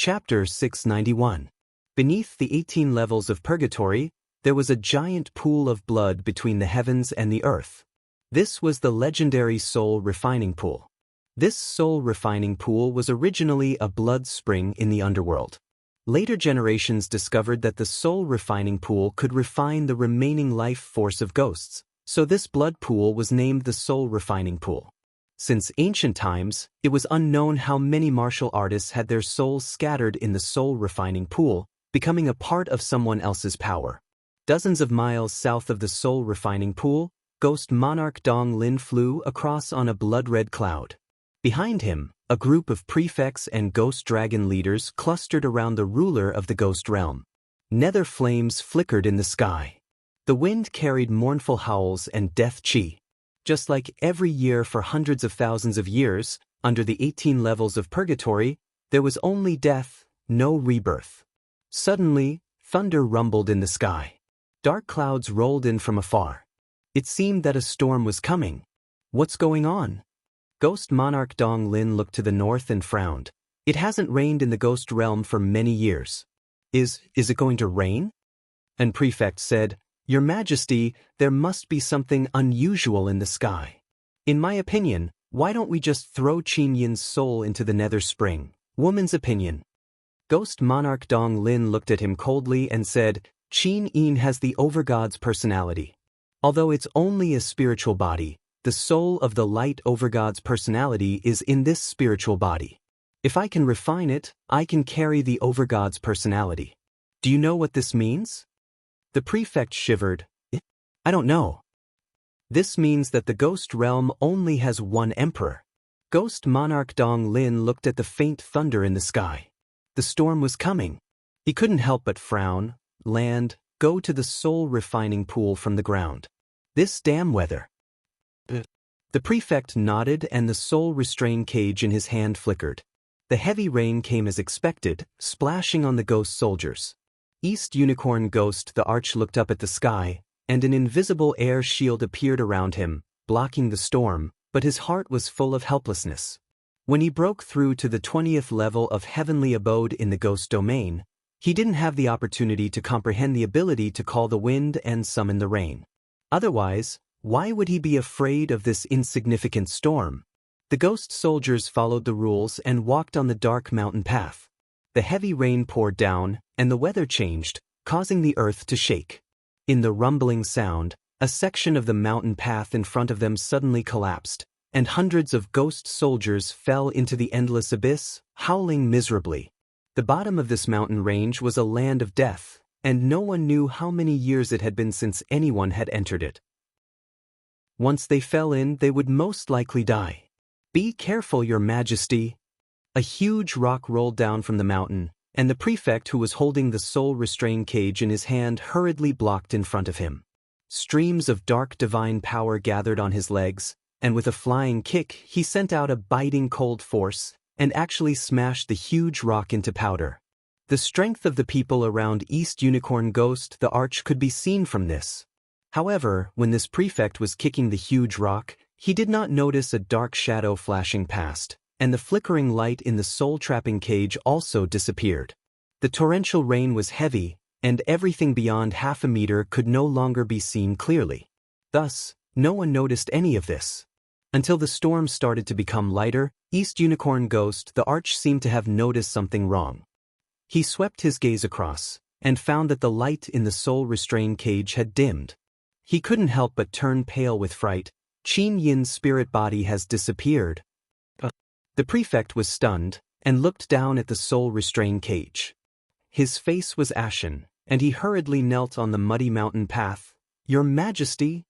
Chapter 691. Beneath the 18 levels of purgatory, there was a giant pool of blood between the heavens and the earth. This was the legendary soul refining pool. This soul refining pool was originally a blood spring in the underworld. Later generations discovered that the soul refining pool could refine the remaining life force of ghosts, so this blood pool was named the soul refining pool. Since ancient times, it was unknown how many martial artists had their souls scattered in the soul refining pool, becoming a part of someone else's power. Dozens of miles south of the soul refining pool, ghost monarch Dong Lin flew across on a blood-red cloud. Behind him, a group of prefects and ghost dragon leaders clustered around the ruler of the ghost realm. Nether flames flickered in the sky. The wind carried mournful howls and death chi. Just like every year for hundreds of thousands of years, under the 18 levels of purgatory, there was only death, no rebirth. Suddenly, thunder rumbled in the sky. Dark clouds rolled in from afar. It seemed that a storm was coming. What's going on? Ghost monarch Dong Lin looked to the north and frowned. It hasn't rained in the ghost realm for many years. Is it going to rain? An prefect said, "Your Majesty, there must be something unusual in the sky. In my opinion, why don't we just throw Qin Yin's soul into the nether spring?" Woman's opinion. Ghost monarch Dong Lin looked at him coldly and said, "Qin Yin has the overgod's personality. Although it's only a spiritual body, the soul of the light overgod's personality is in this spiritual body. If I can refine it, I can carry the overgod's personality. Do you know what this means?" The prefect shivered. "I don't know." "This means that the ghost realm only has one emperor." Ghost monarch Dong Lin looked at the faint thunder in the sky. The storm was coming. He couldn't help but frown, land, go to the soul refining pool from the ground. This damn weather. The prefect nodded and the soul restraint cage in his hand flickered. The heavy rain came as expected, splashing on the ghost soldiers. East Unicorn Ghost the Arch looked up at the sky, and an invisible air shield appeared around him, blocking the storm, but his heart was full of helplessness. When he broke through to the 20th level of heavenly abode in the ghost domain, he didn't have the opportunity to comprehend the ability to call the wind and summon the rain. Otherwise, why would he be afraid of this insignificant storm? The ghost soldiers followed the rules and walked on the dark mountain path. The heavy rain poured down, and the weather changed, causing the earth to shake. In the rumbling sound, a section of the mountain path in front of them suddenly collapsed, and hundreds of ghost soldiers fell into the endless abyss, howling miserably. The bottom of this mountain range was a land of death, and no one knew how many years it had been since anyone had entered it. Once they fell in, they would most likely die. "Be careful, Your Majesty." A huge rock rolled down from the mountain, and the prefect who was holding the soul restraint cage in his hand hurriedly blocked in front of him. Streams of dark divine power gathered on his legs, and with a flying kick he sent out a biting cold force, and actually smashed the huge rock into powder. The strength of the people around East Unicorn Ghost the Arch could be seen from this. However, when this prefect was kicking the huge rock, he did not notice a dark shadow flashing past, and the flickering light in the soul-trapping cage also disappeared. The torrential rain was heavy, and everything beyond half a meter could no longer be seen clearly. Thus, no one noticed any of this. Until the storm started to become lighter, East Unicorn Ghost the Arch seemed to have noticed something wrong. He swept his gaze across, and found that the light in the soul restraint cage had dimmed. He couldn't help but turn pale with fright. Qin Yin's spirit body has disappeared. The prefect was stunned, and looked down at the soul restraint cage. His face was ashen, and he hurriedly knelt on the muddy mountain path. "Your Majesty?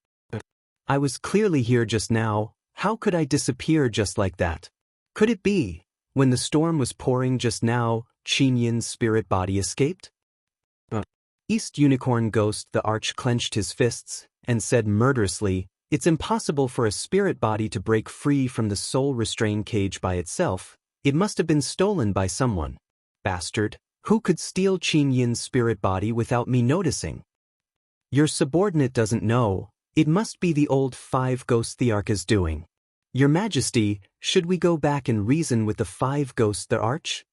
I was clearly here just now. How could I disappear just like that? Could it be, when the storm was pouring just now, Qin Yin's spirit body escaped?" East Unicorn Ghost the Arch clenched his fists, and said murderously, "It's impossible for a spirit body to break free from the soul restraint cage by itself. It must have been stolen by someone. Bastard, who could steal Qin Yin's spirit body without me noticing?" "Your subordinate doesn't know. It must be the old 5 ghost thearch's doing. Your Majesty, should we go back and reason with the 5 ghosts the Arch?"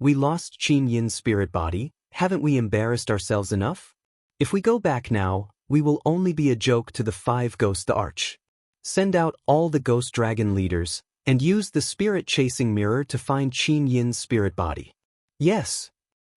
we lost Qin Yin's spirit body. Haven't we embarrassed ourselves enough? If we go back now, we will only be a joke to the 5 ghosts. The Arch. Send out all the ghost dragon leaders, and use the spirit-chasing mirror to find Qin Yin's spirit body. Yes.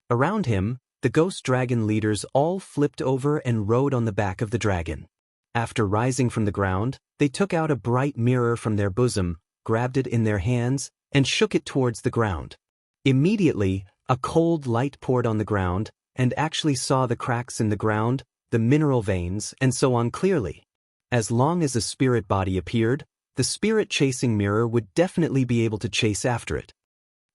Around him, the ghost dragon leaders all flipped over and rode on the back of the dragon. After rising from the ground, they took out a bright mirror from their bosom, grabbed it in their hands, and shook it towards the ground. Immediately, a cold light poured on the ground, and actually saw the cracks in the ground, the mineral veins, and so on clearly. As long as a spirit body appeared, the spirit-chasing mirror would definitely be able to chase after it.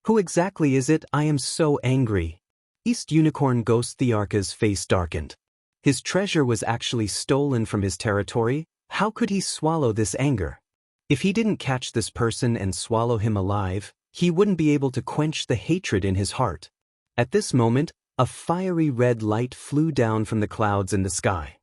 Who exactly is it? I am so angry. East Unicorn Ghost Thearka's face darkened. His treasure was actually stolen from his territory. How could he swallow this anger? If he didn't catch this person and swallow him alive, he wouldn't be able to quench the hatred in his heart. At this moment, a fiery red light flew down from the clouds in the sky.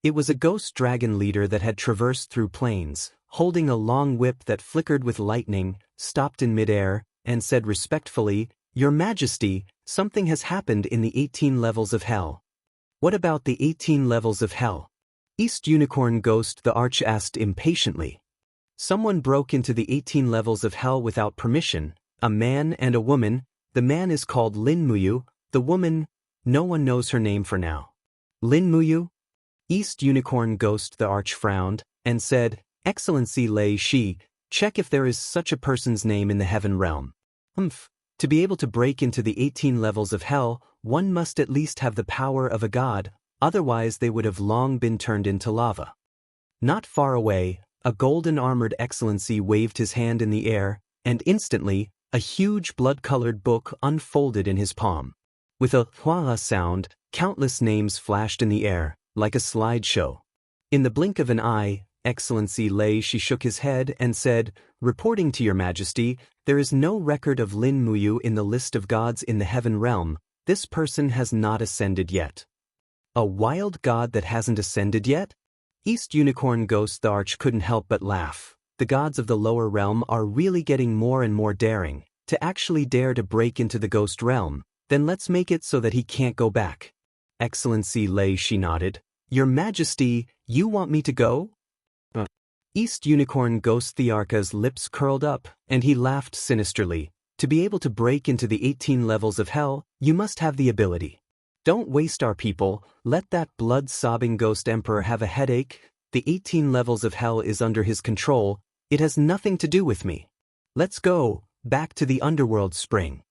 It was a ghost dragon leader that had traversed through plains, holding a long whip that flickered with lightning, stopped in midair, and said respectfully, "Your Majesty, something has happened in the 18 levels of hell." What about the 18 levels of hell? East Unicorn Ghost the Arch asked impatiently. Someone broke into the 18 levels of hell without permission, a man and a woman. The man is called Lin Muyu, the woman, no one knows her name for now. Lin Muyu? East Unicorn Ghost the Arch frowned, and said, "Excellency Lei Shi, check if there is such a person's name in the heaven realm." To be able to break into the 18 levels of hell, one must at least have the power of a god, otherwise they would have long been turned into lava. Not far away, a golden-armored excellency waved his hand in the air, and instantly, a huge blood-colored book unfolded in his palm. With a hua sound, countless names flashed in the air, like a slideshow. In the blink of an eye, Excellency Lei Shi shook his head and said, "Reporting to your Majesty, there is no record of Lin Muyu in the list of gods in the heaven realm. This person has not ascended yet." A wild god that hasn't ascended yet? East Unicorn Ghost the Arch couldn't help but laugh. The gods of the lower realm are really getting more and more daring. To actually dare to break into the ghost realm, then let's make it so that he can't go back. Excellency Lei Shi nodded. "Your Majesty, you want me to go?" East Unicorn Ghost Thearka's lips curled up, and he laughed sinisterly. To be able to break into the 18 levels of hell, you must have the ability. Don't waste our people, let that blood-sobbing ghost emperor have a headache. The 18 levels of hell is under his control, it has nothing to do with me. Let's go, back to the underworld spring.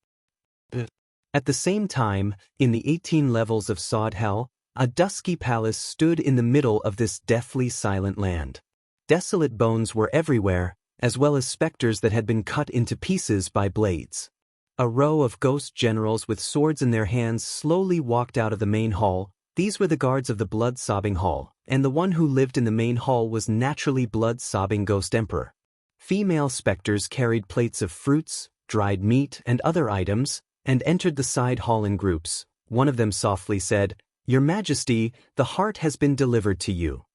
At the same time, in the 18 levels of Sod Hell, a dusky palace stood in the middle of this deathly silent land. Desolate bones were everywhere, as well as specters that had been cut into pieces by blades. A row of ghost generals with swords in their hands slowly walked out of the main hall. These were the guards of the blood-sobbing hall, and the one who lived in the main hall was naturally blood-sobbing Ghost Emperor. Female specters carried plates of fruits, dried meat, and other items, and entered the side hall in groups. One of them softly said, "Your Majesty, the heart has been delivered to you."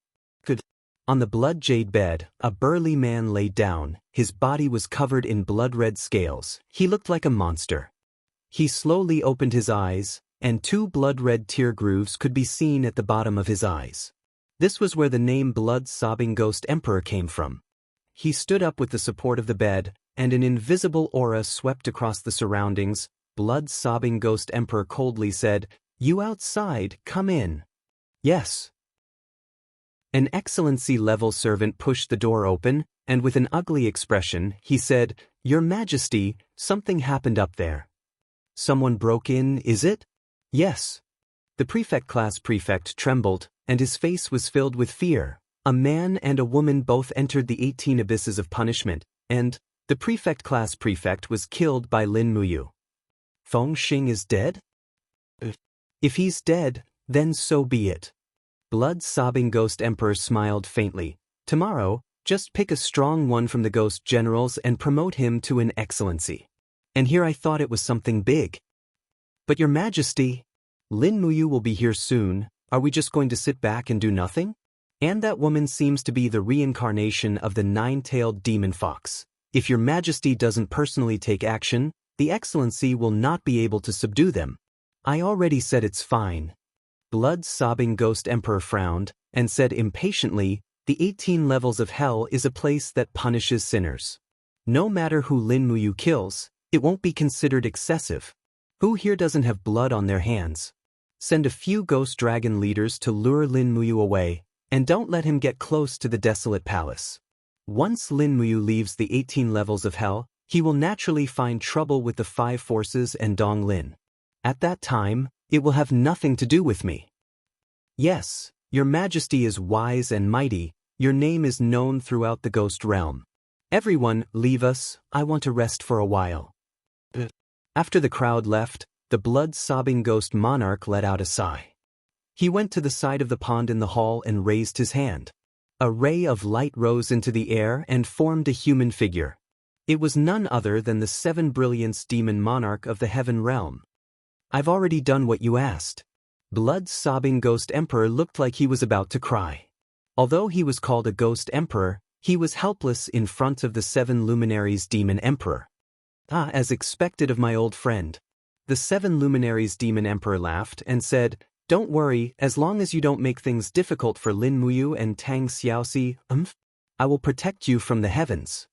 Good. On the blood jade bed, a burly man lay down. His body was covered in blood-red scales. He looked like a monster. He slowly opened his eyes, and 2 blood-red tear grooves could be seen at the bottom of his eyes. This was where the name Blood-Sobbing Ghost Emperor came from. He stood up with the support of the bed, and an invisible aura swept across the surroundings. Blood-Sobbing Ghost Emperor coldly said, "You outside, come in." "Yes." An excellency-level servant pushed the door open, and with an ugly expression, he said, "Your Majesty, something happened up there." "Someone broke in, is it?" "Yes." The prefect-class prefect trembled, and his face was filled with fear. A man and a woman both entered the 18 abysses of punishment, and the prefect-class prefect was killed by Lin Muyu. Feng Xing is dead? If he's dead, then so be it. Blood-sobbing Ghost Emperor smiled faintly. "Tomorrow, just pick a strong one from the ghost generals and promote him to an excellency." And here I thought it was something big. "But your Majesty, Lin Muyu will be here soon. Are we just going to sit back and do nothing? And that woman seems to be the reincarnation of the 9-tailed demon fox. If your Majesty doesn't personally take action, The Excellency will not be able to subdue them. I already said it's fine. Blood-sobbing Ghost Emperor frowned and said impatiently, the 18 levels of hell is a place that punishes sinners. No matter who Lin Muyu kills, it won't be considered excessive. Who here doesn't have blood on their hands? Send a few ghost dragon leaders to lure Lin Muyu away, and don't let him get close to the desolate palace. Once Lin Muyu leaves the 18 levels of hell, he will naturally find trouble with the 5 forces and Dong Lin. At that time, it will have nothing to do with me. Yes, your majesty is wise and mighty, your name is known throughout the ghost realm. Everyone, leave us, I want to rest for a while. After the crowd left, the blood-sobbing ghost monarch let out a sigh. He went to the side of the pond in the hall and raised his hand. A ray of light rose into the air and formed a human figure. It was none other than the 7 Brilliance demon monarch of the heaven realm. I've already done what you asked. Blood-sobbing Ghost Emperor looked like he was about to cry. Although he was called a Ghost Emperor, he was helpless in front of the 7 Luminaries Demon Emperor. As expected of my old friend. The 7 Luminaries Demon Emperor laughed and said, don't worry, as long as you don't make things difficult for Lin Muyu and Tang Xiaoxi, I will protect you from the heavens.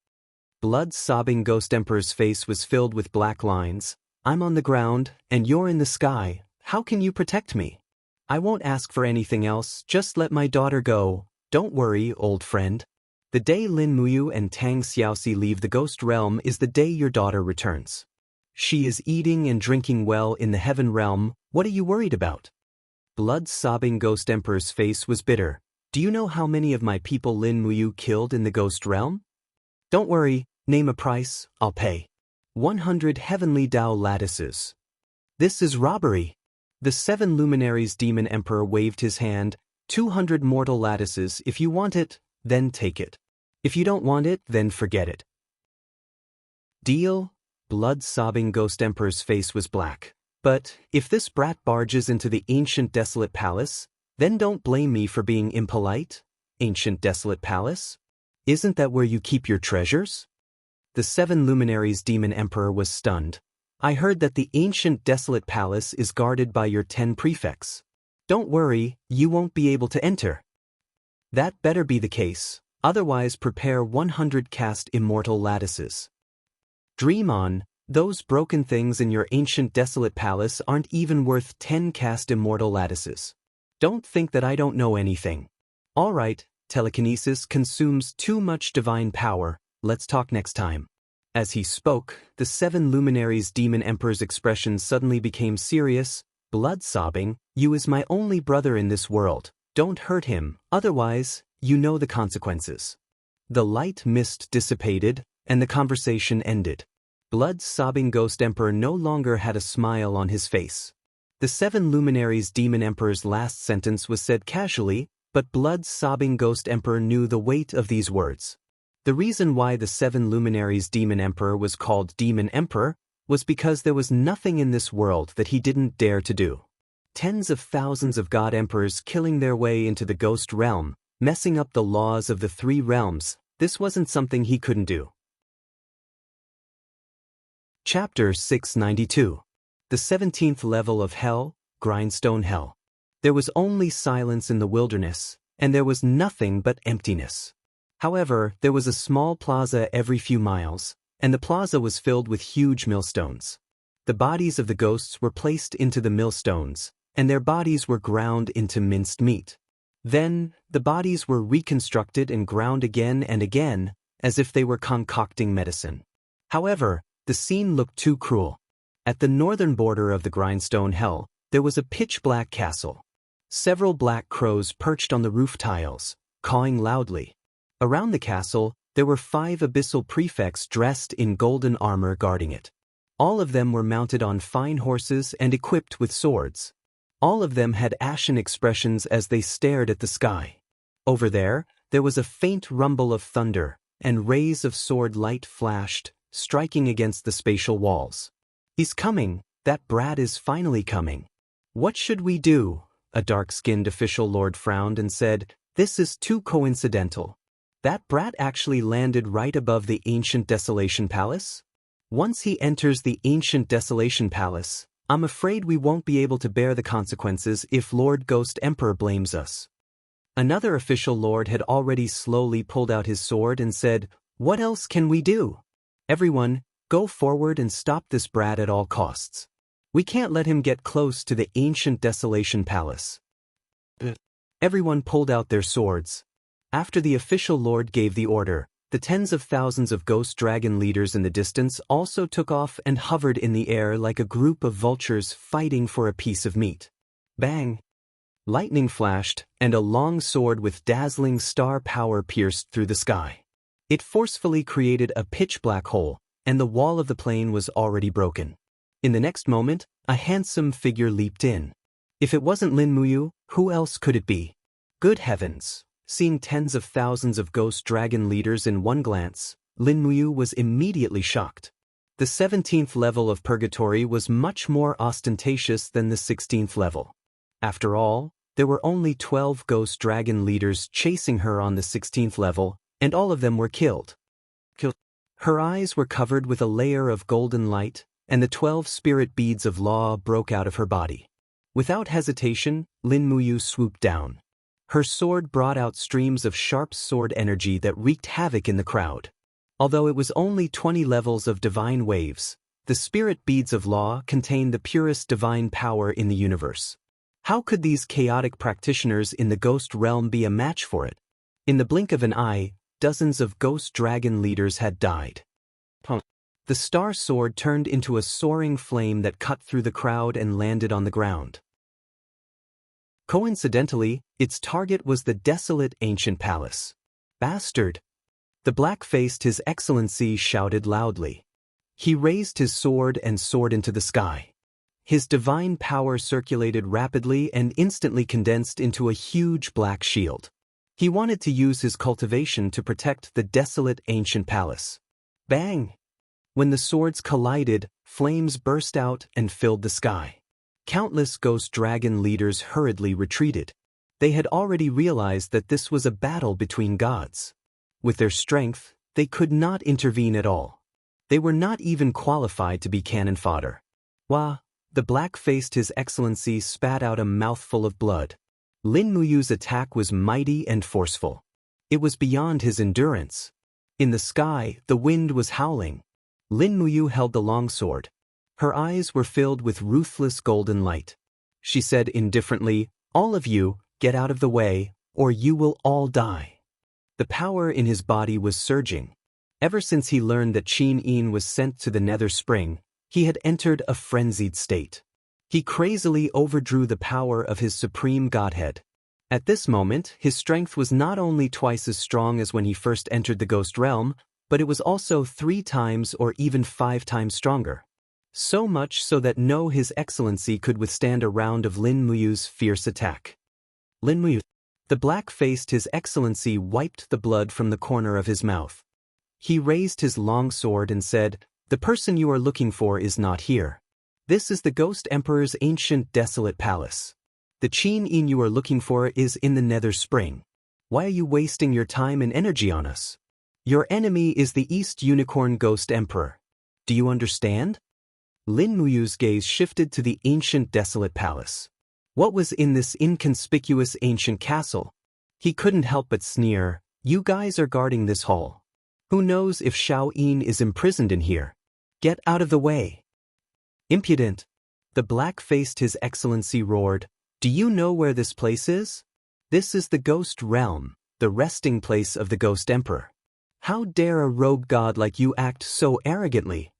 Blood-sobbing Ghost Emperor's face was filled with black lines. I'm on the ground, and you're in the sky. How can you protect me? I won't ask for anything else, just let my daughter go. Don't worry, old friend. The day Lin Muyu and Tang Xiaoxi leave the ghost realm is the day your daughter returns. She is eating and drinking well in the heaven realm, what are you worried about? Blood-sobbing Ghost Emperor's face was bitter. Do you know how many of my people Lin Muyu killed in the ghost realm? Don't worry, name a price, I'll pay. 100 heavenly Dao lattices. This is robbery. The 7 Luminaries Demon Emperor waved his hand. 200 mortal lattices, if you want it, then take it. If you don't want it, then forget it. Deal? Blood-sobbing Ghost Emperor's face was black. But, if this brat barges into the ancient desolate palace, then don't blame me for being impolite. Ancient desolate palace? Isn't that where you keep your treasures? The 7 Luminaries Demon Emperor was stunned. I heard that the ancient desolate palace is guarded by your 10 prefects. Don't worry, you won't be able to enter. That better be the case, otherwise prepare 100 cast immortal lattices. Dream on, those broken things in your ancient desolate palace aren't even worth 10 cast immortal lattices. Don't think that I don't know anything. All right, telekinesis consumes too much divine power, let's talk next time. As he spoke, the 7 Luminaries Demon Emperor's expression suddenly became serious, blood-sobbing, you is my only brother in this world, don't hurt him, otherwise, you know the consequences. The light mist dissipated, and the conversation ended. Blood-sobbing Ghost Emperor no longer had a smile on his face. The 7 Luminaries Demon Emperor's last sentence was said casually, but blood-sobbing Ghost Emperor knew the weight of these words. The reason why the 7 Luminaries Demon Emperor was called Demon Emperor was because there was nothing in this world that he didn't dare to do. Tens of thousands of God Emperors killing their way into the ghost realm, messing up the laws of the 3 realms, this wasn't something he couldn't do. Chapter 692. The 17th level of Hell, Grindstone Hell. There was only silence in the wilderness, and there was nothing but emptiness. However, there was a small plaza every few miles, and the plaza was filled with huge millstones. The bodies of the ghosts were placed into the millstones, and their bodies were ground into minced meat. Then, the bodies were reconstructed and ground again and again, as if they were concocting medicine. However, the scene looked too cruel. At the northern border of the Grindstone Hell, there was a pitch-black castle. Several black crows perched on the roof tiles, cawing loudly. Around the castle, there were 5 abyssal prefects dressed in golden armor guarding it. All of them were mounted on fine horses and equipped with swords. All of them had ashen expressions as they stared at the sky. Over there was a faint rumble of thunder, and rays of sword light flashed, striking against the spatial walls. He's coming, that brat is finally coming. What should we do? A dark-skinned official lord frowned and said, this is too coincidental. That brat actually landed right above the ancient Desolation Palace? Once he enters the ancient Desolation Palace, I'm afraid we won't be able to bear the consequences if Lord Ghost Emperor blames us. Another official lord had already slowly pulled out his sword and said, "What else can we do? Everyone, go forward and stop this brat at all costs. We can't let him get close to the ancient Desolation Palace." Everyone pulled out their swords. After the official lord gave the order, the tens of thousands of ghost dragon leaders in the distance also took off and hovered in the air like a group of vultures fighting for a piece of meat. Bang! Lightning flashed, and a long sword with dazzling star power pierced through the sky. It forcefully created a pitch-black hole, and the wall of the plane was already broken. In the next moment, a handsome figure leaped in. If it wasn't Lin Muyu, who else could it be? Good heavens! Seeing tens of thousands of ghost dragon leaders in one glance, Lin Muyu was immediately shocked. The 17th level of Purgatory was much more ostentatious than the 16th level. After all, there were only 12 ghost dragon leaders chasing her on the 16th level, and all of them were killed. Her eyes were covered with a layer of golden light, and the 12 spirit beads of law broke out of her body. Without hesitation, Lin Muyu swooped down. Her sword brought out streams of sharp sword energy that wreaked havoc in the crowd. Although it was only 20 levels of divine waves, the spirit beads of law contained the purest divine power in the universe. How could these chaotic practitioners in the ghost realm be a match for it? In the blink of an eye, dozens of ghost dragon leaders had died. The star sword turned into a soaring flame that cut through the crowd and landed on the ground. Coincidentally, its target was the desolate ancient palace. Bastard! The black-faced His Excellency shouted loudly. He raised his sword and soared into the sky. His divine power circulated rapidly and instantly condensed into a huge black shield. He wanted to use his cultivation to protect the desolate ancient palace. Bang! When the swords collided, flames burst out and filled the sky. Countless ghost dragon leaders hurriedly retreated. They had already realized that this was a battle between gods. With their strength, they could not intervene at all. They were not even qualified to be cannon fodder. Wah! The black-faced His Excellency spat out a mouthful of blood. Lin Muyu's attack was mighty and forceful. It was beyond his endurance. In the sky, the wind was howling. Lin Muyu held the longsword. Her eyes were filled with ruthless golden light. She said indifferently, "All of you, get out of the way, or you will all die." The power in his body was surging. Ever since he learned that Qin Yin was sent to the Nether Spring, he had entered a frenzied state. He crazily overdrew the power of his supreme godhead. At this moment, his strength was not only twice as strong as when he first entered the ghost realm, but it was also 3 times or even 5 times stronger. So much so that no His Excellency could withstand a round of Lin Muyu's fierce attack. Lin Muyu. The black-faced His Excellency wiped the blood from the corner of his mouth. He raised his long sword and said, "The person you are looking for is not here. This is the Ghost Emperor's ancient desolate palace. The Qin Yin you are looking for is in the Nether Spring. Why are you wasting your time and energy on us? Your enemy is the East Unicorn Ghost Emperor. Do you understand?" Lin Muyu's gaze shifted to the ancient desolate palace. What was in this inconspicuous ancient castle? He couldn't help but sneer. "You guys are guarding this hall. Who knows if Shao Yin is imprisoned in here? Get out of the way." Impudent! The black-faced His Excellency roared. "Do you know where this place is? This is the Ghost Realm, the resting place of the Ghost Emperor. How dare a rogue god like you act so arrogantly?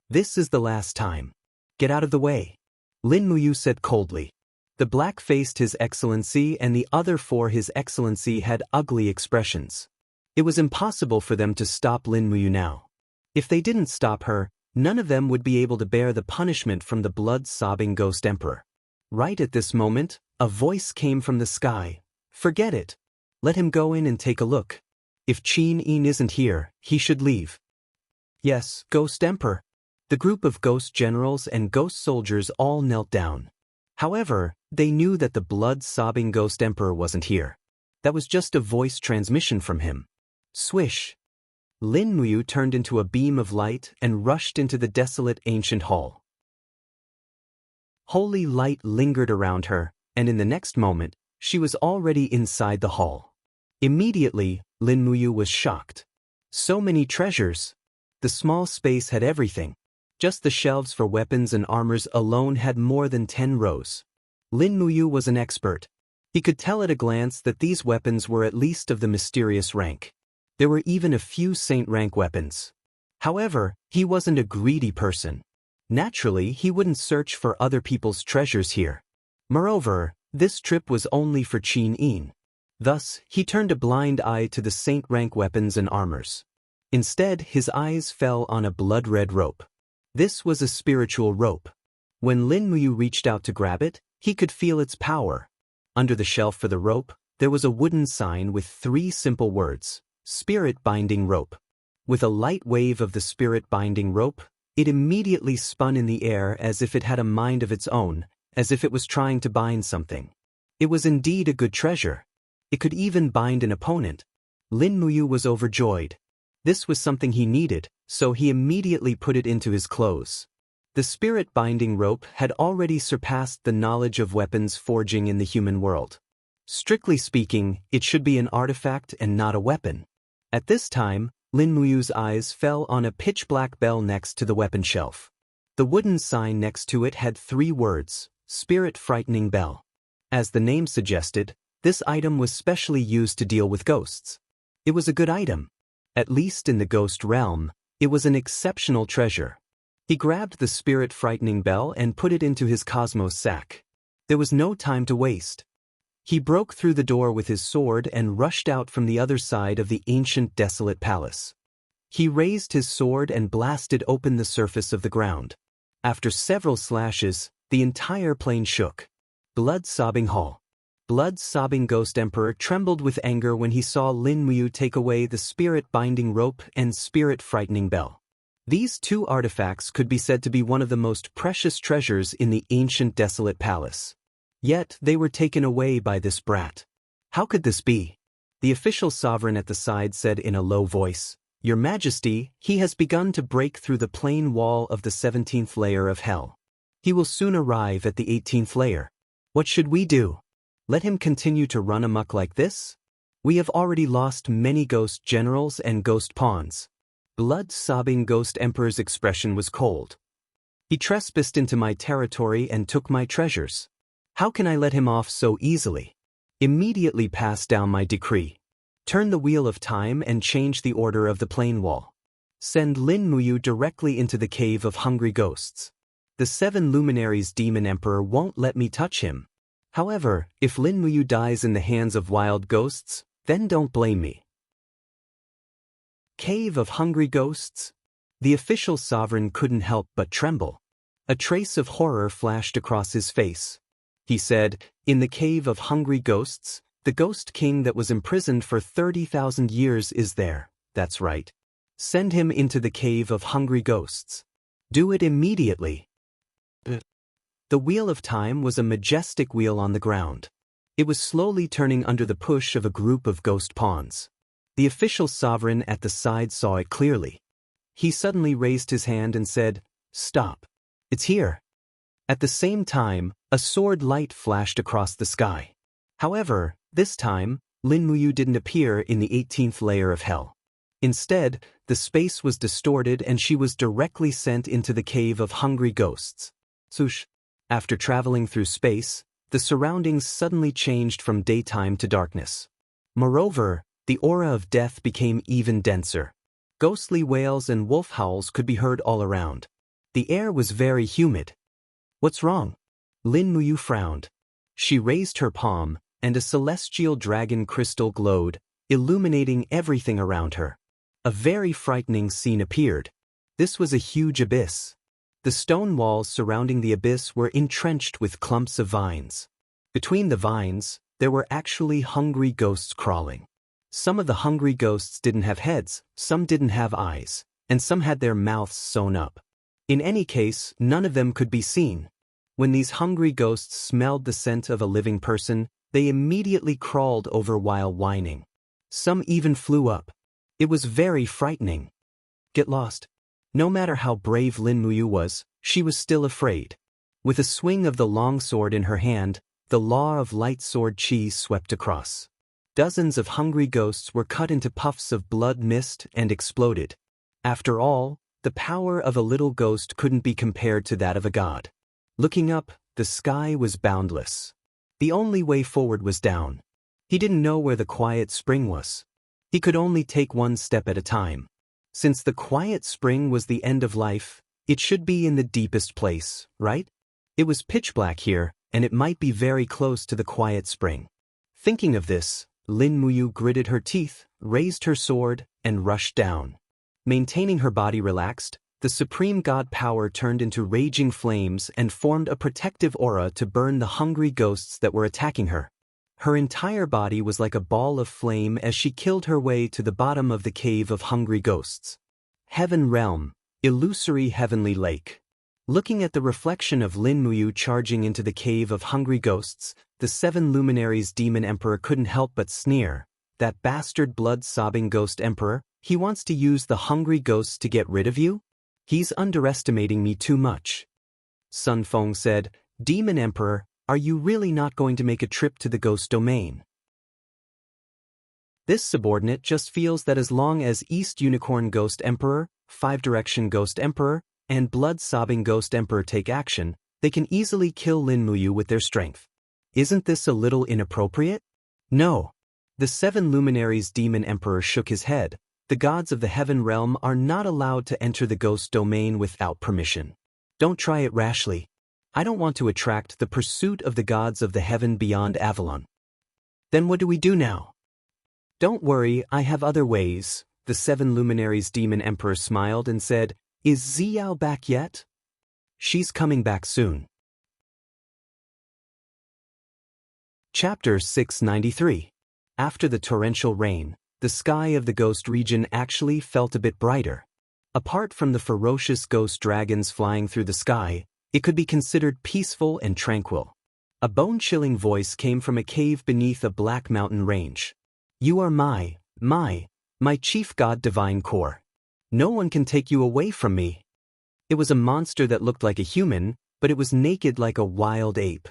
This is the last time. Get out of the way," Lin Muyu said coldly. The black-faced His Excellency and the other 4 His Excellency had ugly expressions. It was impossible for them to stop Lin Muyu now. If they didn't stop her, none of them would be able to bear the punishment from the blood-sobbing Ghost Emperor. Right at this moment, a voice came from the sky. "Forget it. Let him go in and take a look. If Qin Yin isn't here, he should leave." "Yes, Ghost Emperor." The group of ghost generals and ghost soldiers all knelt down. However, they knew that the blood-sobbing Ghost Emperor wasn't here. That was just a voice transmission from him. Swish! Lin Muyu turned into a beam of light and rushed into the desolate ancient hall. Holy light lingered around her, and in the next moment, she was already inside the hall. Immediately, Lin Muyu was shocked. So many treasures! The small space had everything. Just the shelves for weapons and armors alone had more than 10 rows. Lin Muyu was an expert. He could tell at a glance that these weapons were at least of the mysterious rank. There were even a few saint-rank weapons. However, he wasn't a greedy person. Naturally, he wouldn't search for other people's treasures here. Moreover, this trip was only for Qin Yin. Thus, he turned a blind eye to the saint-rank weapons and armors. Instead, his eyes fell on a blood-red rope. This was a spiritual rope. When Lin Muyu reached out to grab it, he could feel its power. Under the shelf for the rope, there was a wooden sign with 3 simple words: Spirit Binding Rope. With a light wave of the spirit binding rope, it immediately spun in the air as if it had a mind of its own, as if it was trying to bind something. It was indeed a good treasure. It could even bind an opponent. Lin Muyu was overjoyed. This was something he needed, so he immediately put it into his clothes. The spirit binding rope had already surpassed the knowledge of weapons forging in the human world. Strictly speaking, it should be an artifact and not a weapon. At this time, Lin Muyu's eyes fell on a pitch-black bell next to the weapon shelf. The wooden sign next to it had 3 words: Spirit Frightening Bell. As the name suggested, this item was specially used to deal with ghosts. It was a good item. At least in the ghost realm, it was an exceptional treasure. He grabbed the spirit frightening bell and put it into his cosmos sack. There was no time to waste. He broke through the door with his sword and rushed out from the other side of the ancient desolate palace. He raised his sword and blasted open the surface of the ground. After several slashes, the entire plain shook. Blood-sobbing hall. Blood-sobbing Ghost Emperor trembled with anger when he saw Lin Muyu take away the spirit-binding rope and spirit-frightening bell. These 2 artifacts could be said to be one of the most precious treasures in the ancient desolate palace. Yet they were taken away by this brat. How could this be? The official sovereign at the side said in a low voice, "Your Majesty, he has begun to break through the plain wall of the 17th layer of hell. He will soon arrive at the 18th layer. What should we do? Let him continue to run amok like this? We have already lost many ghost generals and ghost pawns." Blood-sobbing Ghost Emperor's expression was cold. "He trespassed into my territory and took my treasures. How can I let him off so easily? Immediately pass down my decree. Turn the wheel of time and change the order of the plain wall. Send Lin Muyu directly into the cave of hungry ghosts. The 7 luminaries demon emperor won't let me touch him. However, if Lin Muyu dies in the hands of wild ghosts, then don't blame me." Cave of hungry ghosts? The official sovereign couldn't help but tremble. A trace of horror flashed across his face. He said, "In the cave of hungry ghosts, the ghost king that was imprisoned for 30,000 years is there. That's right. Send him into the cave of hungry ghosts. Do it immediately." The wheel of time was a majestic wheel on the ground. It was slowly turning under the push of a group of ghost pawns. The official sovereign at the side saw it clearly. He suddenly raised his hand and said, "Stop. It's here." At the same time, a sword light flashed across the sky. However, this time, Lin Muyu didn't appear in the 18th layer of hell. Instead, the space was distorted and she was directly sent into the cave of hungry ghosts. Swoosh. After traveling through space, the surroundings suddenly changed from daytime to darkness. Moreover, the aura of death became even denser. Ghostly wails and wolf howls could be heard all around. The air was very humid. "What's wrong?" Lin Muyu frowned. She raised her palm, and a celestial dragon crystal glowed, illuminating everything around her. A very frightening scene appeared. This was a huge abyss. The stone walls surrounding the abyss were entrenched with clumps of vines. Between the vines, there were actually hungry ghosts crawling. Some of the hungry ghosts didn't have heads, some didn't have eyes, and some had their mouths sewn up. In any case, none of them could be seen. When these hungry ghosts smelled the scent of a living person, they immediately crawled over while whining. Some even flew up. It was very frightening. Get lost. No matter how brave Lin Muyu was, she was still afraid. With a swing of the long sword in her hand, the law of light sword chi swept across. Dozens of hungry ghosts were cut into puffs of blood mist and exploded. After all, the power of a little ghost couldn't be compared to that of a god. Looking up, the sky was boundless. The only way forward was down. He didn't know where the quiet spring was. He could only take one step at a time. Since the quiet spring was the end of life, it should be in the deepest place, right? It was pitch black here, and it might be very close to the quiet spring. Thinking of this, Lin Muyu gritted her teeth, raised her sword, and rushed down. Maintaining her body relaxed, the supreme god power turned into raging flames and formed a protective aura to burn the hungry ghosts that were attacking her. Her entire body was like a ball of flame as she killed her way to the bottom of the cave of hungry ghosts. Heaven Realm, illusory heavenly lake. Looking at the reflection of Lin Muyu charging into the cave of hungry ghosts, the 7 luminaries demon emperor couldn't help but sneer. That bastard blood-sobbing ghost emperor, he wants to use the hungry ghosts to get rid of you? He's underestimating me too much. Sun Feng said, Demon Emperor, are you really not going to make a trip to the ghost domain? This subordinate just feels that as long as East Unicorn Ghost Emperor, 5-Direction Ghost Emperor, and Blood-Sobbing Ghost Emperor take action, they can easily kill Lin Muyu with their strength. Isn't this a little inappropriate? No. The 7 luminaries demon emperor shook his head. The gods of the heaven realm are not allowed to enter the ghost domain without permission. Don't try it rashly. I don't want to attract the pursuit of the gods of the heaven beyond Avalon. Then what do we do now? Don't worry, I have other ways. The 7 luminaries demon emperor smiled and said, Is Xiao back yet? She's coming back soon. Chapter 693. After the torrential rain, the sky of the ghost region actually felt a bit brighter. Apart from the ferocious ghost dragons flying through the sky, it could be considered peaceful and tranquil. A bone-chilling voice came from a cave beneath a black mountain range. You are my chief god divine core. No one can take you away from me. It was a monster that looked like a human, but it was naked like a wild ape.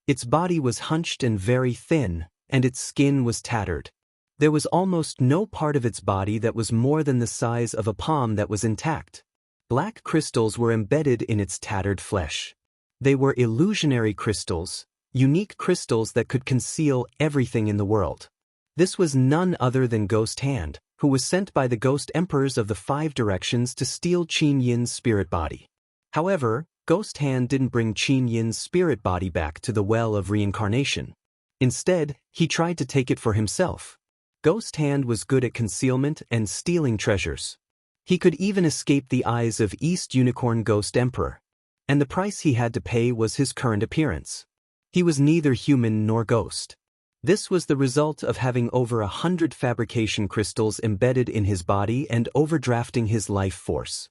Its body was hunched and very thin, and its skin was tattered. There was almost no part of its body that was more than the size of a palm that was intact. Black crystals were embedded in its tattered flesh. They were illusionary crystals, unique crystals that could conceal everything in the world. This was none other than Ghost Hand, who was sent by the ghost emperors of the 5 directions to steal Qin Yin's spirit body. However, Ghost Hand didn't bring Qin Yin's spirit body back to the well of reincarnation. Instead, he tried to take it for himself. Ghost Hand was good at concealment and stealing treasures. He could even escape the eyes of East Unicorn Ghost Emperor. And the price he had to pay was his current appearance. He was neither human nor ghost. This was the result of having over 100 fabrication crystals embedded in his body and overdrafting his life force.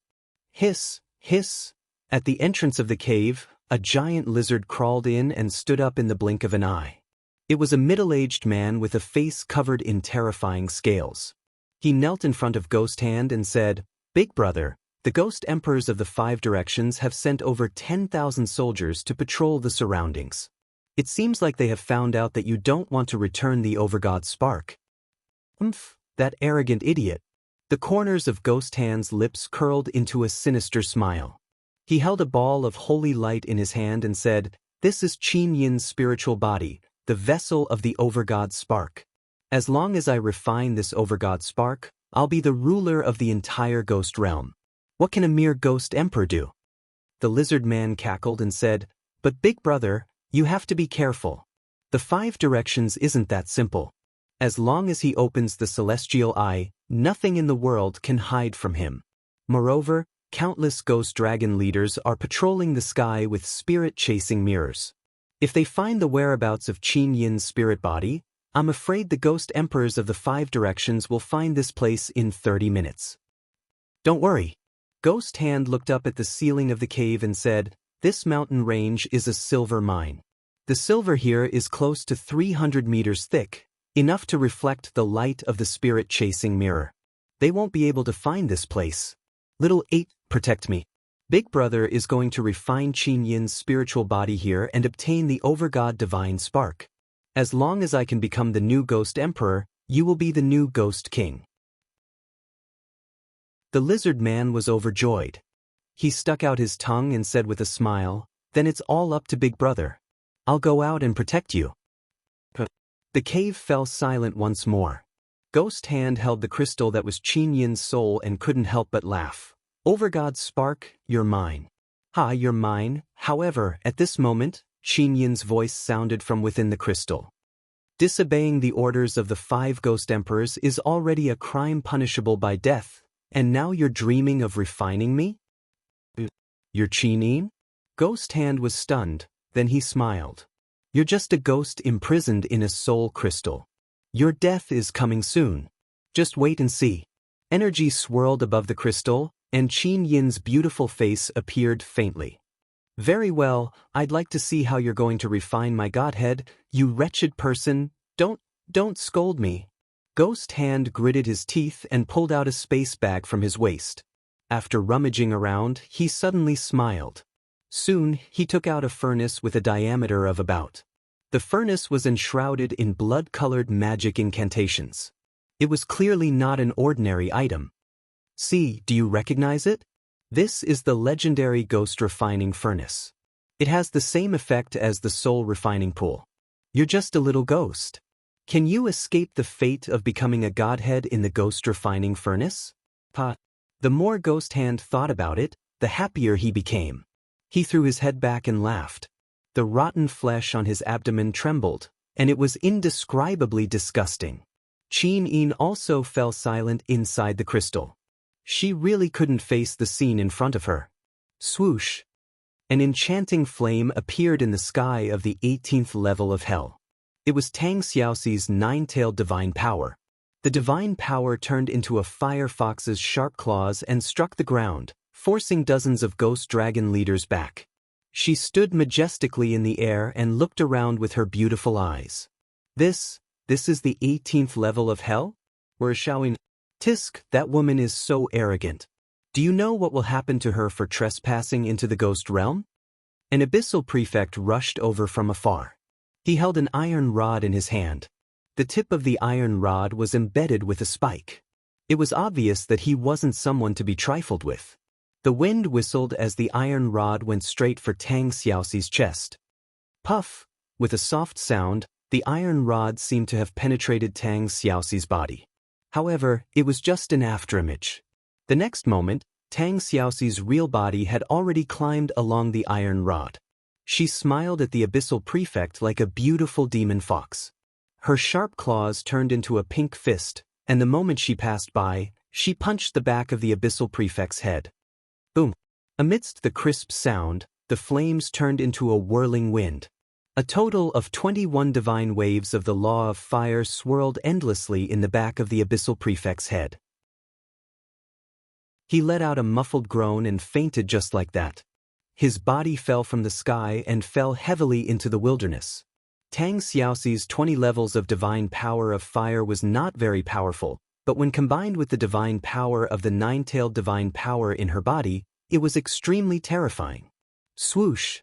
Hiss, hiss. At the entrance of the cave, a giant lizard crawled in and stood up in the blink of an eye. It was a middle-aged man with a face covered in terrifying scales. He knelt in front of Ghost Hand and said, Big brother, the ghost emperors of the 5 directions have sent over 10,000 soldiers to patrol the surroundings. It seems like they have found out that you don't want to return the Overgod spark. That arrogant idiot. The corners of Ghost Hand's lips curled into a sinister smile. He held a ball of holy light in his hand and said, This is Qin Yin's spiritual body, the vessel of the Overgod spark. As long as I refine this Overgod spark, I'll be the ruler of the entire ghost realm. What can a mere ghost emperor do? The lizard man cackled and said, But big brother, you have to be careful. The 5 directions isn't that simple. As long as he opens the celestial eye, nothing in the world can hide from him. Moreover, countless ghost dragon leaders are patrolling the sky with spirit-chasing mirrors. If they find the whereabouts of Qin Yin's spirit body, I'm afraid the ghost emperors of the 5 directions will find this place in 30 minutes. Don't worry. Ghost Hand looked up at the ceiling of the cave and said, This mountain range is a silver mine. The silver here is close to 300 meters thick, enough to reflect the light of the spirit-chasing mirror. They won't be able to find this place. Little 8, protect me. Big Brother is going to refine Qin Yin's spiritual body here and obtain the overgod divine spark. As long as I can become the new Ghost Emperor, you will be the new Ghost King. The lizard man was overjoyed. He stuck out his tongue and said with a smile, "Then it's all up to Big Brother. I'll go out and protect you." The cave fell silent once more. Ghost Hand held the crystal that was Qin Yin's soul and couldn't help but laugh. "Overgod spark, you're mine." "Ha, you're mine." However, at this moment, Qin Yin's voice sounded from within the crystal. "Disobeying the orders of the 5 Ghost Emperors is already a crime punishable by death, and now you're dreaming of refining me? You're Qin Yin?" Ghost Hand was stunned, then he smiled. "You're just a ghost imprisoned in a soul crystal. Your death is coming soon. Just wait and see." Energy swirled above the crystal, and Qin Yin's beautiful face appeared faintly. "Very well, I'd like to see how you're going to refine my godhead, you wretched person. Don't scold me." Ghost Hand gritted his teeth and pulled out a space bag from his waist. After rummaging around, he suddenly smiled. Soon, he took out a furnace with a diameter of about. The furnace was enshrouded in blood-colored magic incantations. It was clearly not an ordinary item. "See, do you recognize it? This is the legendary Ghost Refining Furnace. It has the same effect as the Soul Refining Pool. You're just a little ghost. Can you escape the fate of becoming a godhead in the Ghost Refining Furnace?" The more Ghost Hand thought about it, the happier he became. He threw his head back and laughed. The rotten flesh on his abdomen trembled, and it was indescribably disgusting. Qin Yin also fell silent inside the crystal. She really couldn't face the scene in front of her. Swoosh! An enchanting flame appeared in the sky of the 18th level of hell. It was Tang Xiaoxi's 9-tailed divine power. The divine power turned into a fire fox's sharp claws and struck the ground, forcing dozens of ghost dragon leaders back. She stood majestically in the air and looked around with her beautiful eyes. This is the 18th level of hell? We're showing. Tisk, that woman is so arrogant. Do you know what will happen to her for trespassing into the ghost realm? An abyssal prefect rushed over from afar. He held an iron rod in his hand. The tip of the iron rod was embedded with a spike. It was obvious that he wasn't someone to be trifled with. The wind whistled as the iron rod went straight for Tang Xiaoxi's chest. Puff! With a soft sound, the iron rod seemed to have penetrated Tang Xiaoxi's body. However, it was just an afterimage. The next moment, Tang Xiaoxi's real body had already climbed along the iron rod. She smiled at the abyssal prefect like a beautiful demon fox. Her sharp claws turned into a pink fist, and the moment she passed by, she punched the back of the abyssal prefect's head. Boom! Amidst the crisp sound, the flames turned into a whirling wind. A total of 21 divine waves of the law of fire swirled endlessly in the back of the abyssal prefect's head. He let out a muffled groan and fainted just like that. His body fell from the sky and fell heavily into the wilderness. Tang Xiaoxi's 20 levels of divine power of fire was not very powerful, but when combined with the divine power of the 9-tailed divine power in her body, it was extremely terrifying. Swoosh!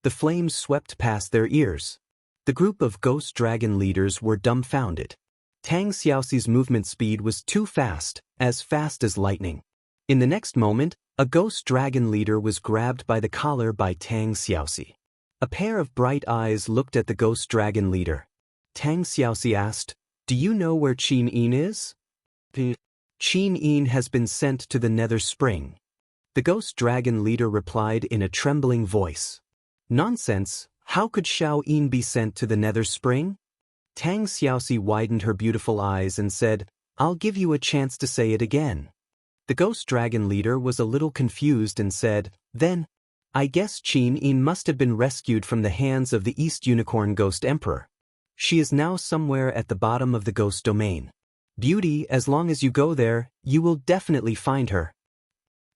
The flames swept past their ears. The group of ghost dragon leaders were dumbfounded. Tang Xiaoxi's movement speed was too fast as lightning. In the next moment, a ghost dragon leader was grabbed by the collar by Tang Xiaoxi. A pair of bright eyes looked at the ghost dragon leader. Tang Xiaoxi asked, "Do you know where Qin Yin is?" "Qin Yin has been sent to the Nether Spring." The ghost dragon leader replied in a trembling voice. "Nonsense, how could Xiao Yin be sent to the Nether Spring?" Tang Xiaoxi widened her beautiful eyes and said, "I'll give you a chance to say it again." The ghost dragon leader was a little confused and said, "Then, I guess Qin Yin must have been rescued from the hands of the East Unicorn Ghost Emperor. She is now somewhere at the bottom of the ghost domain. Beauty, as long as you go there, you will definitely find her."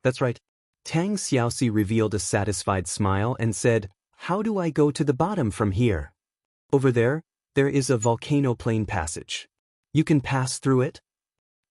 "That's right." Tang Xiaoxi revealed a satisfied smile and said, "How do I go to the bottom from here?" "Over there is a volcano plane passage. You can pass through it."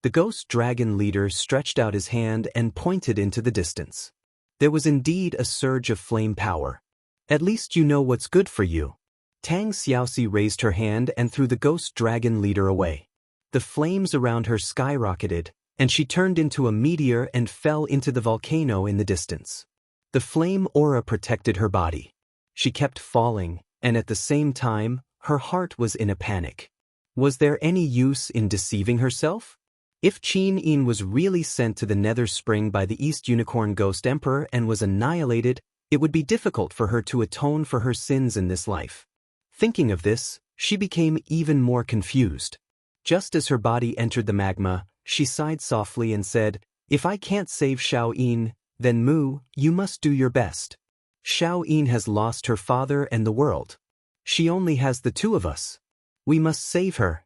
The ghost dragon leader stretched out his hand and pointed into the distance. There was indeed a surge of flame power. At least you know what's good for you. Tang Xiaoxi raised her hand and threw the ghost dragon leader away. The flames around her skyrocketed, and she turned into a meteor and fell into the volcano in the distance. The flame aura protected her body. She kept falling, and at the same time, her heart was in a panic. Was there any use in deceiving herself? If Qin Yin was really sent to the Nether Spring by the East Unicorn Ghost Emperor and was annihilated, it would be difficult for her to atone for her sins in this life. Thinking of this, she became even more confused. Just as her body entered the magma, she sighed softly and said, "If I can't save Xiao Yin, then Mu, you must do your best. Xiao Yin has lost her father and the world. She only has the two of us. We must save her."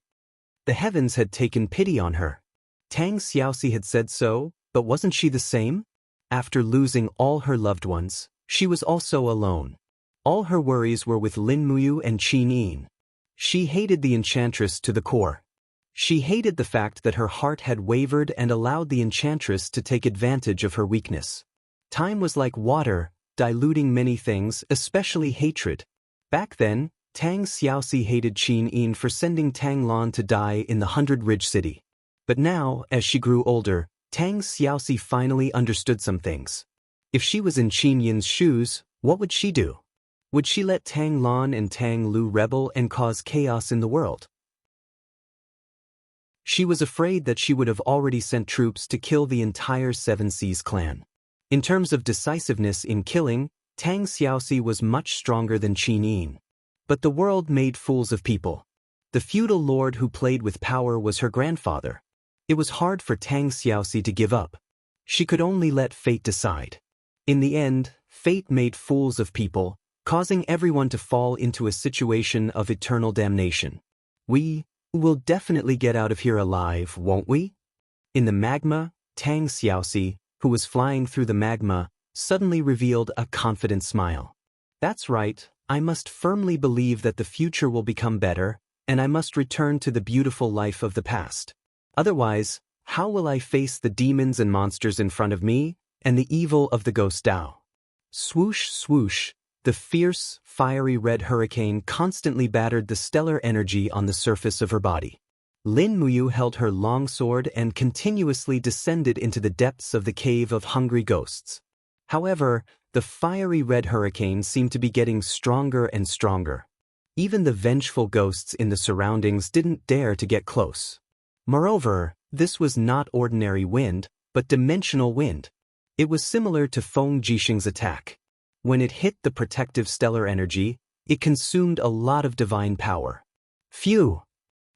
The heavens had taken pity on her. Tang Xiaoxi had said so, but wasn't she the same? After losing all her loved ones, she was also alone. All her worries were with Lin Muyu and Qin Yin. She hated the enchantress to the core. She hated the fact that her heart had wavered and allowed the enchantress to take advantage of her weakness. Time was like water, diluting many things, especially hatred. Back then, Tang Xiaoxi hated Qin Yin for sending Tang Lan to die in the 100 Ridge City. But now, as she grew older, Tang Xiaoxi finally understood some things. If she was in Qin Yin's shoes, what would she do? Would she let Tang Lan and Tang Lu rebel and cause chaos in the world? She was afraid that she would have already sent troops to kill the entire Seven Seas clan. In terms of decisiveness in killing, Tang Xiaoxi was much stronger than Qin Yin. But the world made fools of people. The feudal lord who played with power was her grandfather. It was hard for Tang Xiaoxi to give up. She could only let fate decide. In the end, fate made fools of people, causing everyone to fall into a situation of eternal damnation. We will definitely get out of here alive, won't we? In the magma, Tang Xiaoxi, who was flying through the magma, suddenly revealed a confident smile. That's right, I must firmly believe that the future will become better, and I must return to the beautiful life of the past. Otherwise, how will I face the demons and monsters in front of me, and the evil of the ghost Tao? Swoosh, swoosh, the fierce, fiery red hurricane constantly battered the stellar energy on the surface of her body. Lin Muyu held her long sword and continuously descended into the depths of the cave of hungry ghosts. However, the fiery red hurricane seemed to be getting stronger and stronger. Even the vengeful ghosts in the surroundings didn't dare to get close. Moreover, this was not ordinary wind, but dimensional wind. It was similar to Feng Jixing's attack. When it hit the protective stellar energy, it consumed a lot of divine power. Phew!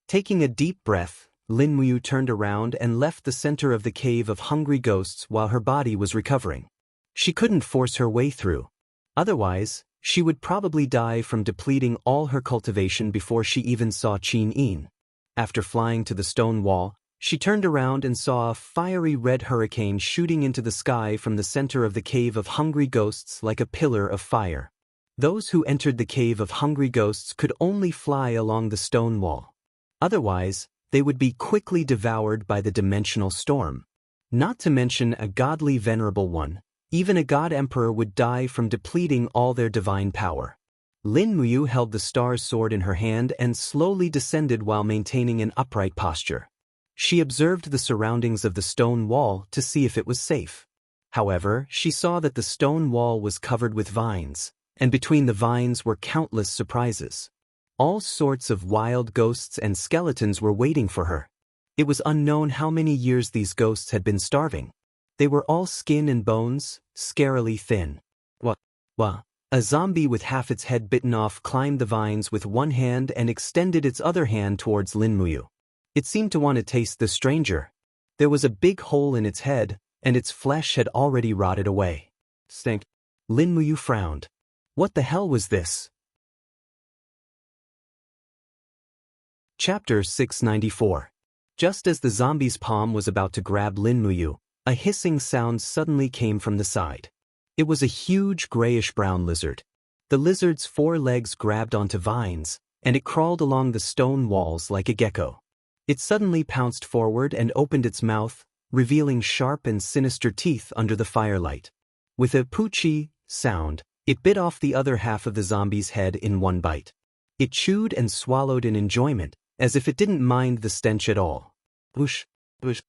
Taking a deep breath, Lin Muyu turned around and left the center of the cave of hungry ghosts while her body was recovering. She couldn't force her way through. Otherwise, she would probably die from depleting all her cultivation before she even saw Qin Yin. After flying to the stone wall, she turned around and saw a fiery red hurricane shooting into the sky from the center of the cave of hungry ghosts like a pillar of fire. Those who entered the cave of hungry ghosts could only fly along the stone wall. Otherwise, they would be quickly devoured by the dimensional storm. Not to mention a godly venerable one, even a god emperor would die from depleting all their divine power. Lin Muyu held the star's sword in her hand and slowly descended while maintaining an upright posture. She observed the surroundings of the stone wall to see if it was safe. However, she saw that the stone wall was covered with vines, and between the vines were countless surprises. All sorts of wild ghosts and skeletons were waiting for her. It was unknown how many years these ghosts had been starving. They were all skin and bones, scarily thin. Wah. A zombie with half its head bitten off climbed the vines with one hand and extended its other hand towards Lin Muyu. It seemed to want to taste the stranger. There was a big hole in its head, and its flesh had already rotted away. Stink. Lin Muyu frowned. What the hell was this? Chapter 694. Just as the zombie's palm was about to grab Lin Muyu, a hissing sound suddenly came from the side. It was a huge grayish-brown lizard. The lizard's 4 legs grabbed onto vines, and it crawled along the stone walls like a gecko. It suddenly pounced forward and opened its mouth, revealing sharp and sinister teeth under the firelight. With a poochie sound, it bit off the other half of the zombie's head in one bite. It chewed and swallowed in enjoyment, as if it didn't mind the stench at all. Whoosh, whoosh.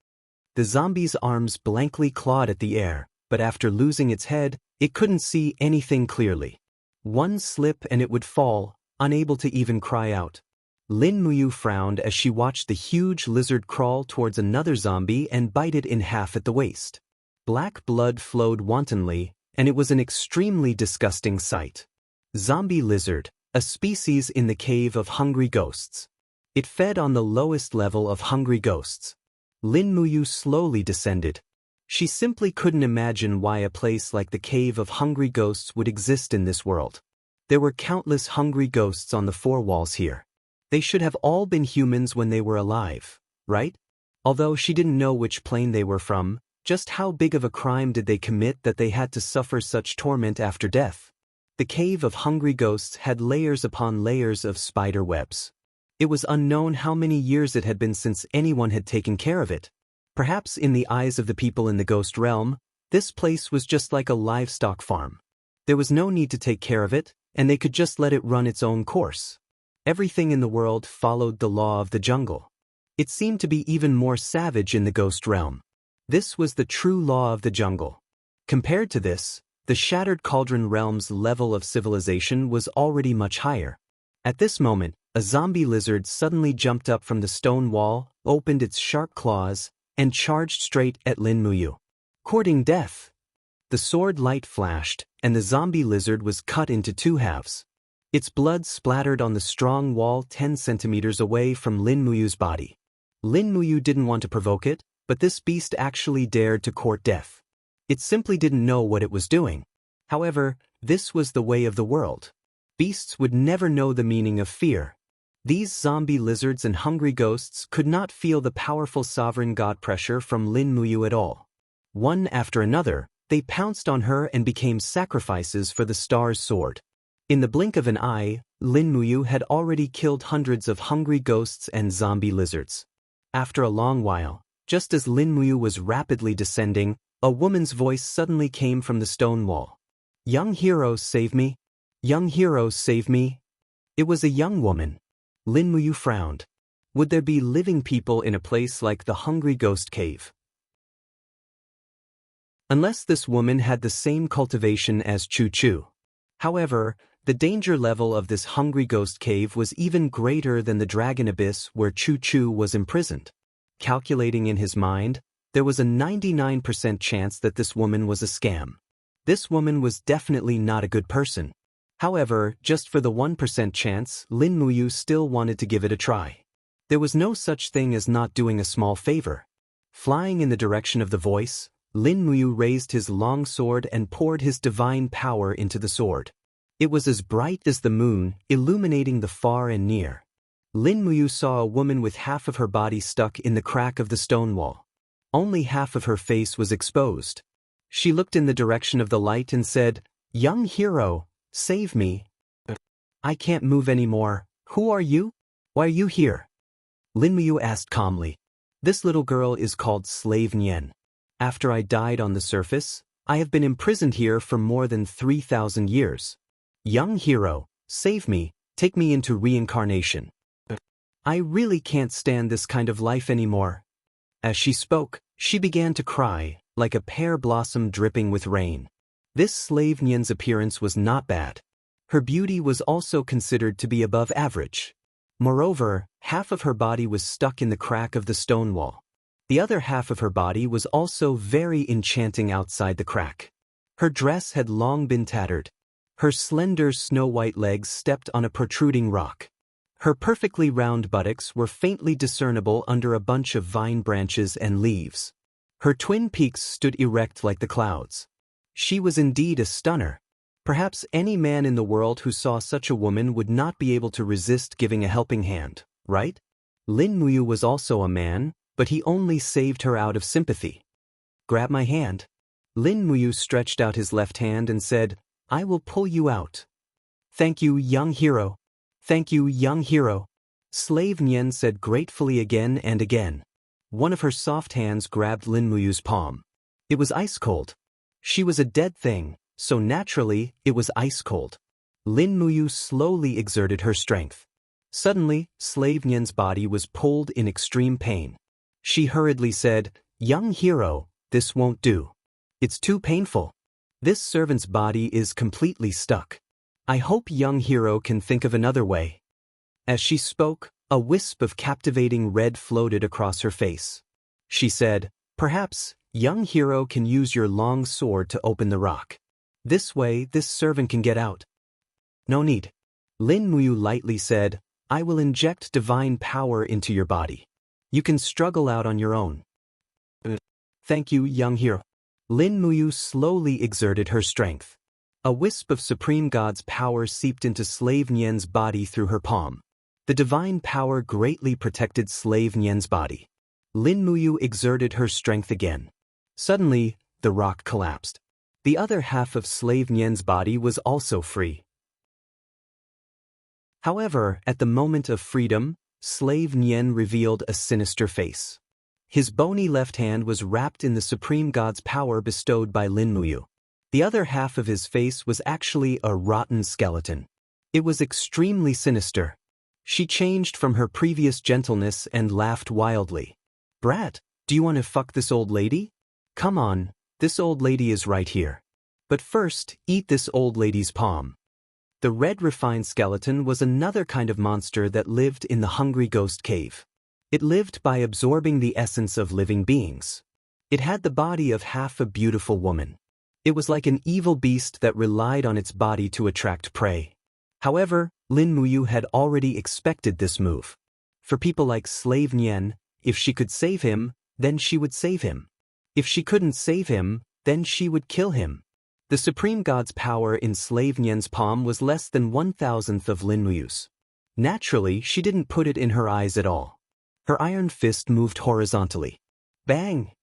The zombie's arms blankly clawed at the air, but after losing its head, it couldn't see anything clearly. One slip and it would fall, unable to even cry out. Lin Muyu frowned as she watched the huge lizard crawl towards another zombie and bite it in half at the waist. Black blood flowed wantonly, and it was an extremely disgusting sight. Zombie lizard, a species in the cave of hungry ghosts. It fed on the lowest level of hungry ghosts. Lin Muyu slowly descended. She simply couldn't imagine why a place like the cave of hungry ghosts would exist in this world. There were countless hungry ghosts on the four walls here. They should have all been humans when they were alive, right? Although she didn't know which plane they were from, just how big of a crime did they commit that they had to suffer such torment after death? The cave of hungry ghosts had layers upon layers of spider webs. It was unknown how many years it had been since anyone had taken care of it. Perhaps in the eyes of the people in the ghost realm, this place was just like a livestock farm. There was no need to take care of it, and they could just let it run its own course. Everything in the world followed the law of the jungle. It seemed to be even more savage in the ghost realm. This was the true law of the jungle. Compared to this, the Shattered Cauldron realm's level of civilization was already much higher. At this moment, a zombie lizard suddenly jumped up from the stone wall, opened its sharp claws, and charged straight at Lin Muyu. Courting death. The sword light flashed, and the zombie lizard was cut into two halves. Its blood splattered on the strong wall 10 centimeters away from Lin Muyu's body. Lin Muyu didn't want to provoke it, but this beast actually dared to court death. It simply didn't know what it was doing. However, this was the way of the world. Beasts would never know the meaning of fear. These zombie lizards and hungry ghosts could not feel the powerful sovereign god pressure from Lin Muyu at all. One after another, they pounced on her and became sacrifices for the star's sword. In the blink of an eye, Lin Muyu had already killed hundreds of hungry ghosts and zombie lizards. After a long while, just as Lin Muyu was rapidly descending, a woman's voice suddenly came from the stone wall. "Young hero, save me! Young hero, save me!" It was a young woman. Lin Muyu frowned. Would there be living people in a place like the Hungry Ghost Cave? Unless this woman had the same cultivation as Chu Chu. However, the danger level of this Hungry Ghost Cave was even greater than the Dragon Abyss where Chu Chu was imprisoned. Calculating in his mind, there was a 99% chance that this woman was a scam. This woman was definitely not a good person. However, just for the 1% chance, Lin Muyu still wanted to give it a try. There was no such thing as not doing a small favor. Flying in the direction of the voice, Lin Muyu raised his long sword and poured his divine power into the sword. It was as bright as the moon, illuminating the far and near. Lin Muyu saw a woman with half of her body stuck in the crack of the stone wall. Only half of her face was exposed. She looked in the direction of the light and said, "Young hero, save me. I can't move anymore. Who are you? Why are you here?" Lin Muyu asked calmly. "This little girl is called Slave Nian. After I died on the surface, I have been imprisoned here for more than 3,000 years. Young hero, save me, take me into reincarnation. I really can't stand this kind of life anymore." As she spoke, she began to cry, like a pear blossom dripping with rain. This slave Nian's appearance was not bad. Her beauty was also considered to be above average. Moreover, half of her body was stuck in the crack of the stone wall. The other half of her body was also very enchanting outside the crack. Her dress had long been tattered. Her slender snow-white legs stepped on a protruding rock. Her perfectly round buttocks were faintly discernible under a bunch of vine branches and leaves. Her twin peaks stood erect like the clouds. She was indeed a stunner. Perhaps any man in the world who saw such a woman would not be able to resist giving a helping hand, right? Lin Muyu was also a man, but he only saved her out of sympathy. "Grab my hand." Lin Muyu stretched out his left hand and said, "I will pull you out." "Thank you, young hero. Thank you, young hero." Slave Nian said gratefully again and again. One of her soft hands grabbed Lin Muyu's palm. It was ice cold. She was a dead thing, so naturally, it was ice cold. Lin Muyu slowly exerted her strength. Suddenly, Slave Nian's body was pulled in extreme pain. She hurriedly said, "Young hero, this won't do. It's too painful. This servant's body is completely stuck. I hope young hero can think of another way." As she spoke, a wisp of captivating red floated across her face. She said, "Perhaps, young hero can use your long sword to open the rock. This way, this servant can get out." "No need." Lin Muyu lightly said, "I will inject divine power into your body. You can struggle out on your own." "Thank you, young hero." Lin Muyu slowly exerted her strength. A wisp of Supreme God's power seeped into Slave Nian's body through her palm. The divine power greatly protected Slave Nian's body. Lin Muyu exerted her strength again. Suddenly, the rock collapsed. The other half of Slave Nian's body was also free. However, at the moment of freedom, Slave Nian revealed a sinister face. His bony left hand was wrapped in the Supreme God's power bestowed by Lin Muyu. The other half of his face was actually a rotten skeleton. It was extremely sinister. She changed from her previous gentleness and laughed wildly. "Brat, do you want to fuck this old lady? Come on, this old lady is right here. But first, eat this old lady's palm." The red refined skeleton was another kind of monster that lived in the Hungry Ghost Cave. It lived by absorbing the essence of living beings. It had the body of half a beautiful woman. It was like an evil beast that relied on its body to attract prey. However, Lin Muyu had already expected this move. For people like Slave Nian, if she could save him, then she would save him. If she couldn't save him, then she would kill him. The Supreme God's power in Slave Nian's palm was less than 1,000th of Lin Muyu's. Naturally, she didn't put it in her eyes at all. Her iron fist moved horizontally. Bang!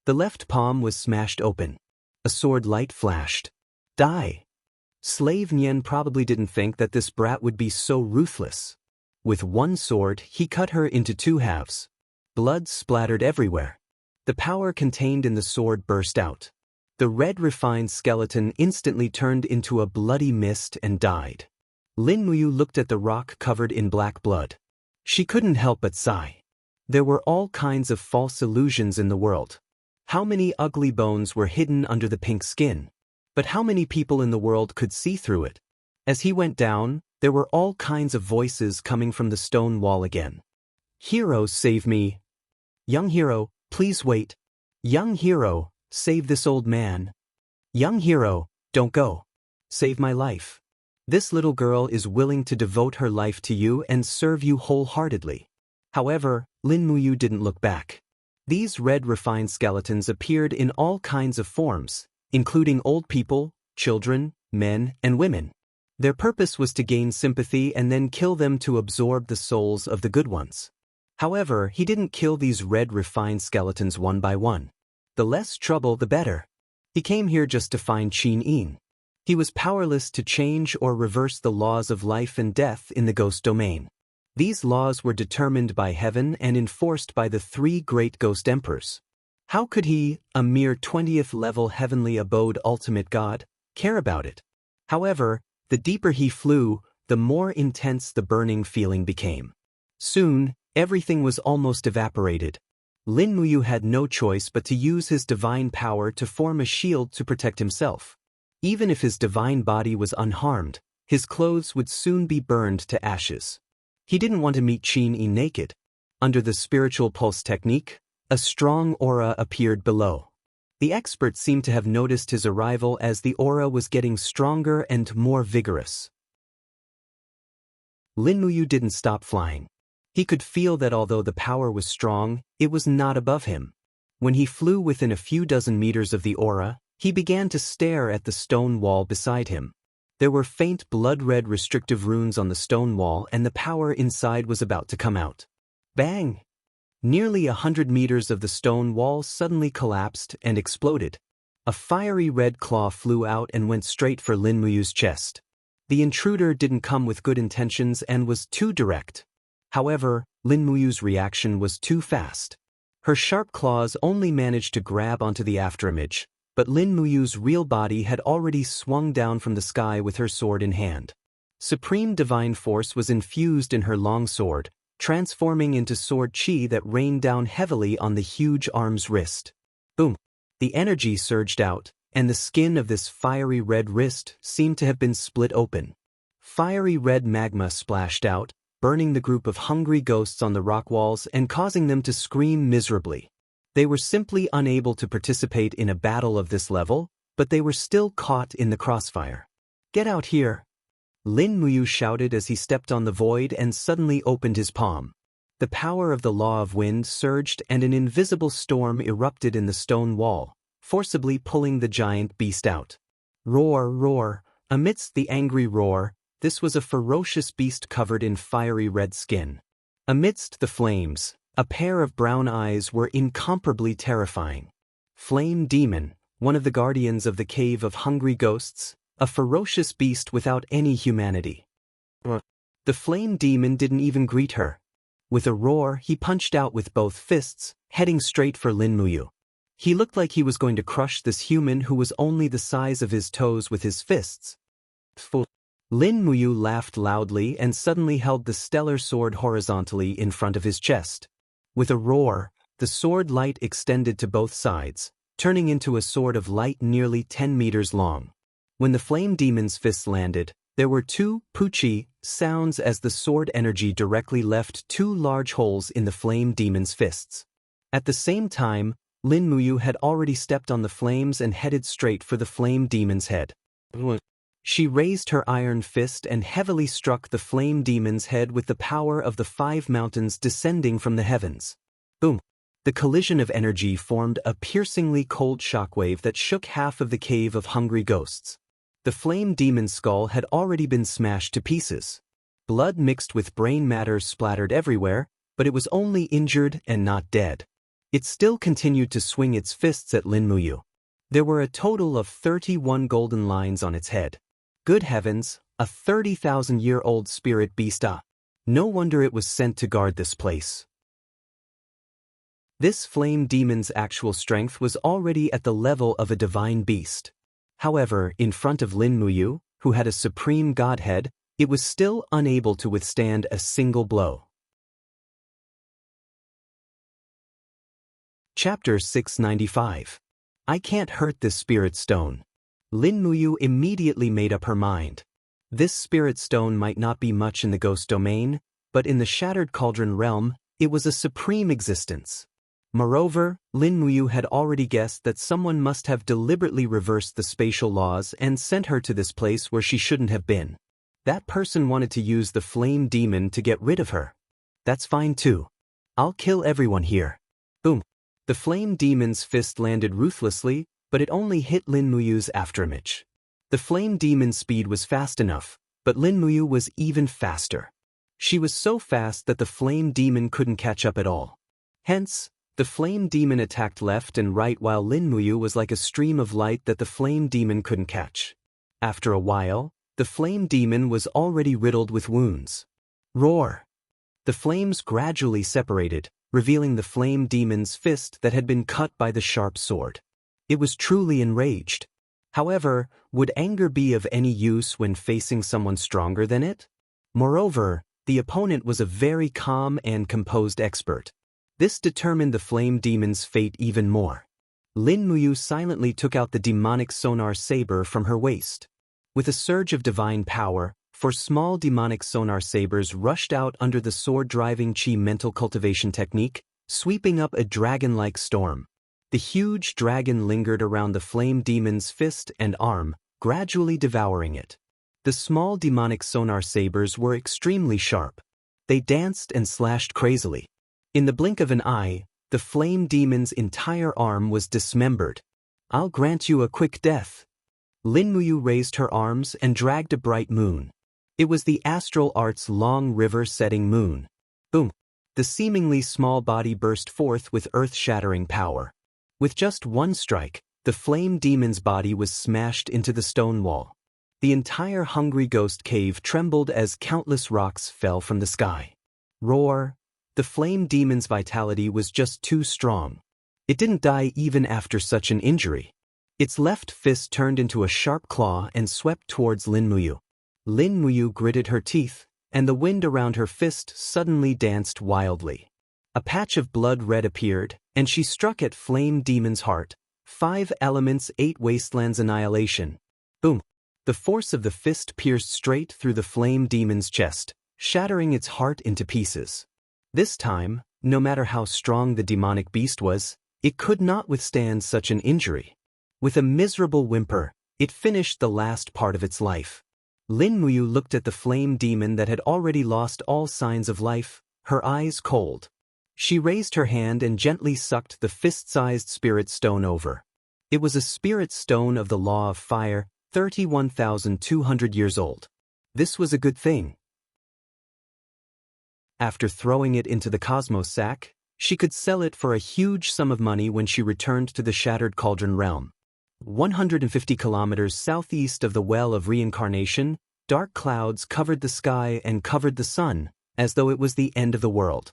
The left palm was smashed open. A sword light flashed. Die! Slave Nian probably didn't think that this brat would be so ruthless. With one sword, he cut her into two halves. Blood splattered everywhere. The power contained in the sword burst out. The red refined skeleton instantly turned into a bloody mist and died. Lin Muyu looked at the rock covered in black blood. She couldn't help but sigh. There were all kinds of false illusions in the world. How many ugly bones were hidden under the pink skin? But how many people in the world could see through it? As he went down, there were all kinds of voices coming from the stone wall again. "Hero, save me. Young hero, please wait. Young hero, save this old man. Young hero, don't go. Save my life. This little girl is willing to devote her life to you and serve you wholeheartedly." However, Lin Muyu didn't look back. These red refined skeletons appeared in all kinds of forms, including old people, children, men, and women. Their purpose was to gain sympathy and then kill them to absorb the souls of the good ones. However, he didn't kill these red refined skeletons one by one. The less trouble, the better. He came here just to find Qin. He was powerless to change or reverse the laws of life and death in the ghost domain. These laws were determined by heaven and enforced by the three great ghost emperors. How could he, a mere 20th level heavenly abode ultimate god, care about it? However, the deeper he flew, the more intense the burning feeling became. Soon, everything was almost evaporated. Lin Muyu had no choice but to use his divine power to form a shield to protect himself. Even if his divine body was unharmed, his clothes would soon be burned to ashes. He didn't want to meet Qin naked. Under the spiritual pulse technique, a strong aura appeared below. The expert seemed to have noticed his arrival as the aura was getting stronger and more vigorous. Lin Muyu didn't stop flying. He could feel that although the power was strong, it was not above him. When he flew within a few dozen meters of the aura, he began to stare at the stone wall beside him. There were faint blood-red restrictive runes on the stone wall and the power inside was about to come out. Bang! Nearly 100 meters of the stone wall suddenly collapsed and exploded. A fiery red claw flew out and went straight for Lin Muyu's chest. The intruder didn't come with good intentions and was too direct. However, Lin Muyu's reaction was too fast. Her sharp claws only managed to grab onto the afterimage, but Lin Muyu's real body had already swung down from the sky with her sword in hand. Supreme divine force was infused in her long sword, transforming into sword chi that rained down heavily on the huge arm's wrist. Boom! The energy surged out, and the skin of this fiery red wrist seemed to have been split open. Fiery red magma splashed out, burning the group of hungry ghosts on the rock walls and causing them to scream miserably. They were simply unable to participate in a battle of this level, but they were still caught in the crossfire. "Get out here!" Lin Muyu shouted as he stepped on the void and suddenly opened his palm. The power of the law of wind surged and an invisible storm erupted in the stone wall, forcibly pulling the giant beast out. Roar, roar! Amidst the angry roar, this was a ferocious beast covered in fiery red skin. Amidst the flames, a pair of brown eyes were incomparably terrifying. Flame Demon, one of the guardians of the Cave of Hungry Ghosts, a ferocious beast without any humanity. The Flame Demon didn't even greet her. With a roar, he punched out with both fists, heading straight for Lin Muyu. He looked like he was going to crush this human who was only the size of his toes with his fists. Lin Muyu laughed loudly and suddenly held the stellar sword horizontally in front of his chest. With a roar, the sword light extended to both sides, turning into a sword of light nearly 10 meters long. When the Flame Demon's fists landed, there were two poochie sounds as the sword energy directly left two large holes in the Flame Demon's fists. At the same time, Lin Muyu had already stepped on the flames and headed straight for the Flame Demon's head. She raised her iron fist and heavily struck the Flame Demon's head with the power of the 5 mountains descending from the heavens. Boom! The collision of energy formed a piercingly cold shockwave that shook half of the Cave of Hungry Ghosts. The Flame Demon's skull had already been smashed to pieces. Blood mixed with brain matter splattered everywhere, but it was only injured and not dead. It still continued to swing its fists at Lin Muyu. There were a total of 31 golden lines on its head. Good heavens, a 30,000-year-old spirit beast! No wonder it was sent to guard this place. This Flame Demon's actual strength was already at the level of a divine beast. However, in front of Lin Muyu, who had a supreme godhead, it was still unable to withstand a single blow. Chapter 695. I can't hurt this spirit stone. Lin Muyu immediately made up her mind. This spirit stone might not be much in the ghost domain, but in the Shattered Cauldron realm, it was a supreme existence. Moreover, Lin Muyu had already guessed that someone must have deliberately reversed the spatial laws and sent her to this place where she shouldn't have been. That person wanted to use the Flame Demon to get rid of her. That's fine too. I'll kill everyone here. Boom. The Flame Demon's fist landed ruthlessly, but it only hit Lin Muyu's afterimage. The Flame Demon's speed was fast enough, but Lin Muyu was even faster. She was so fast that the Flame Demon couldn't catch up at all. Hence, the Flame Demon attacked left and right while Lin Muyu was like a stream of light that the Flame Demon couldn't catch. After a while, the Flame Demon was already riddled with wounds. Roar! The flames gradually separated, revealing the Flame Demon's fist that had been cut by the sharp sword. It was truly enraged. However, would anger be of any use when facing someone stronger than it? Moreover, the opponent was a very calm and composed expert. This determined the Flame Demon's fate even more. Lin Muyu silently took out the demonic sonar saber from her waist. With a surge of divine power, 4 small demonic sonar sabers rushed out under the sword-driving chi mental cultivation technique, sweeping up a dragon-like storm. The huge dragon lingered around the Flame Demon's fist and arm, gradually devouring it. The small demonic sonar sabers were extremely sharp. They danced and slashed crazily. In the blink of an eye, the Flame Demon's entire arm was dismembered. I'll grant you a quick death. Lin Muyu raised her arms and dragged a bright moon. It was the Astral Art's long river-setting moon. Boom! The seemingly small body burst forth with earth-shattering power. With just one strike, the Flame Demon's body was smashed into the stone wall. The entire Hungry Ghost cave trembled as countless rocks fell from the sky. Roar! The flame demon's vitality was just too strong. It didn't die even after such an injury. Its left fist turned into a sharp claw and swept towards Lin Muyu. Lin Muyu gritted her teeth, and the wind around her fist suddenly danced wildly. A patch of blood red appeared, and she struck at Flame Demon's heart. 5 elements, 8 wastelands annihilation. Boom! The force of the fist pierced straight through the Flame Demon's chest, shattering its heart into pieces. This time, no matter how strong the demonic beast was, it could not withstand such an injury. With a miserable whimper, it finished the last part of its life. Lin Muyu looked at the flame demon that had already lost all signs of life, her eyes cold. She raised her hand and gently sucked the fist-sized spirit stone over. It was a spirit stone of the law of fire, 31,200 years old. This was a good thing. After throwing it into the cosmos sack, she could sell it for a huge sum of money when she returned to the Shattered Cauldron realm. 150 kilometers southeast of the Well of Reincarnation, dark clouds covered the sky and covered the sun, as though it was the end of the world.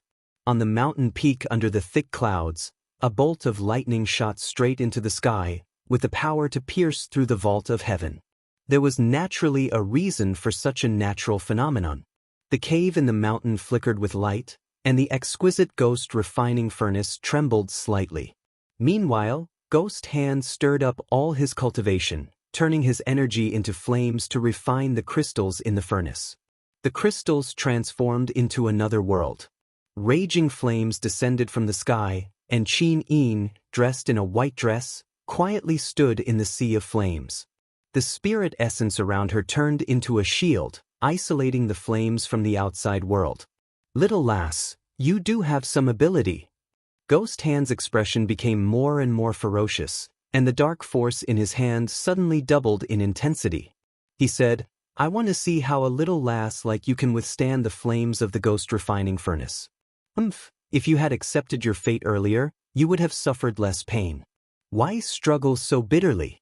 On the mountain peak under the thick clouds, a bolt of lightning shot straight into the sky, with the power to pierce through the vault of heaven. There was naturally a reason for such a natural phenomenon. The cave in the mountain flickered with light, and the exquisite ghost refining furnace trembled slightly. Meanwhile, Ghost Hand stirred up all his cultivation, turning his energy into flames to refine the crystals in the furnace. The crystals transformed into another world. Raging flames descended from the sky, and Qin Yin, dressed in a white dress, quietly stood in the sea of flames. The spirit essence around her turned into a shield, isolating the flames from the outside world. "Little lass, you do have some ability." Ghost Hand's expression became more and more ferocious, and the dark force in his hand suddenly doubled in intensity. He said, "I want to see how a little lass like you can withstand the flames of the ghost refining furnace. If you had accepted your fate earlier, you would have suffered less pain. Why struggle so bitterly?"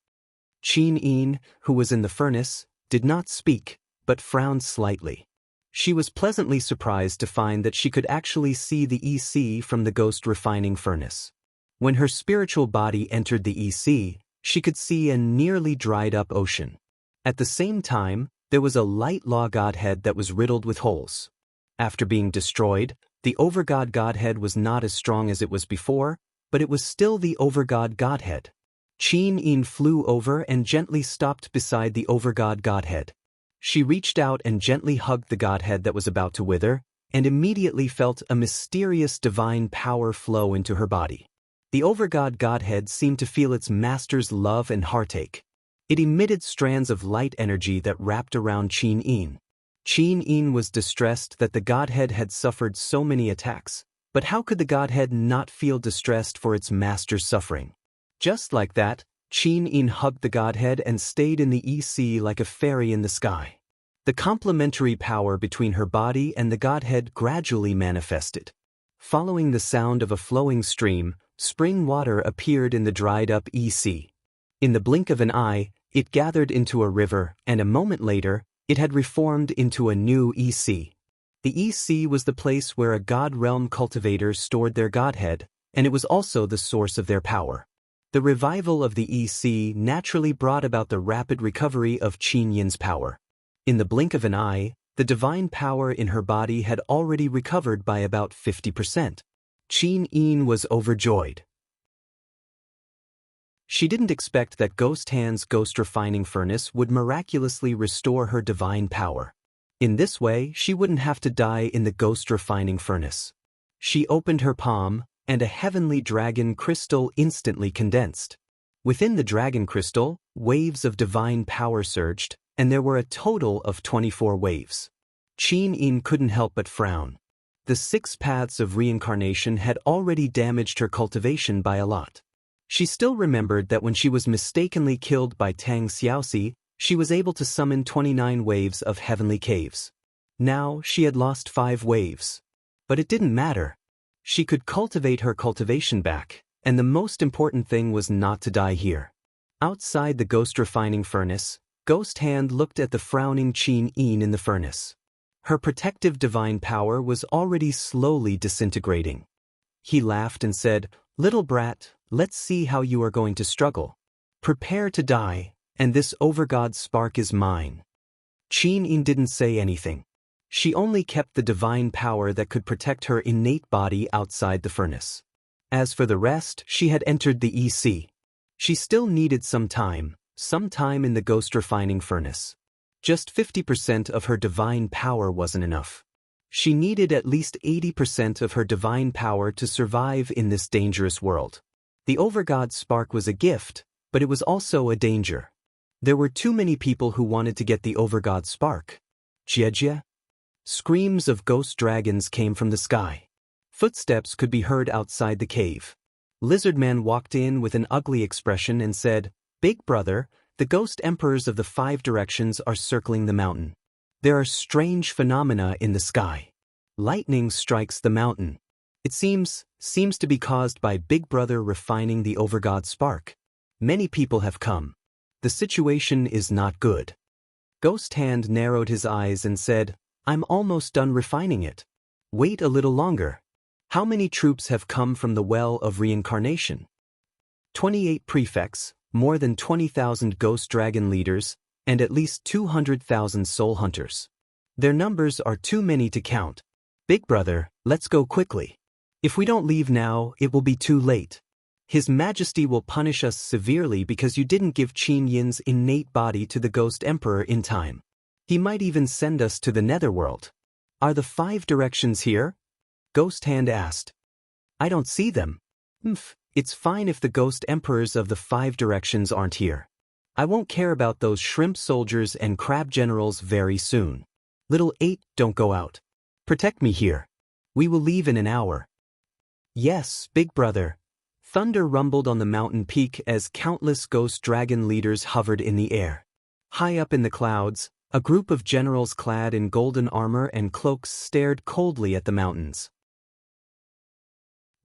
Qin Yin, who was in the furnace, did not speak, but frowned slightly. She was pleasantly surprised to find that she could actually see the EC from the ghost refining furnace. When her spiritual body entered the EC, she could see a nearly dried-up ocean. At the same time, there was a light law godhead that was riddled with holes. After being destroyed, the Overgod Godhead was not as strong as it was before, but it was still the Overgod Godhead. Qin Yin flew over and gently stopped beside the Overgod Godhead. She reached out and gently hugged the Godhead that was about to wither, and immediately felt a mysterious divine power flow into her body. The Overgod Godhead seemed to feel its master's love and heartache. It emitted strands of light energy that wrapped around Qin Yin. Qin Yin was distressed that the Godhead had suffered so many attacks, but how could the Godhead not feel distressed for its master's suffering? Just like that, Qin Yin hugged the Godhead and stayed in the EC like a fairy in the sky. The complementary power between her body and the Godhead gradually manifested. Following the sound of a flowing stream, spring water appeared in the dried-up EC. In the blink of an eye, it gathered into a river, and a moment later, it had reformed into a new EC. The EC was the place where a God Realm cultivator stored their Godhead, and it was also the source of their power. The revival of the EC naturally brought about the rapid recovery of Qin Yin's power. In the blink of an eye, the divine power in her body had already recovered by about 50%. Qin Yin was overjoyed. She didn't expect that Ghost Hand's ghost refining furnace would miraculously restore her divine power. In this way, she wouldn't have to die in the ghost refining furnace. She opened her palm, and a heavenly dragon crystal instantly condensed. Within the dragon crystal, waves of divine power surged, and there were a total of 24 waves. Qin Yin couldn't help but frown. The 6 paths of reincarnation had already damaged her cultivation by a lot. She still remembered that when she was mistakenly killed by Tang Xiaoxi, she was able to summon 29 waves of heavenly caves. Now she had lost 5 waves. But it didn't matter. She could cultivate her cultivation back, and the most important thing was not to die here. Outside the ghost refining furnace, Ghost Hand looked at the frowning Qin Yin in the furnace. Her protective divine power was already slowly disintegrating. He laughed and said, "Little brat, let's see how you are going to struggle. Prepare to die, and this overgod spark is mine." Qin didn't say anything. She only kept the divine power that could protect her innate body outside the furnace. As for the rest, she had entered the EC. She still needed some time in the ghost refining furnace. Just 50% of her divine power wasn't enough. She needed at least 80% of her divine power to survive in this dangerous world. The overgod spark was a gift, but it was also a danger. There were too many people who wanted to get the overgod spark. Jie. Screams of ghost dragons came from the sky. Footsteps could be heard outside the cave. Lizardman walked in with an ugly expression and said, "Big brother, the ghost emperors of the 5 directions are circling the mountain. There are strange phenomena in the sky. Lightning strikes the mountain. It seems to be caused by Big Brother refining the overgod spark. Many people have come. The situation is not good." Ghost Hand narrowed his eyes and said, "I'm almost done refining it. Wait a little longer. How many troops have come from the Well of Reincarnation?" 28 prefects, more than 20,000 ghost dragon leaders, and at least 200,000 soul hunters. Their numbers are too many to count. "Big brother, let's go quickly. If we don't leave now, it will be too late. His Majesty will punish us severely because you didn't give Qin Yin's innate body to the Ghost Emperor in time. He might even send us to the Netherworld." "Are the 5 directions here?" Ghost Hand asked. "I don't see them." It's fine if the Ghost Emperors of the 5 directions aren't here. I won't care about those shrimp soldiers and crab generals very soon. Little 8, don't go out. Protect me here. We will leave in an hour." "Yes, big brother." Thunder rumbled on the mountain peak as countless ghost dragon leaders hovered in the air. High up in the clouds, a group of generals clad in golden armor and cloaks stared coldly at the mountains.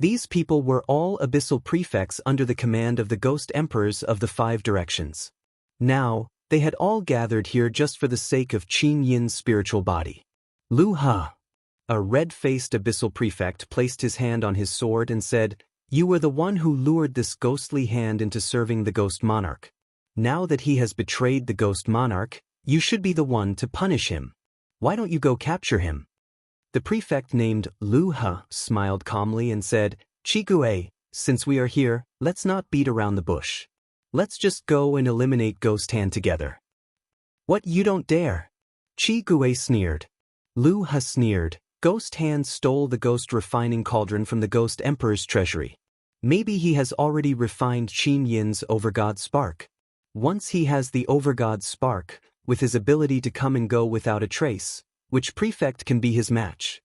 These people were all abyssal prefects under the command of the ghost emperors of the 5 directions. Now, they had all gathered here just for the sake of Qin Yin's spiritual body. Lu Ha, a red-faced abyssal prefect, placed his hand on his sword and said, "You were the one who lured this ghostly hand into serving the ghost monarch. Now that he has betrayed the ghost monarch, you should be the one to punish him. Why don't you go capture him?" The prefect named Lu Ha smiled calmly and said, "Qigui, since we are here, let's not beat around the bush. Let's just go and eliminate Ghost Hand together." "What, you don't dare?" Qigui sneered. Lu Ha sneered. Ghost Hand stole the ghost refining cauldron from the Ghost Emperor's treasury. Maybe he has already refined Qin Yin's overgod spark. Once he has the overgod spark, with his ability to come and go without a trace, which prefect can be his match?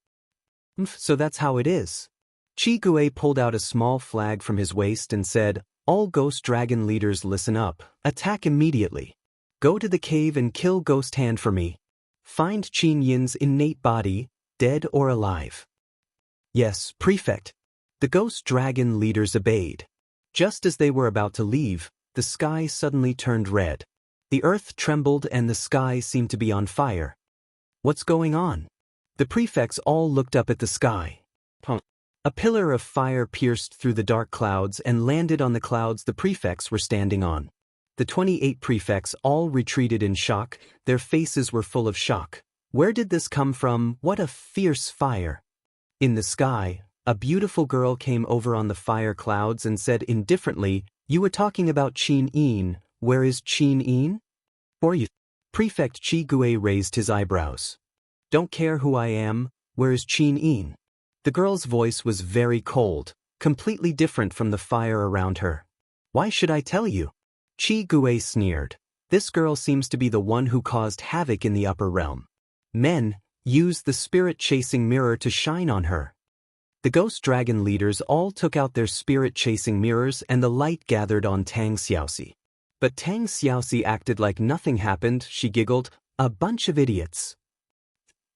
So that's how it is. Qigui pulled out a small flag from his waist and said, "All ghost dragon leaders listen up. Attack immediately. Go to the cave and kill Ghost Hand for me. Find Qin Yin's innate body, dead or alive." "Yes, prefect." The ghost dragon leaders obeyed. Just as they were about to leave, the sky suddenly turned red. The earth trembled and the sky seemed to be on fire. "What's going on?" The prefects all looked up at the sky. A pillar of fire pierced through the dark clouds and landed on the clouds the prefects were standing on. The 28 prefects all retreated in shock. Their faces were full of shock. Where did this come from? What a fierce fire! In the sky, a beautiful girl came over on the fire clouds and said indifferently, "You were talking about Qin Yin. Where is Qin Yin?" "Or you?" Prefect Qigui raised his eyebrows. "Don't care who I am. Where is Qin Yin?" The girl's voice was very cold, completely different from the fire around her. "Why should I tell you?" Qigui sneered. "This girl seems to be the one who caused havoc in the upper realm. Men, use the spirit-chasing mirror to shine on her." The ghost dragon leaders all took out their spirit-chasing mirrors and the light gathered on Tang Xiaoxi. But Tang Xiaoxi acted like nothing happened. She giggled, "A bunch of idiots.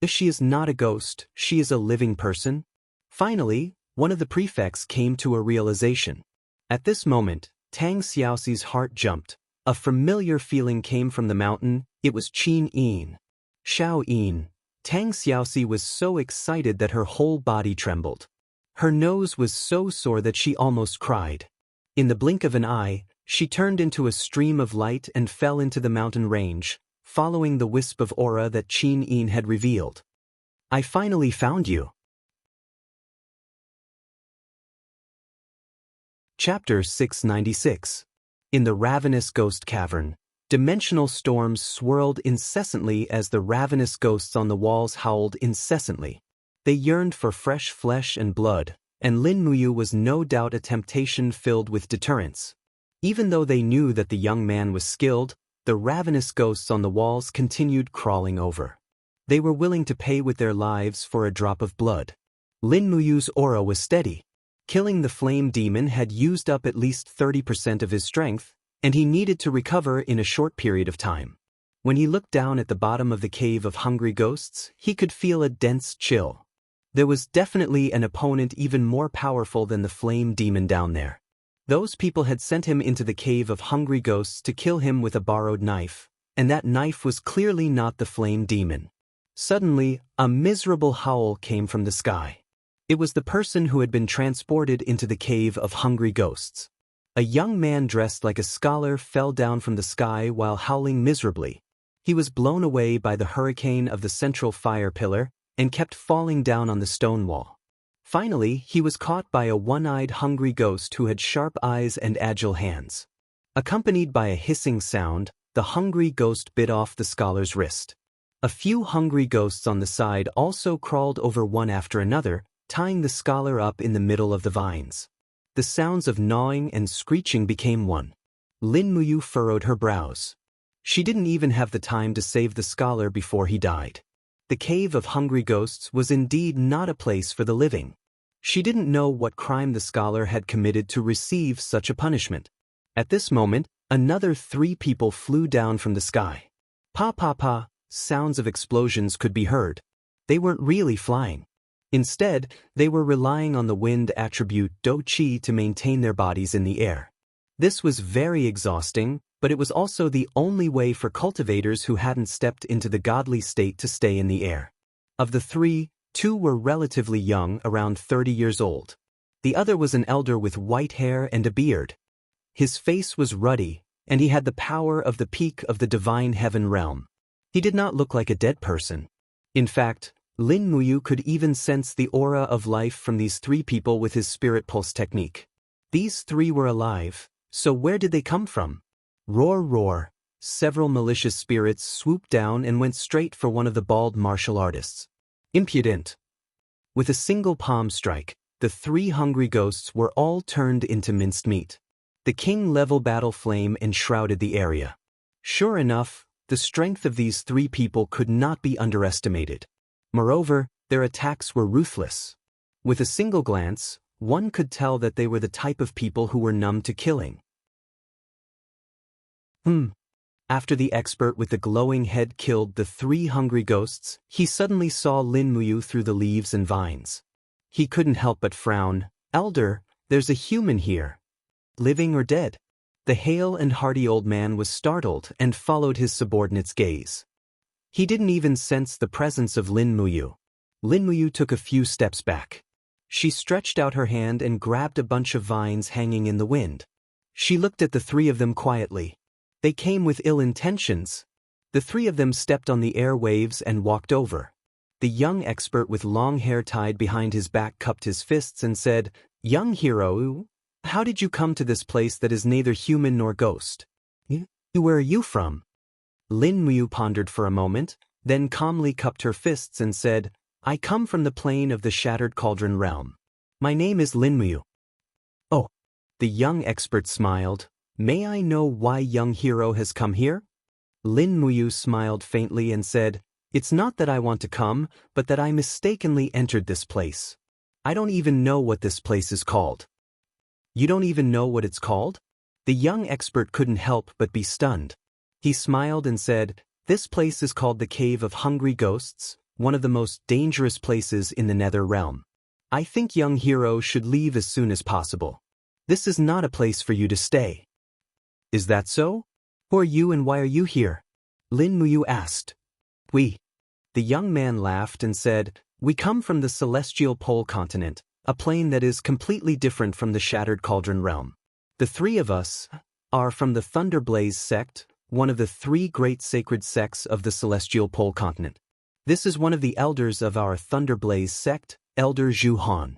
She is not a ghost, she is a living person." Finally, one of the prefects came to a realization. At this moment, Tang Xiaoxi's heart jumped. A familiar feeling came from the mountain. It was Qin Yin. "Shao Yin, Tang Xiaoxi was so excited that her whole body trembled. Her nose was so sore that she almost cried. In the blink of an eye, she turned into a stream of light and fell into the mountain range, following the wisp of aura that Qin Yin had revealed. I finally found you. Chapter 696. In the ravenous ghost cavern, dimensional storms swirled incessantly as the ravenous ghosts on the walls howled incessantly. They yearned for fresh flesh and blood, and Lin Muyu was no doubt a temptation filled with deterrence. Even though they knew that the young man was skilled, the ravenous ghosts on the walls continued crawling over. They were willing to pay with their lives for a drop of blood. Lin Muyu's aura was steady. Killing the flame demon had used up at least 30% of his strength, and he needed to recover in a short period of time. When he looked down at the bottom of the cave of hungry ghosts, he could feel a dense chill. There was definitely an opponent even more powerful than the flame demon down there. Those people had sent him into the cave of hungry ghosts to kill him with a borrowed knife, and that knife was clearly not the flame demon. Suddenly, a miserable howl came from the sky. It was the person who had been transported into the cave of hungry ghosts. A young man dressed like a scholar fell down from the sky while howling miserably. He was blown away by the hurricane of the central fire pillar and kept falling down on the stone wall. Finally, he was caught by a one-eyed hungry ghost who had sharp eyes and agile hands. Accompanied by a hissing sound, the hungry ghost bit off the scholar's wrist. A few hungry ghosts on the side also crawled over one after another, tying the scholar up in the middle of the vines. The sounds of gnawing and screeching became one. Lin Muyu furrowed her brows. She didn't even have the time to save the scholar before he died. The cave of hungry ghosts was indeed not a place for the living. She didn't know what crime the scholar had committed to receive such a punishment. At this moment, another 3 people flew down from the sky. Pa pa pa, sounds of explosions could be heard. They weren't really flying. Instead, they were relying on the wind attribute Do Qi to maintain their bodies in the air. This was very exhausting, but it was also the only way for cultivators who hadn't stepped into the godly state to stay in the air. Of the 3, 2 were relatively young, around 30 years old. The other was an elder with white hair and a beard. His face was ruddy, and he had the power of the peak of the divine heaven realm. He did not look like a dead person. In fact, Lin Muyu could even sense the aura of life from these 3 people with his spirit pulse technique. These 3 were alive, so where did they come from? Roar roar, several malicious spirits swooped down and went straight for one of the bald martial artists. Impudent! With a single palm strike, the 3 hungry ghosts were all turned into minced meat. The king-level battle flame enshrouded the area. Sure enough, the strength of these 3 people could not be underestimated. Moreover, their attacks were ruthless. With a single glance, one could tell that they were the type of people who were numb to killing. After the expert with the glowing head killed the 3 hungry ghosts, he suddenly saw Lin Muyu through the leaves and vines. He couldn't help but frown. Elder, there's a human here. Living or dead? The hale and hearty old man was startled and followed his subordinate's gaze. He didn't even sense the presence of Lin Muyu. Lin Muyu took a few steps back. She stretched out her hand and grabbed a bunch of vines hanging in the wind. She looked at the 3 of them quietly. They came with ill intentions. The 3 of them stepped on the airwaves and walked over. The young expert with long hair tied behind his back cupped his fists and said, "Young hero, how did you come to this place that is neither human nor ghost? Where are you from?" Lin Muyu pondered for a moment, then calmly cupped her fists and said, "I come from the plane of the Shattered Cauldron realm. My name is Lin Muyu." "Oh." The young expert smiled. "May I know why young hero has come here?" Lin Muyu smiled faintly and said, "It's not that I want to come, but that I mistakenly entered this place. I don't even know what this place is called." "You don't even know what it's called?" The young expert couldn't help but be stunned. He smiled and said, "This place is called the Cave of Hungry Ghosts, one of the most dangerous places in the Nether Realm. I think young hero should leave as soon as possible. This is not a place for you to stay." "Is that so? Who are you and why are you here?" Lin Muyu asked. "We The young man laughed and said, "We come from the celestial pole continent, a plane that is completely different from the shattered cauldron realm. The three of us are from the Thunderblaze sect, one of the three great sacred sects of the celestial pole continent. This is one of the elders of our Thunderblaze sect, Elder Zhu Han."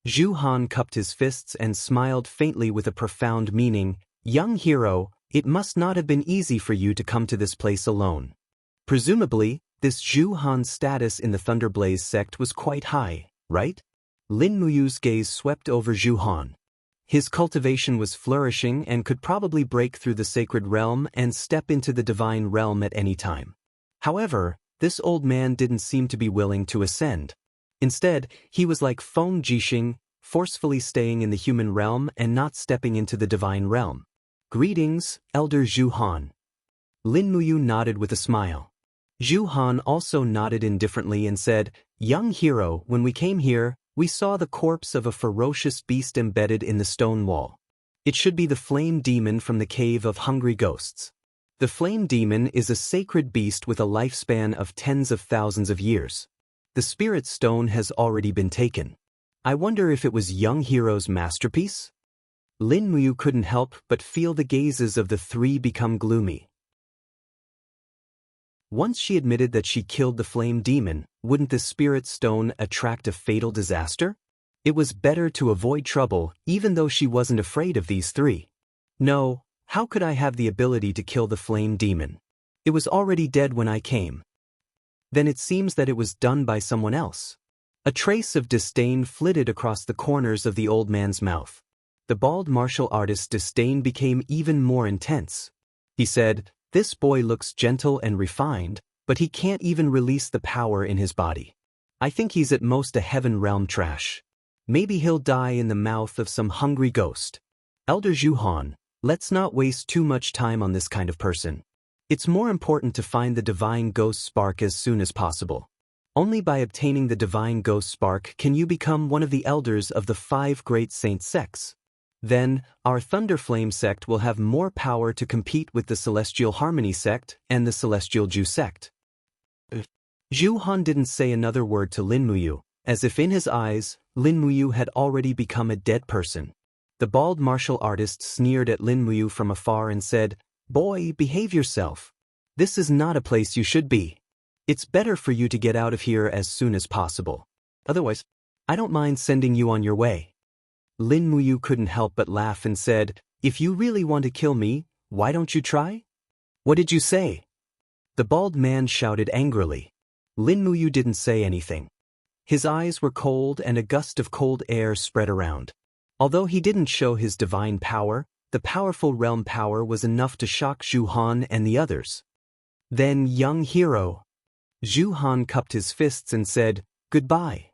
Zhu Han cupped his fists and smiled faintly with a profound meaning. "Young hero, it must not have been easy for you to come to this place alone. Presumably, this Zhu Han's status in the Thunderblaze sect was quite high, right?" Lin Muyu's gaze swept over Zhu Han. His cultivation was flourishing and could probably break through the sacred realm and step into the divine realm at any time. However, this old man didn't seem to be willing to ascend. Instead, he was like Feng Jixing, forcefully staying in the human realm and not stepping into the divine realm. "Greetings, Elder Zhu Han." Lin Muyu nodded with a smile. Zhu Han also nodded indifferently and said, "Young hero, when we came here, we saw the corpse of a ferocious beast embedded in the stone wall. It should be the flame demon from the cave of hungry ghosts. The flame demon is a sacred beast with a lifespan of tens of thousands of years. The spirit stone has already been taken. I wonder if it was young hero's masterpiece?" Lin Muyu couldn't help but feel the gazes of the three become gloomy. Once she admitted that she killed the flame demon, wouldn't the spirit stone attract a fatal disaster? It was better to avoid trouble, even though she wasn't afraid of these three. "No, how could I have the ability to kill the flame demon? It was already dead when I came." "Then it seems that it was done by someone else." A trace of disdain flitted across the corners of the old man's mouth. The bald martial artist's disdain became even more intense. He said, "This boy looks gentle and refined, but he can't even release the power in his body. I think he's at most a heaven realm trash. Maybe he'll die in the mouth of some hungry ghost. Elder Zhu Han, let's not waste too much time on this kind of person. It's more important to find the divine ghost spark as soon as possible. Only by obtaining the divine ghost spark can you become one of the elders of the 5 great saint sects. Then, our Thunderflame sect will have more power to compete with the Celestial Harmony sect and the Celestial Ju sect." Zhu Han didn't say another word to Lin Muyu, as if in his eyes, Lin Muyu had already become a dead person. The bald martial artist sneered at Lin Muyu from afar and said, "Boy, behave yourself. This is not a place you should be. It's better for you to get out of here as soon as possible. Otherwise, I don't mind sending you on your way." Lin Muyu couldn't help but laugh and said, "If you really want to kill me, why don't you try?" "What did you say?" the bald man shouted angrily. Lin Muyu didn't say anything. His eyes were cold and a gust of cold air spread around. Although he didn't show his divine power, the powerful realm power was enough to shock Zhu Han and the others. "Then, young hero." Zhu Han cupped his fists and said, "Goodbye."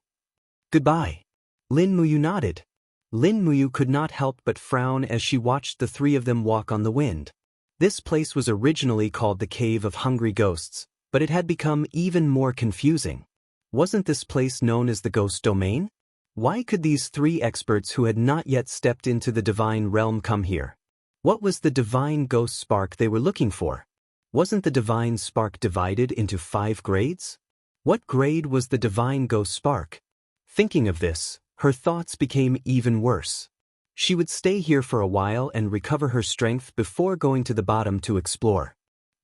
"Goodbye." Lin Muyu nodded. Lin Muyu could not help but frown as she watched the three of them walk on the wind. This place was originally called the Cave of Hungry Ghosts, but it had become even more confusing. Wasn't this place known as the Ghost Domain? Why could these three experts who had not yet stepped into the divine realm come here? What was the divine ghost spark they were looking for? Wasn't the divine spark divided into 5 grades? What grade was the divine ghost spark? Thinking of this, her thoughts became even worse. She would stay here for a while and recover her strength before going to the bottom to explore.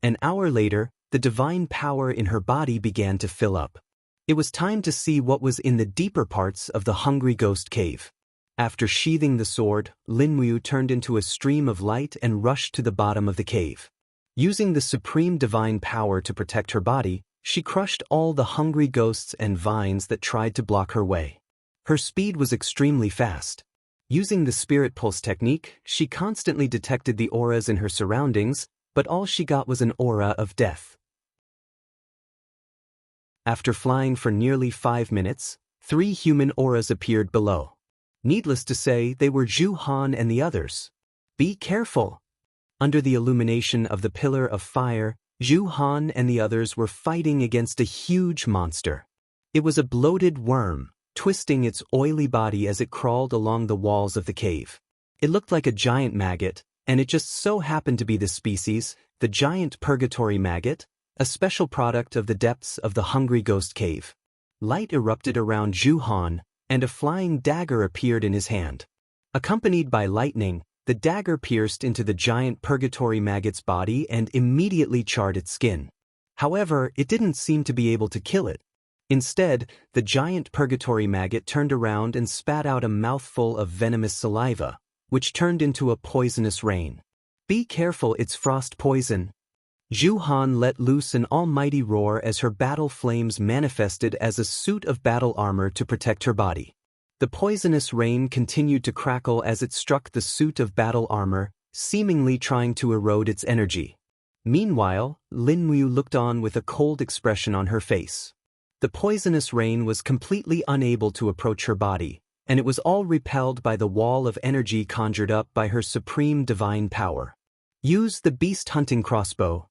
An hour later, the divine power in her body began to fill up. It was time to see what was in the deeper parts of the Hungry Ghost Cave. After sheathing the sword, Lin Muyu turned into a stream of light and rushed to the bottom of the cave. Using the supreme divine power to protect her body, she crushed all the hungry ghosts and vines that tried to block her way. Her speed was extremely fast. Using the spirit pulse technique, she constantly detected the auras in her surroundings, but all she got was an aura of death. After flying for nearly 5 minutes, 3 human auras appeared below. Needless to say, they were Zhu Han and the others. "Be careful!" Under the illumination of the pillar of fire, Zhu Han and the others were fighting against a huge monster. It was a bloated worm, twisting its oily body as it crawled along the walls of the cave. It looked like a giant maggot, and it just so happened to be the species, the giant purgatory maggot, a special product of the depths of the Hungry Ghost Cave. Light erupted around Zhu Han, and a flying dagger appeared in his hand. Accompanied by lightning, the dagger pierced into the giant purgatory maggot's body and immediately charred its skin. However, it didn't seem to be able to kill it. Instead, the giant purgatory maggot turned around and spat out a mouthful of venomous saliva, which turned into a poisonous rain. "Be careful, it's frost poison." Zhu Han let loose an almighty roar as her battle flames manifested as a suit of battle armor to protect her body. The poisonous rain continued to crackle as it struck the suit of battle armor, seemingly trying to erode its energy. Meanwhile, Lin Muyu looked on with a cold expression on her face. The poisonous rain was completely unable to approach her body, and it was all repelled by the wall of energy conjured up by her supreme divine power. "Use the beast hunting crossbow,"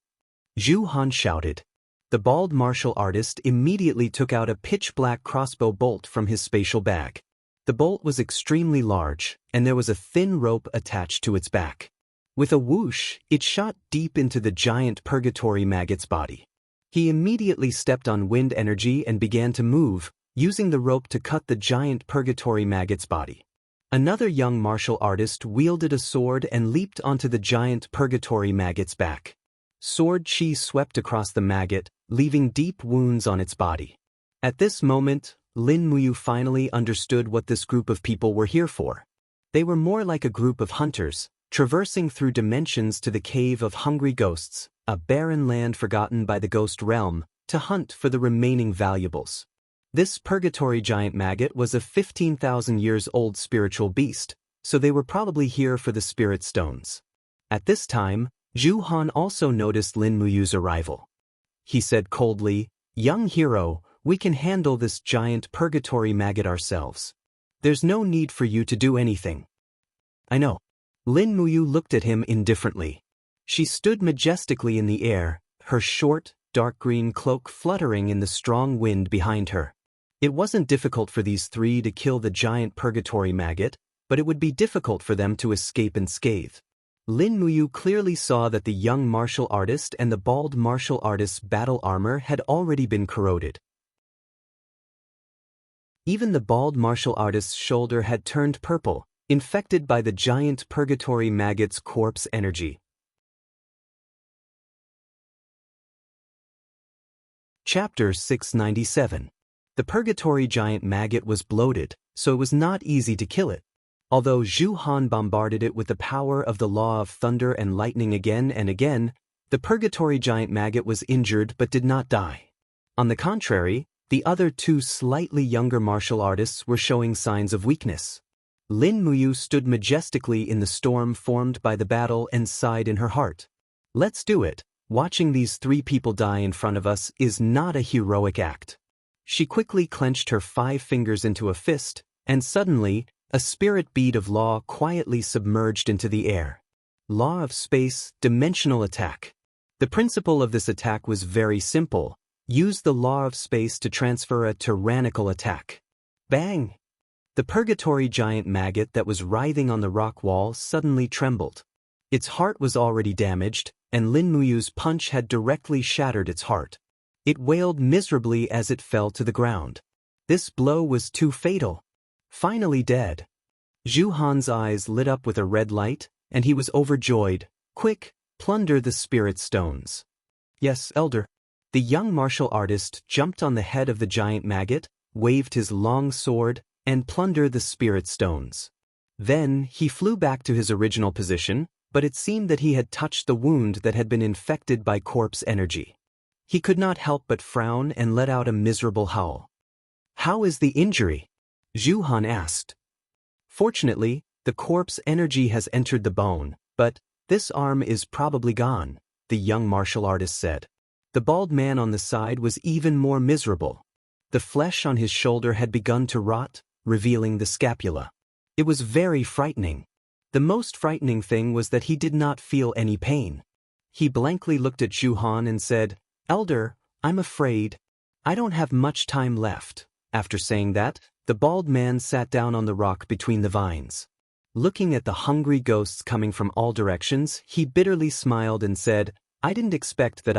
Zhu Han shouted. The bald martial artist immediately took out a pitch-black crossbow bolt from his spatial bag. The bolt was extremely large, and there was a thin rope attached to its back. With a whoosh, it shot deep into the giant purgatory maggot's body. He immediately stepped on wind energy and began to move, using the rope to cut the giant purgatory maggot's body. Another young martial artist wielded a sword and leaped onto the giant purgatory maggot's back. Sword chi swept across the maggot, leaving deep wounds on its body. At this moment, Lin Muyu finally understood what this group of people were here for. They were more like a group of hunters, traversing through dimensions to the Cave of Hungry Ghosts, a barren land forgotten by the ghost realm, to hunt for the remaining valuables. This purgatory giant maggot was a 15,000 years old spiritual beast, so they were probably here for the spirit stones. At this time, Zhu Han also noticed Lin Muyu's arrival. He said coldly, "Young hero, we can handle this giant purgatory maggot ourselves. There's no need for you to do anything." "I know." Lin Muyu looked at him indifferently. She stood majestically in the air, her short, dark green cloak fluttering in the strong wind behind her. It wasn't difficult for these three to kill the giant purgatory maggot, but it would be difficult for them to escape unscathed. Lin Muyu clearly saw that the young martial artist and the bald martial artist's battle armor had already been corroded. Even the bald martial artist's shoulder had turned purple, infected by the giant purgatory maggot's corpse energy. Chapter 697. The purgatory giant maggot was bloated, so it was not easy to kill it. Although Zhu Han bombarded it with the power of the law of thunder and lightning again and again, the purgatory giant maggot was injured but did not die. On the contrary, the other two slightly younger martial artists were showing signs of weakness. Lin Muyu stood majestically in the storm formed by the battle and sighed in her heart. "Let's do it. Watching these three people die in front of us is not a heroic act." She quickly clenched her 5 fingers into a fist, and suddenly, a spirit bead of law quietly submerged into the air. Law of space, dimensional attack. The principle of this attack was very simple. Use the law of space to transfer a tyrannical attack. Bang! The purgatory giant maggot that was writhing on the rock wall suddenly trembled. Its heart was already damaged, and Lin Muyu's punch had directly shattered its heart. It wailed miserably as it fell to the ground. This blow was too fatal. Finally dead. Zhu Han's eyes lit up with a red light, and he was overjoyed. "Quick, plunder the spirit stones." "Yes, Elder." The young martial artist jumped on the head of the giant maggot, waved his long sword, and plundered the spirit stones. Then he flew back to his original position, but it seemed that he had touched the wound that had been infected by corpse energy. He could not help but frown and let out a miserable howl. "How is the injury?" Zhu Han asked. "Fortunately, the corpse energy has entered the bone, but this arm is probably gone," the young martial artist said. The bald man on the side was even more miserable. The flesh on his shoulder had begun to rot, revealing the scapula. It was very frightening. The most frightening thing was that he did not feel any pain. He blankly looked at Zhu Han and said, "Elder, I'm afraid I don't have much time left." After saying that, the bald man sat down on the rock between the vines. Looking at the hungry ghosts coming from all directions, he bitterly smiled and said, I didn't expect that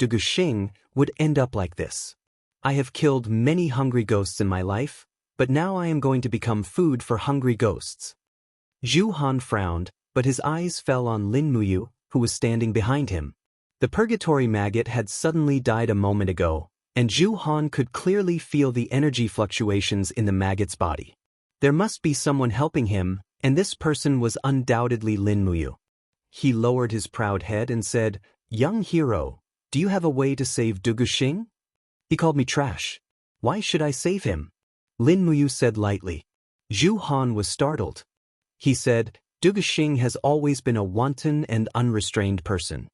Duguxing, would end up like this. I have killed many hungry ghosts in my life, but now I am going to become food for hungry ghosts. Zhu Han frowned, but his eyes fell on Lin Muyu, who was standing behind him. The purgatory maggot had suddenly died a moment ago, and Zhu Han could clearly feel the energy fluctuations in the maggot's body. There must be someone helping him, and this person was undoubtedly Lin Muyu. He lowered his proud head and said, "Young hero, do you have a way to save Duguxing?" He called me trash. Why should I save him? Lin Muyu said lightly. Zhu Han was startled. He said, Duguxing has always been a wanton and unrestrained person.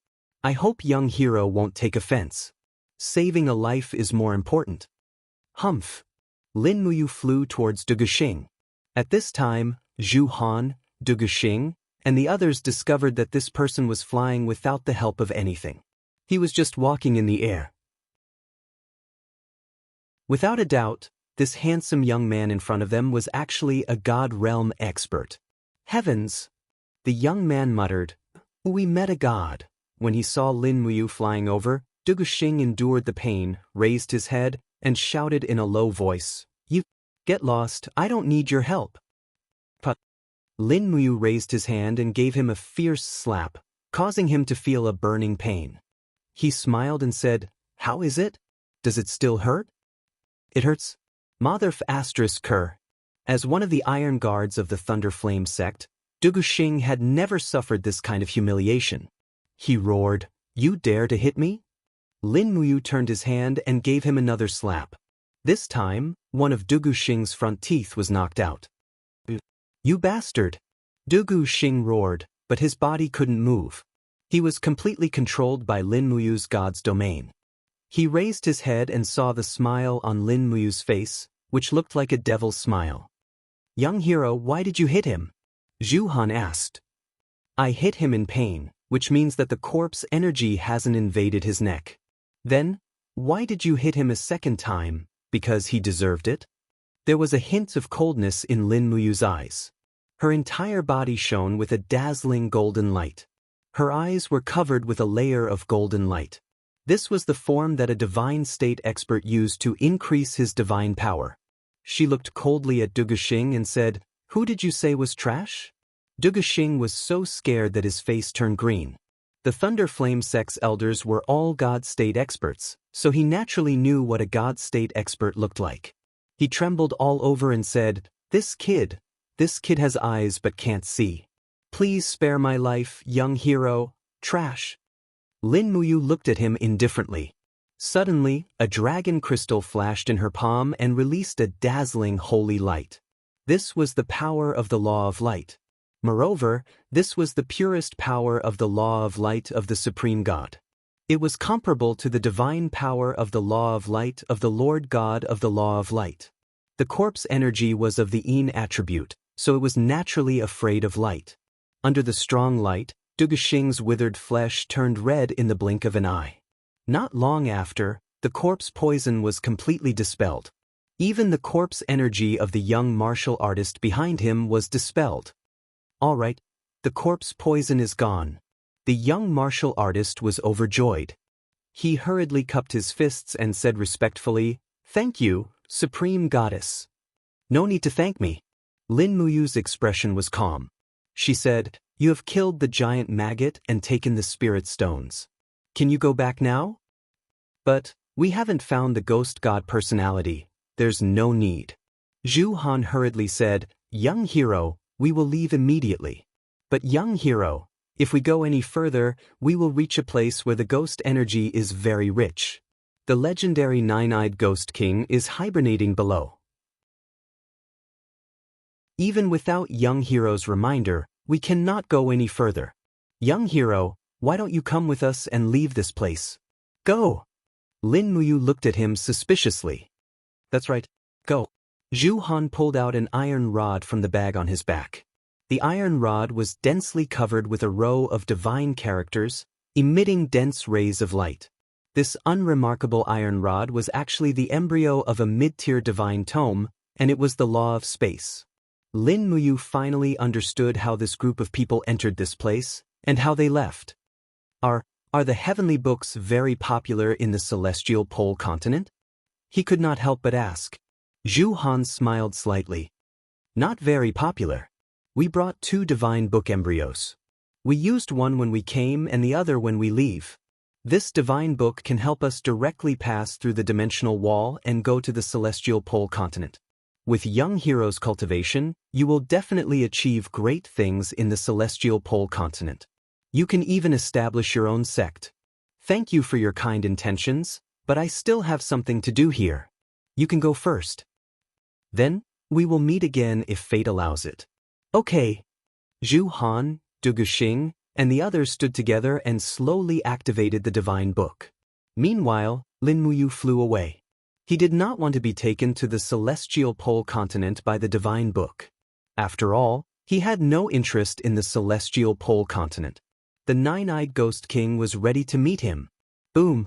I hope young hero won't take offense. Saving a life is more important. Humph. Lin Muyu flew towards Duguxing. At this time, Zhu Han, Duguxing, and the others discovered that this person was flying without the help of anything. He was just walking in the air. Without a doubt, this handsome young man in front of them was actually a God realm expert. Heavens! The young man muttered, "We met a god." When he saw Lin Muyu flying over, Duguxing endured the pain, raised his head, and shouted in a low voice, "You get lost, I don't need your help." But Lin Muyu raised his hand and gave him a fierce slap, causing him to feel a burning pain. He smiled and said, "How is it? Does it still hurt?" "It hurts." Motherf **Ker. As one of the Iron Guards of the Thunder Flame sect, Duguxing had never suffered this kind of humiliation. He roared, "You dare to hit me?" Lin Muyu turned his hand and gave him another slap. This time, one of Duguxing's front teeth was knocked out. "You bastard!" Duguxing roared, but his body couldn't move. He was completely controlled by Lin Muyu's God's domain. He raised his head and saw the smile on Lin Muyu's face, which looked like a devil's smile. "Young hero, why did you hit him?" Zhu Han asked. "I hit him in pain, which means that the corpse energy hasn't invaded his neck." "Then, why did you hit him a second time? Because he deserved it?" There was a hint of coldness in Lin Muyu's eyes. Her entire body shone with a dazzling golden light. Her eyes were covered with a layer of golden light. This was the form that a divine state expert used to increase his divine power. She looked coldly at Duguxing and said, "Who did you say was trash?" Duguxing was so scared that his face turned green. The Thunder Flame sect's elders were all God state experts, so he naturally knew what a God state expert looked like. He trembled all over and said, This kid has eyes but can't see. Please spare my life, young hero, trash." Lin Muyu looked at him indifferently. Suddenly, a dragon crystal flashed in her palm and released a dazzling holy light. This was the power of the law of light. Moreover, this was the purest power of the law of light of the Supreme God. It was comparable to the divine power of the law of light of the Lord God of the law of light. The corpse energy was of the Yin attribute, so it was naturally afraid of light. Under the strong light, Duguxing's withered flesh turned red in the blink of an eye. Not long after, the corpse poison was completely dispelled. Even the corpse energy of the young martial artist behind him was dispelled. "All right, the corpse poison is gone." The young martial artist was overjoyed. He hurriedly cupped his fists and said respectfully, "Thank you, Supreme Goddess." "No need to thank me." Lin Muyu's expression was calm. She said, "You have killed the giant maggot and taken the spirit stones. Can you go back now?" "But, we haven't found the ghost god personality. There's no need." Zhu Han hurriedly said, "Young hero, we will leave immediately. But young hero, if we go any further, we will reach a place where the ghost energy is very rich. The legendary nine-eyed ghost king is hibernating below." Even without young hero's reminder, we cannot go any further. "Young hero, why don't you come with us and leave this place?" "Go!" Lin Muyu looked at him suspiciously. "That's right, go." Zhu Han pulled out an iron rod from the bag on his back. The iron rod was densely covered with a row of divine characters, emitting dense rays of light. This unremarkable iron rod was actually the embryo of a mid-tier divine tome, and it was the law of space. Lin Muyu finally understood how this group of people entered this place, and how they left. Are Are the heavenly books very popular in the celestial pole continent? He could not help but ask. Zhu Han smiled slightly. Not very popular. We brought 2 divine book embryos. We used one when we came and the other when we leave. This divine book can help us directly pass through the dimensional wall and go to the celestial pole continent. With young heroes' cultivation, you will definitely achieve great things in the celestial pole continent. You can even establish your own sect. Thank you for your kind intentions, but I still have something to do here. You can go first. Then, we will meet again if fate allows it. Okay. Zhu Han, Du Guxing, and the others stood together and slowly activated the divine book. Meanwhile, Lin Muyu flew away. He did not want to be taken to the celestial pole continent by the divine book. After all, he had no interest in the celestial pole continent. The nine-eyed ghost king was ready to meet him. Boom!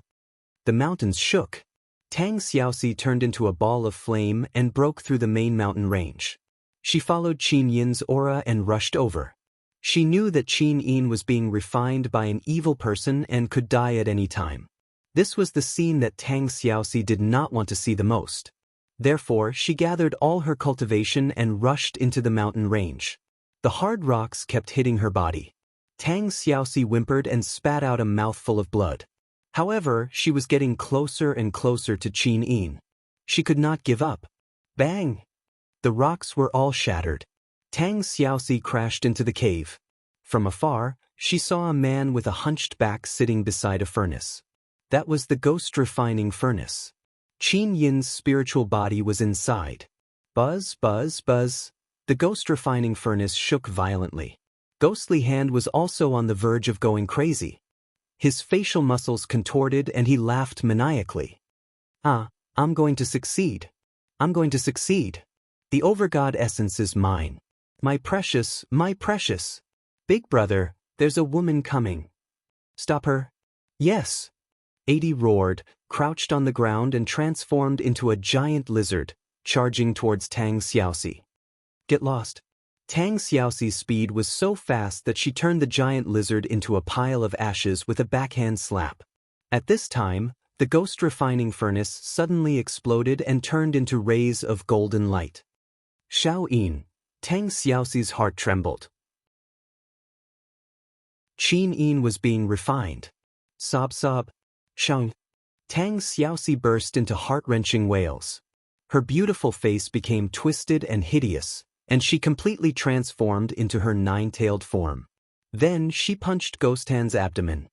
The mountains shook. Tang Xiaoxi turned into a ball of flame and broke through the main mountain range. She followed Qin Yin's aura and rushed over. She knew that Qin Yin was being refined by an evil person and could die at any time. This was the scene that Tang Xiaoxi did not want to see the most. Therefore, she gathered all her cultivation and rushed into the mountain range. The hard rocks kept hitting her body. Tang Xiaoxi whimpered and spat out a mouthful of blood. However, she was getting closer and closer to Qin Yin. She could not give up. Bang! The rocks were all shattered. Tang Xiaoxi crashed into the cave. From afar, she saw a man with a hunched back sitting beside a furnace. That was the ghost refining furnace. Qin Yin's spiritual body was inside. Buzz, buzz, buzz. The ghost refining furnace shook violently. Ghostly Hand was also on the verge of going crazy. His facial muscles contorted and he laughed maniacally. I'm going to succeed. I'm going to succeed. The overgod essence is mine. My precious, my precious. Big brother, there's a woman coming. Stop her. Yes. 80 roared, crouched on the ground and transformed into a giant lizard, charging towards Tang Xiaoxi. Get lost. Tang Xiaoxi's speed was so fast that she turned the giant lizard into a pile of ashes with a backhand slap. At this time, the ghost refining furnace suddenly exploded and turned into rays of golden light. Xiao Yin. Tang Xiaoxi's heart trembled. Qin Yin was being refined. Sob sob. Xiao. Tang Xiaoxi burst into heart-wrenching wails. Her beautiful face became twisted and hideous, and she completely transformed into her nine-tailed form. Then she punched Ghost Hand's abdomen.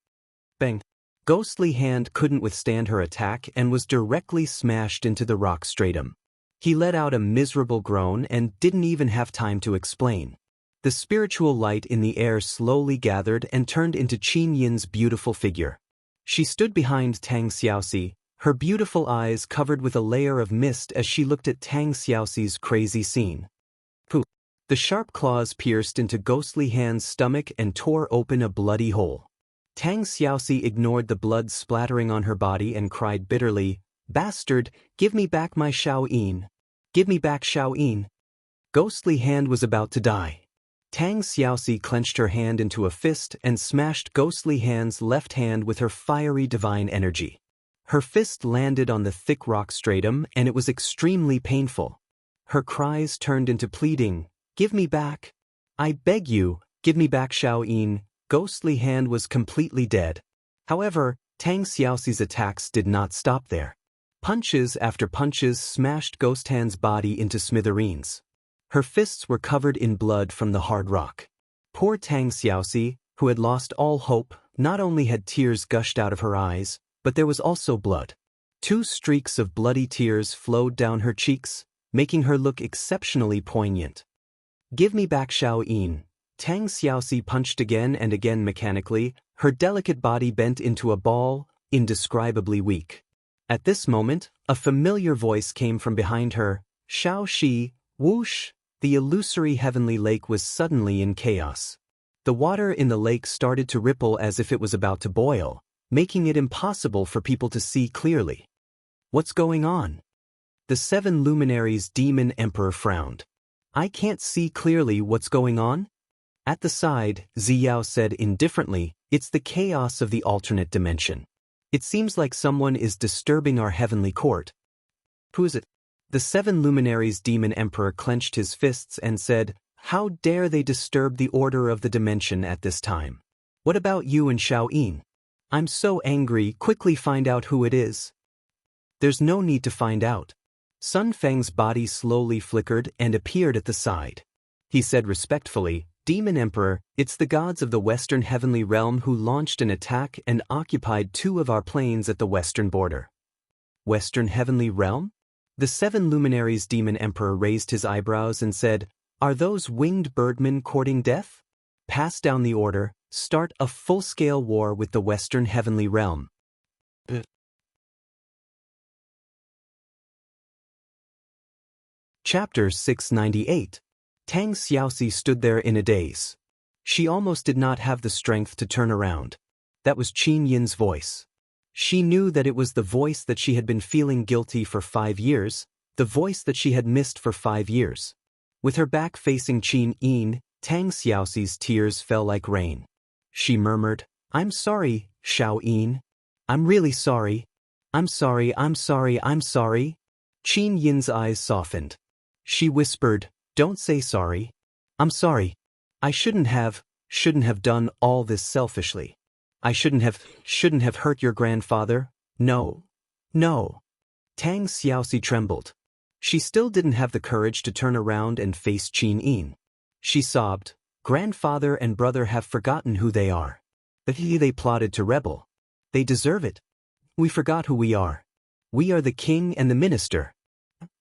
Bang! Ghostly Hand couldn't withstand her attack and was directly smashed into the rock stratum. He let out a miserable groan and didn't even have time to explain. The spiritual light in the air slowly gathered and turned into Qin Yin's beautiful figure. She stood behind Tang Xiaoxi, her beautiful eyes covered with a layer of mist as she looked at Tang Xiaoxi's crazy scene. Pooh! The sharp claws pierced into Ghostly Hand's stomach and tore open a bloody hole. Tang Xiaoxi ignored the blood splattering on her body and cried bitterly, "Bastard, give me back my Xiao Yin. Give me back Xiao Yin." Ghostly Hand was about to die. Tang Xiaoxi clenched her hand into a fist and smashed Ghostly Hand's left hand with her fiery divine energy. Her fist landed on the thick rock stratum and it was extremely painful. Her cries turned into pleading, "Give me back. I beg you, give me back Xiao Yin." Ghostly Hand was completely dead. However, Tang Xiaoxi's attacks did not stop there. Punches after punches smashed Ghost Hand's body into smithereens. Her fists were covered in blood from the hard rock. Poor Tang Xiaoxi, who had lost all hope, not only had tears gushed out of her eyes, but there was also blood. 2 streaks of bloody tears flowed down her cheeks, making her look exceptionally poignant. "Give me back Xiao Yin." Tang Xiaoxi punched again and again mechanically, her delicate body bent into a ball, indescribably weak. At this moment, a familiar voice came from behind her. "Xiao Shi." Whoosh! The illusory heavenly lake was suddenly in chaos. The water in the lake started to ripple as if it was about to boil, making it impossible for people to see clearly. What's going on? The 7 luminaries' demon emperor frowned. I can't see clearly what's going on? At the side, Ziyao said indifferently, "It's the chaos of the alternate dimension. It seems like someone is disturbing our heavenly court." "Who is it?" The 7 luminaries demon emperor clenched his fists and said, "How dare they disturb the order of the dimension at this time? What about you and Xiaoyin? I'm so angry, quickly find out who it is." "There's no need to find out." Sun Feng's body slowly flickered and appeared at the side. He said respectfully, "Demon Emperor, it's the gods of the Western Heavenly Realm who launched an attack and occupied 2 of our planes at the western border." "Western Heavenly Realm?" The 7 luminaries demon emperor raised his eyebrows and said, "Are those winged birdmen courting death? Pass down the order, start a full-scale war with the Western Heavenly Realm." Chapter 698. Tang Xiaoxi stood there in a daze. She almost did not have the strength to turn around. That was Qin Yin's voice. She knew that it was the voice that she had been feeling guilty for 5 years, the voice that she had missed for 5 years. With her back facing Qin Yin, Tang Xiaoxi's tears fell like rain. She murmured, "I'm sorry, Xiaoyin. I'm really sorry. I'm sorry, I'm sorry, I'm sorry." Qin Yin's eyes softened. She whispered, "Don't say sorry. I'm sorry. I shouldn't have done all this selfishly. I shouldn't have hurt your grandfather. No. No." Tang Xiaoxi trembled. She still didn't have the courage to turn around and face Qin Yin. She sobbed, "Grandfather and brother have forgotten who they are. They plotted to rebel. They deserve it. We forgot who we are. We are the king and the minister.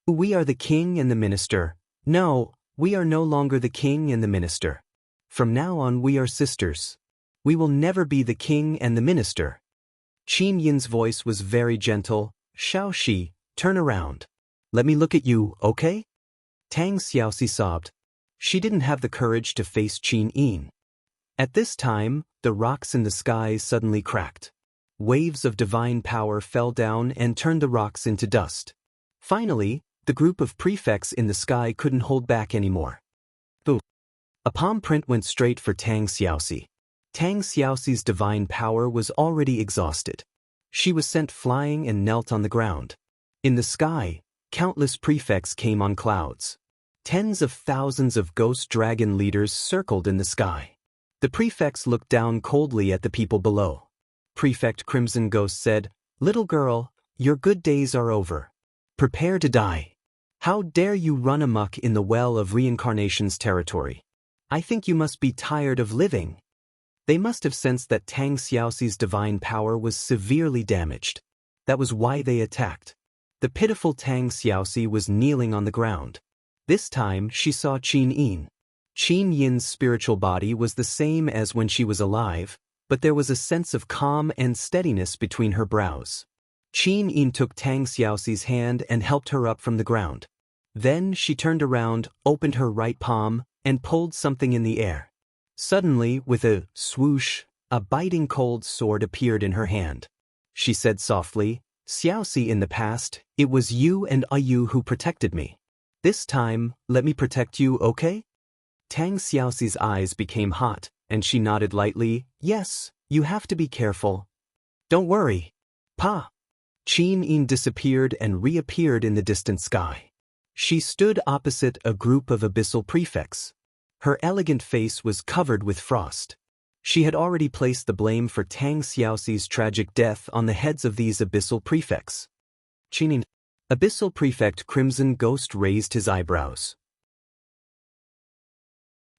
We are the king and the minister. No, we are no longer the king and the minister. From now on we are sisters. We will never be the king and the minister." Qin Yin's voice was very gentle. "Xiaoxi, turn around. Let me look at you, okay?" Tang Xiaoxi sobbed. She didn't have the courage to face Qin Yin. At this time, the rocks in the sky suddenly cracked. Waves of divine power fell down and turned the rocks into dust. Finally, the group of prefects in the sky couldn't hold back anymore. Boo! A palm print went straight for Tang Xiaoxi. Tang Xiaoxi's divine power was already exhausted. She was sent flying and knelt on the ground. In the sky, countless prefects came on clouds. Tens of thousands of ghost dragon leaders circled in the sky. The prefects looked down coldly at the people below. Prefect Crimson Ghost said, "Little girl, your good days are over. Prepare to die. How dare you run amok in the well of reincarnation's territory? I think you must be tired of living." They must have sensed that Tang Xiaoxi's divine power was severely damaged. That was why they attacked. The pitiful Tang Xiaoxi was kneeling on the ground. This time she saw Qin Yin. Qin Yin's spiritual body was the same as when she was alive, but there was a sense of calm and steadiness between her brows. Qin Yin took Tang Xiaoxi's hand and helped her up from the ground. Then she turned around, opened her right palm, and pulled something in the air. Suddenly, with a swoosh, a biting cold sword appeared in her hand. She said softly, "Xiaoxi, in the past, it was you and Ayu who protected me. This time, let me protect you, okay?" Tang Xiaoxi's eyes became hot, and she nodded lightly, "Yes, you have to be careful. Don't worry." Pa! Qin Yin disappeared and reappeared in the distant sky. She stood opposite a group of abyssal prefects. Her elegant face was covered with frost. She had already placed the blame for Tang Xiaoxi's tragic death on the heads of these abyssal prefects. Qin Yin. Abyssal Prefect Crimson Ghost raised his eyebrows.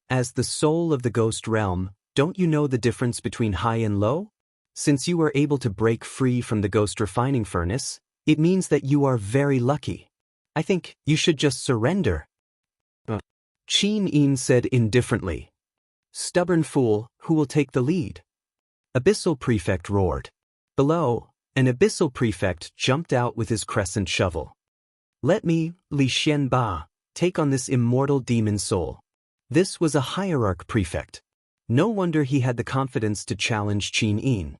"As the soul of the ghost realm, don't you know the difference between high and low? Since you were able to break free from the ghost refining furnace, it means that you are very lucky. I think you should just surrender." Qin Yin said indifferently. "Stubborn fool, who will take the lead?" Abyssal Prefect roared. Below, an abyssal prefect jumped out with his crescent shovel. "Let me, Li Xianba, take on this immortal demon soul." This was a hierarch prefect. No wonder he had the confidence to challenge Qin Yin.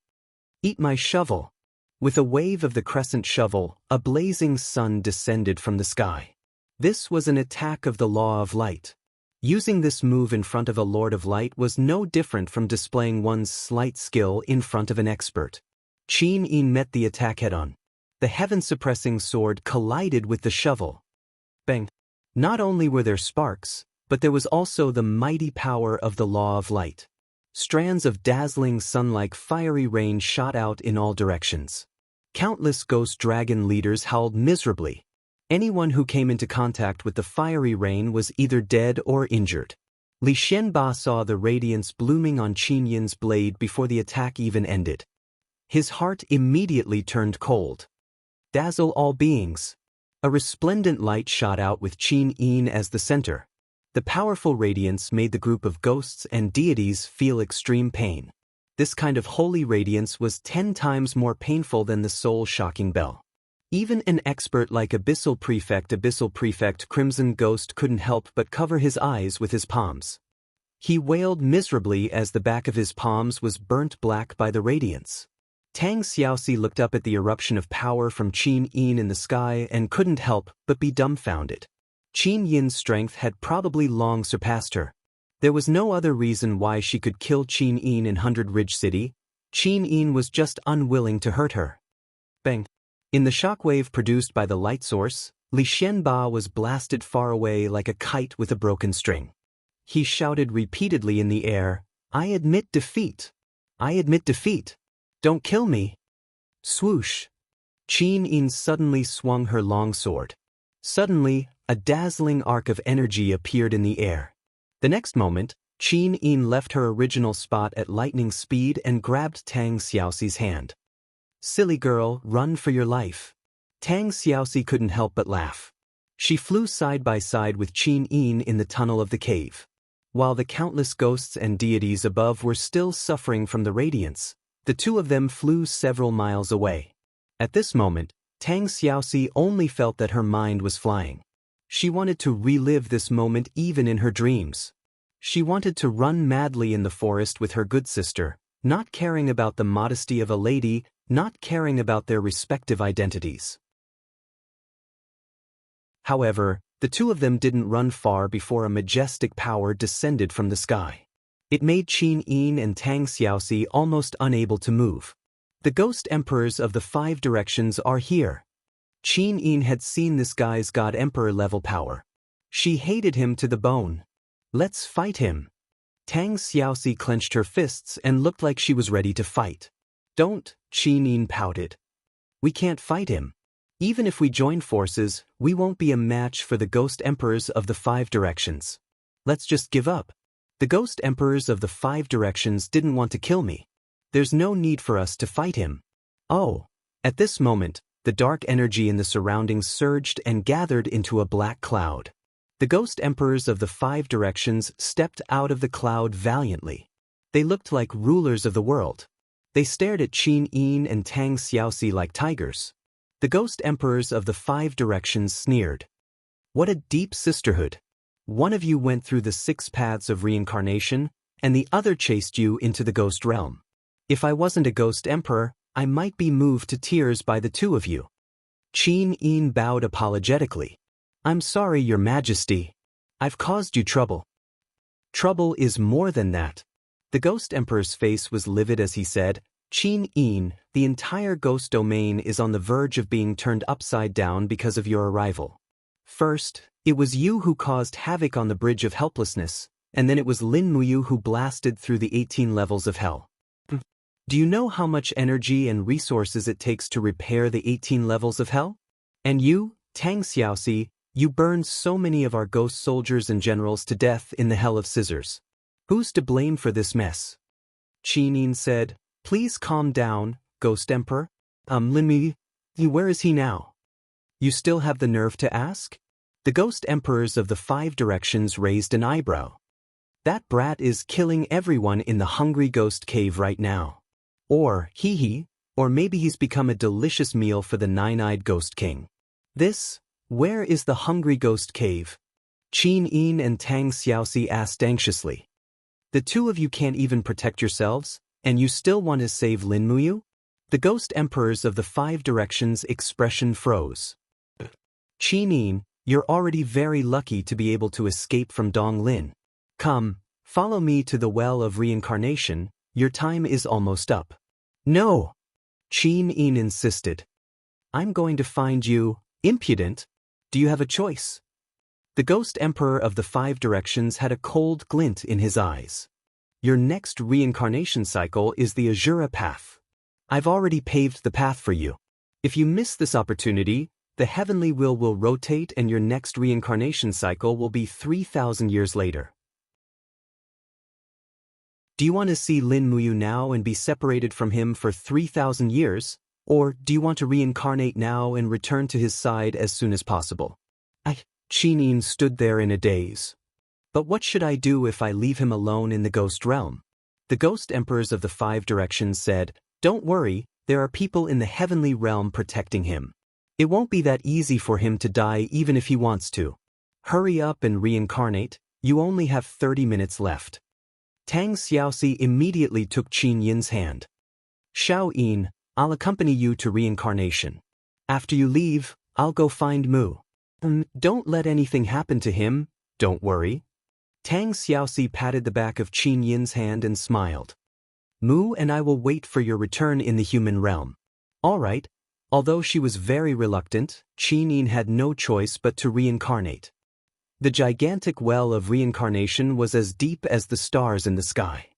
"Eat my shovel." With a wave of the crescent shovel, a blazing sun descended from the sky. This was an attack of the law of light. Using this move in front of a Lord of Light was no different from displaying one's slight skill in front of an expert. Qin Yin met the attack head-on. The heaven-suppressing sword collided with the shovel. Bang! Not only were there sparks, but there was also the mighty power of the law of light. Strands of dazzling sun-like fiery rain shot out in all directions. Countless ghost dragon leaders howled miserably. Anyone who came into contact with the fiery rain was either dead or injured. Li Xianba saw the radiance blooming on Qin Yin's blade before the attack even ended. His heart immediately turned cold. Dazzle all beings. A resplendent light shot out with Qin Yin as the center. The powerful radiance made the group of ghosts and deities feel extreme pain. This kind of holy radiance was 10 times more painful than the soul-shocking bell. Even an expert like Abyssal Prefect Crimson Ghost couldn't help but cover his eyes with his palms. He wailed miserably as the back of his palms was burnt black by the radiance. Tang Xiaoxi looked up at the eruption of power from Qin Yin in the sky and couldn't help but be dumbfounded. Qin Yin's strength had probably long surpassed her. There was no other reason why she could kill Qin Yin in Hundred Ridge City. Qin Yin was just unwilling to hurt her. Bang! In the shockwave produced by the light source, Li Xianba was blasted far away like a kite with a broken string. He shouted repeatedly in the air, "I admit defeat! I admit defeat! Don't kill me!" Swoosh! Qin Yin suddenly swung her long sword. Suddenly, a dazzling arc of energy appeared in the air. The next moment, Qin Yin left her original spot at lightning speed and grabbed Tang Xiaoxi's hand. "Silly girl, run for your life." Tang Xiaoxi couldn't help but laugh. She flew side by side with Qin Yin in the tunnel of the cave. While the countless ghosts and deities above were still suffering from the radiance, the two of them flew several miles away. At this moment, Tang Xiaoxi only felt that her mind was flying. She wanted to relive this moment even in her dreams. She wanted to run madly in the forest with her good sister, not caring about the modesty of a lady, not caring about their respective identities. However, the two of them didn't run far before a majestic power descended from the sky. It made Qin Yin and Tang Xiaoxi almost unable to move. "The ghost emperors of the 5 directions are here." Qin Yin had seen this guy's god emperor level power. She hated him to the bone. "Let's fight him." Tang Xiaoxi clenched her fists and looked like she was ready to fight. "Don't," Qin Yin pouted. "We can't fight him. Even if we join forces, we won't be a match for the ghost emperors of the 5 directions. Let's just give up. The ghost emperors of the 5 directions didn't want to kill me. There's no need for us to fight him." Oh! At this moment, the dark energy in the surroundings surged and gathered into a black cloud. The ghost emperors of the 5 directions stepped out of the cloud valiantly. They looked like rulers of the world. They stared at Qin Yin and Tang Xiaoxi like tigers. The ghost emperors of the 5 directions sneered. "What a deep sisterhood. One of you went through the 6 paths of reincarnation, and the other chased you into the ghost realm. If I wasn't a ghost emperor, I might be moved to tears by the two of you." Qin Yin bowed apologetically. "I'm sorry, Your Majesty. I've caused you trouble." "Trouble is more than that." The ghost emperor's face was livid as he said, "Qin Yin, the entire ghost domain is on the verge of being turned upside down because of your arrival. First, it was you who caused havoc on the Bridge of Helplessness, and then it was Lin Muyu who blasted through the 18 levels of hell. Do you know how much energy and resources it takes to repair the 18 levels of hell? And you, Tang Xiaoxi, you burned so many of our ghost soldiers and generals to death in the Hell of Scissors. Who's to blame for this mess?" Qin Yin said, "Please calm down, Ghost Emperor. Lin Muyu, where is he now?" "You still have the nerve to ask?" The ghost emperors of the 5 directions raised an eyebrow. "That brat is killing everyone in the Hungry Ghost Cave right now. Or, or maybe he's become a delicious meal for the 9-eyed Ghost King. Where is the Hungry Ghost Cave?" Qin Yin and Tang Xiaoxi asked anxiously. "The two of you can't even protect yourselves, and you still want to save Lin Muyu?" The ghost emperors of the 5 directions expression froze. "Qin Yin, You're already very lucky to be able to escape from Donglin. Come, follow me to the well of reincarnation, your time is almost up. No! Qin Yin insisted. I'm going to find you, impudent. Do you have a choice? The Ghost Emperor of the Five Directions had a cold glint in his eyes. Your next reincarnation cycle is the Azura path. I've already paved the path for you. If you miss this opportunity, the heavenly wheel will rotate and your next reincarnation cycle will be 3,000 years later. Do you want to see Lin Muyu now and be separated from him for 3,000 years? Or do you want to reincarnate now and return to his side as soon as possible? Qin Yin stood there in a daze. But what should I do if I leave him alone in the ghost realm? The Ghost Emperors of the Five Directions said, Don't worry, there are people in the heavenly realm protecting him. It won't be that easy for him to die even if he wants to. Hurry up and reincarnate, you only have 30 minutes left. Tang Xiaoxi immediately took Qin Yin's hand. Xiao Yin, I'll accompany you to reincarnation. After you leave, I'll go find Mu. Don't let anything happen to him, don't worry. Tang Xiaoxi patted the back of Qin Yin's hand and smiled. Mu and I will wait for your return in the human realm. All right. Although she was very reluctant, Qin Yin had no choice but to reincarnate. The gigantic well of reincarnation was as deep as the stars in the sky.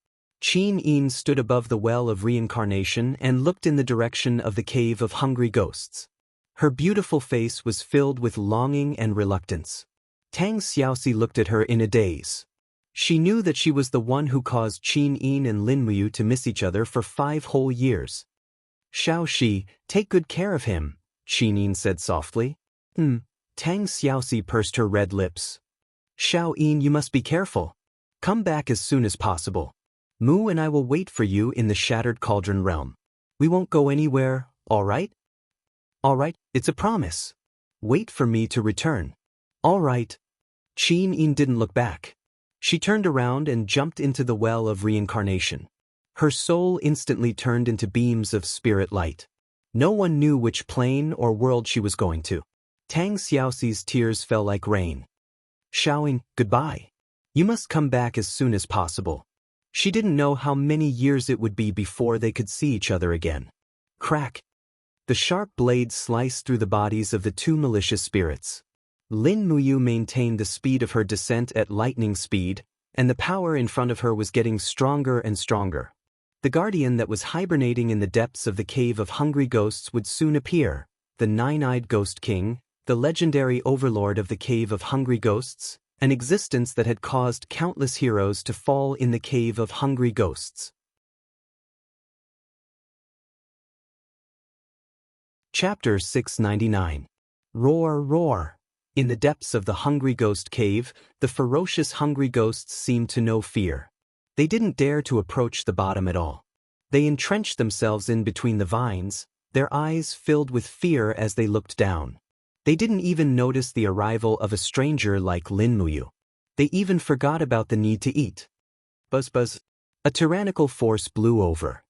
Qin Yin stood above the well of reincarnation and looked in the direction of the cave of hungry ghosts. Her beautiful face was filled with longing and reluctance. Tang Xiaoxi looked at her in a daze. She knew that she was the one who caused Qin Yin and Lin Muyu to miss each other for 5 whole years. Xiaoxi, take good care of him, Qin Yin said softly. Tang Xiaoxi pursed her red lips. Xiao Yin, you must be careful. Come back as soon as possible. Mu and I will wait for you in the Shattered Cauldron realm. We won't go anywhere, all right? All right, it's a promise. Wait for me to return. All right. Qin Yin didn't look back. She turned around and jumped into the well of reincarnation. Her soul instantly turned into beams of spirit light. No one knew which plane or world she was going to. Tang Xiaoxi's tears fell like rain. Xiaoying, goodbye. You must come back as soon as possible. She didn't know how many years it would be before they could see each other again. Crack. The sharp blade sliced through the bodies of the 2 malicious spirits. Lin Muyu maintained the speed of her descent at lightning speed, and the power in front of her was getting stronger and stronger. The guardian that was hibernating in the depths of the cave of hungry ghosts would soon appear, the 9-eyed Ghost King, the legendary overlord of the cave of hungry ghosts, an existence that had caused countless heroes to fall in the cave of hungry ghosts. Chapter 699. Roar, roar. In the depths of the hungry ghost cave, the ferocious hungry ghosts seemed to know fear. They didn't dare to approach the bottom at all. They entrenched themselves in between the vines, their eyes filled with fear as they looked down. They didn't even notice the arrival of a stranger like Lin Muyu. They even forgot about the need to eat. Buzz buzz. A tyrannical force blew over.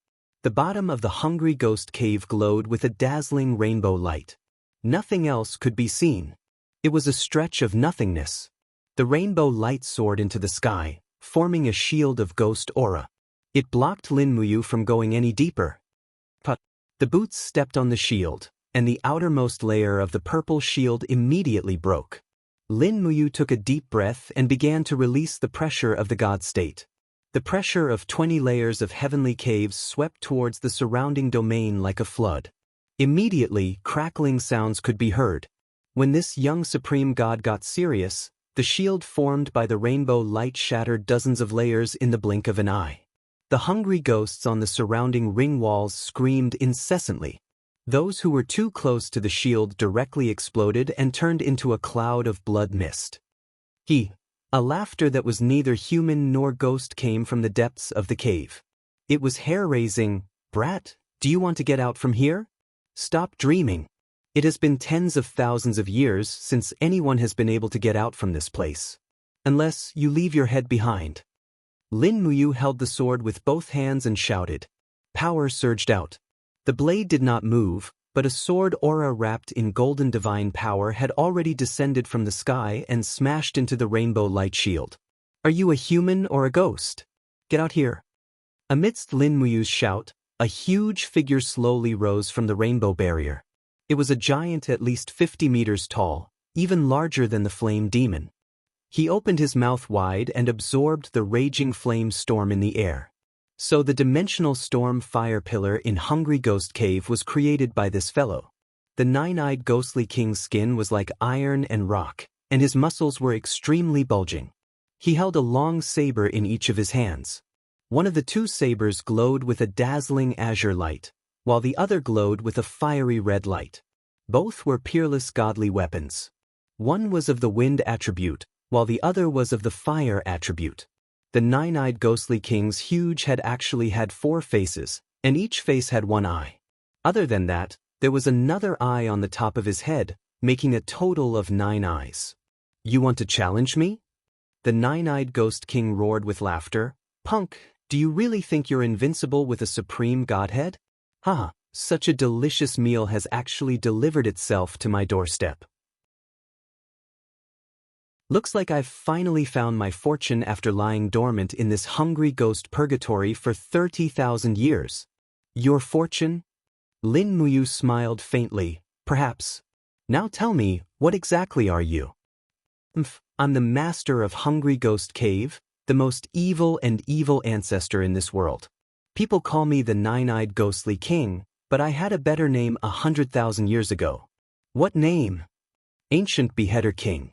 The bottom of the hungry ghost cave glowed with a dazzling rainbow light. Nothing else could be seen. It was a stretch of nothingness. The rainbow light soared into the sky, forming a shield of ghost aura. It blocked Lin Muyu from going any deeper. But the boots stepped on the shield, and the outermost layer of the purple shield immediately broke. Lin Muyu took a deep breath and began to release the pressure of the God state. The pressure of 20 layers of heavenly caves swept towards the surrounding domain like a flood. Immediately, crackling sounds could be heard. When this young supreme god got serious, the shield formed by the rainbow light shattered dozens of layers in the blink of an eye. The hungry ghosts on the surrounding ring walls screamed incessantly. Those who were too close to the shield directly exploded and turned into a cloud of blood mist. A laughter that was neither human nor ghost came from the depths of the cave. It was hair-raising. Brat, do you want to get out from here? Stop dreaming. It has been tens of thousands of years since anyone has been able to get out from this place. Unless you leave your head behind. Lin Muyu held the sword with both hands and shouted. Power surged out. The blade did not move, but a sword aura wrapped in golden divine power had already descended from the sky and smashed into the rainbow light shield. "Are you a human or a ghost? Get out here." Amidst Lin Muyu's shout, a huge figure slowly rose from the rainbow barrier. It was a giant at least 50 meters tall, even larger than the flame demon. He opened his mouth wide and absorbed the raging flame storm in the air. So the dimensional storm fire pillar in Hungry Ghost Cave was created by this fellow. The nine-eyed ghostly king's skin was like iron and rock, and his muscles were extremely bulging. He held a long saber in each of his hands. One of the two sabers glowed with a dazzling azure light, while the other glowed with a fiery red light. Both were peerless godly weapons. One was of the wind attribute, while the other was of the fire attribute. The nine-eyed ghostly king's huge head actually had 4 faces, and each face had 1 eye. Other than that, there was another eye on the top of his head, making a total of 9 eyes. "You want to challenge me?" The nine-eyed ghost king roared with laughter. "Punk, do you really think you're invincible with a supreme godhead? Haha, such a delicious meal has actually delivered itself to my doorstep. Looks like I've finally found my fortune after lying dormant in this hungry ghost purgatory for 30,000 years. Your fortune?" Lin Muyu smiled faintly. "Perhaps. Now tell me, what exactly are you?" "I'm the master of Hungry Ghost Cave, the most evil and evil ancestor in this world. People call me the Nine-Eyed Ghostly King, but I had a better name 100,000 years ago." "What name?" "Ancient Beheader King."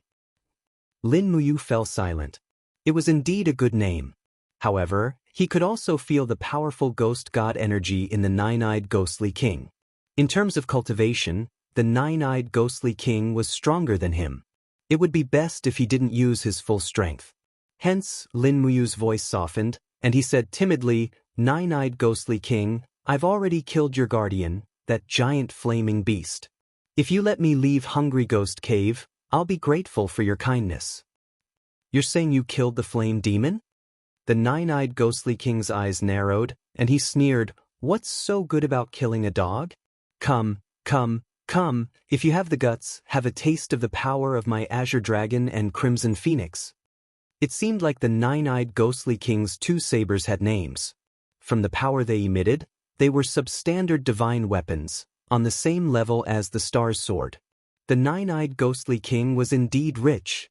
Lin Muyu fell silent. It was indeed a good name. However, he could also feel the powerful ghost god energy in the Nine-Eyed Ghostly King. In terms of cultivation, the Nine-Eyed Ghostly King was stronger than him. It would be best if he didn't use his full strength. Hence, Lin Muyu's voice softened, and he said timidly, "Nine-Eyed Ghostly King, I've already killed your guardian, that giant flaming beast. If you let me leave Hungry Ghost Cave, I'll be grateful for your kindness." "You're saying you killed the flame demon?" The Nine-Eyed Ghostly King's eyes narrowed, and he sneered, "What's so good about killing a dog? Come, if you have the guts, have a taste of the power of my Azure Dragon and Crimson Phoenix." It seemed like the Nine-Eyed Ghostly King's 2 sabers had names. From the power they emitted, they were substandard divine weapons, on the same level as the Star's Sword. The Nine-Eyed Ghostly King was indeed rich.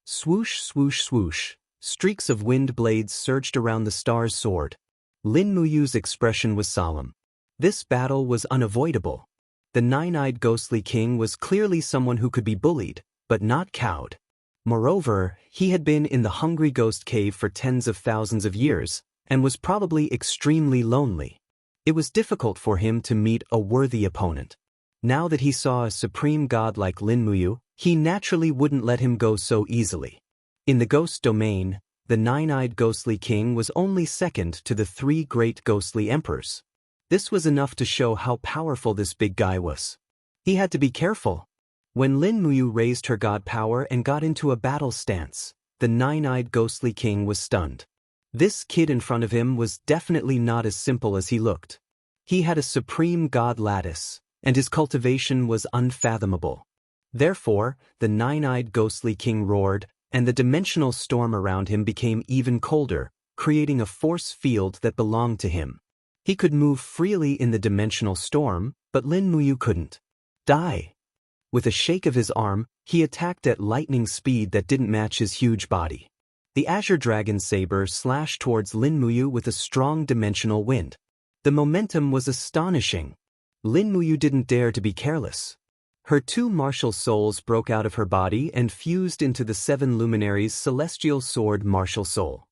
Swoosh, swoosh, swoosh. Streaks of wind blades surged around the Star's Sword. Lin Muyu's expression was solemn. This battle was unavoidable. The Nine-Eyed Ghostly King was clearly someone who could be bullied, but not cowed. Moreover, he had been in the Hungry Ghost Cave for tens of thousands of years, and was probably extremely lonely. It was difficult for him to meet a worthy opponent. Now that he saw a supreme god like Lin Muyu, he naturally wouldn't let him go so easily. In the ghost domain, the Nine-Eyed Ghostly King was only second to the 3 great ghostly emperors. This was enough to show how powerful this big guy was. He had to be careful. When Lin Muyu raised her god power and got into a battle stance, the Nine-Eyed Ghostly King was stunned. This kid in front of him was definitely not as simple as he looked. He had a supreme god lattice, and his cultivation was unfathomable. Therefore, the Nine-Eyed Ghostly King roared, and the dimensional storm around him became even colder, creating a force field that belonged to him. He could move freely in the dimensional storm, but Lin Muyu couldn't. Die! With a shake of his arm, he attacked at lightning speed that didn't match his huge body. The Azure Dragon saber slashed towards Lin Muyu with a strong dimensional wind. The momentum was astonishing. Lin Muyu didn't dare to be careless. Her 2 martial souls broke out of her body and fused into the 7 luminaries' celestial sword martial soul.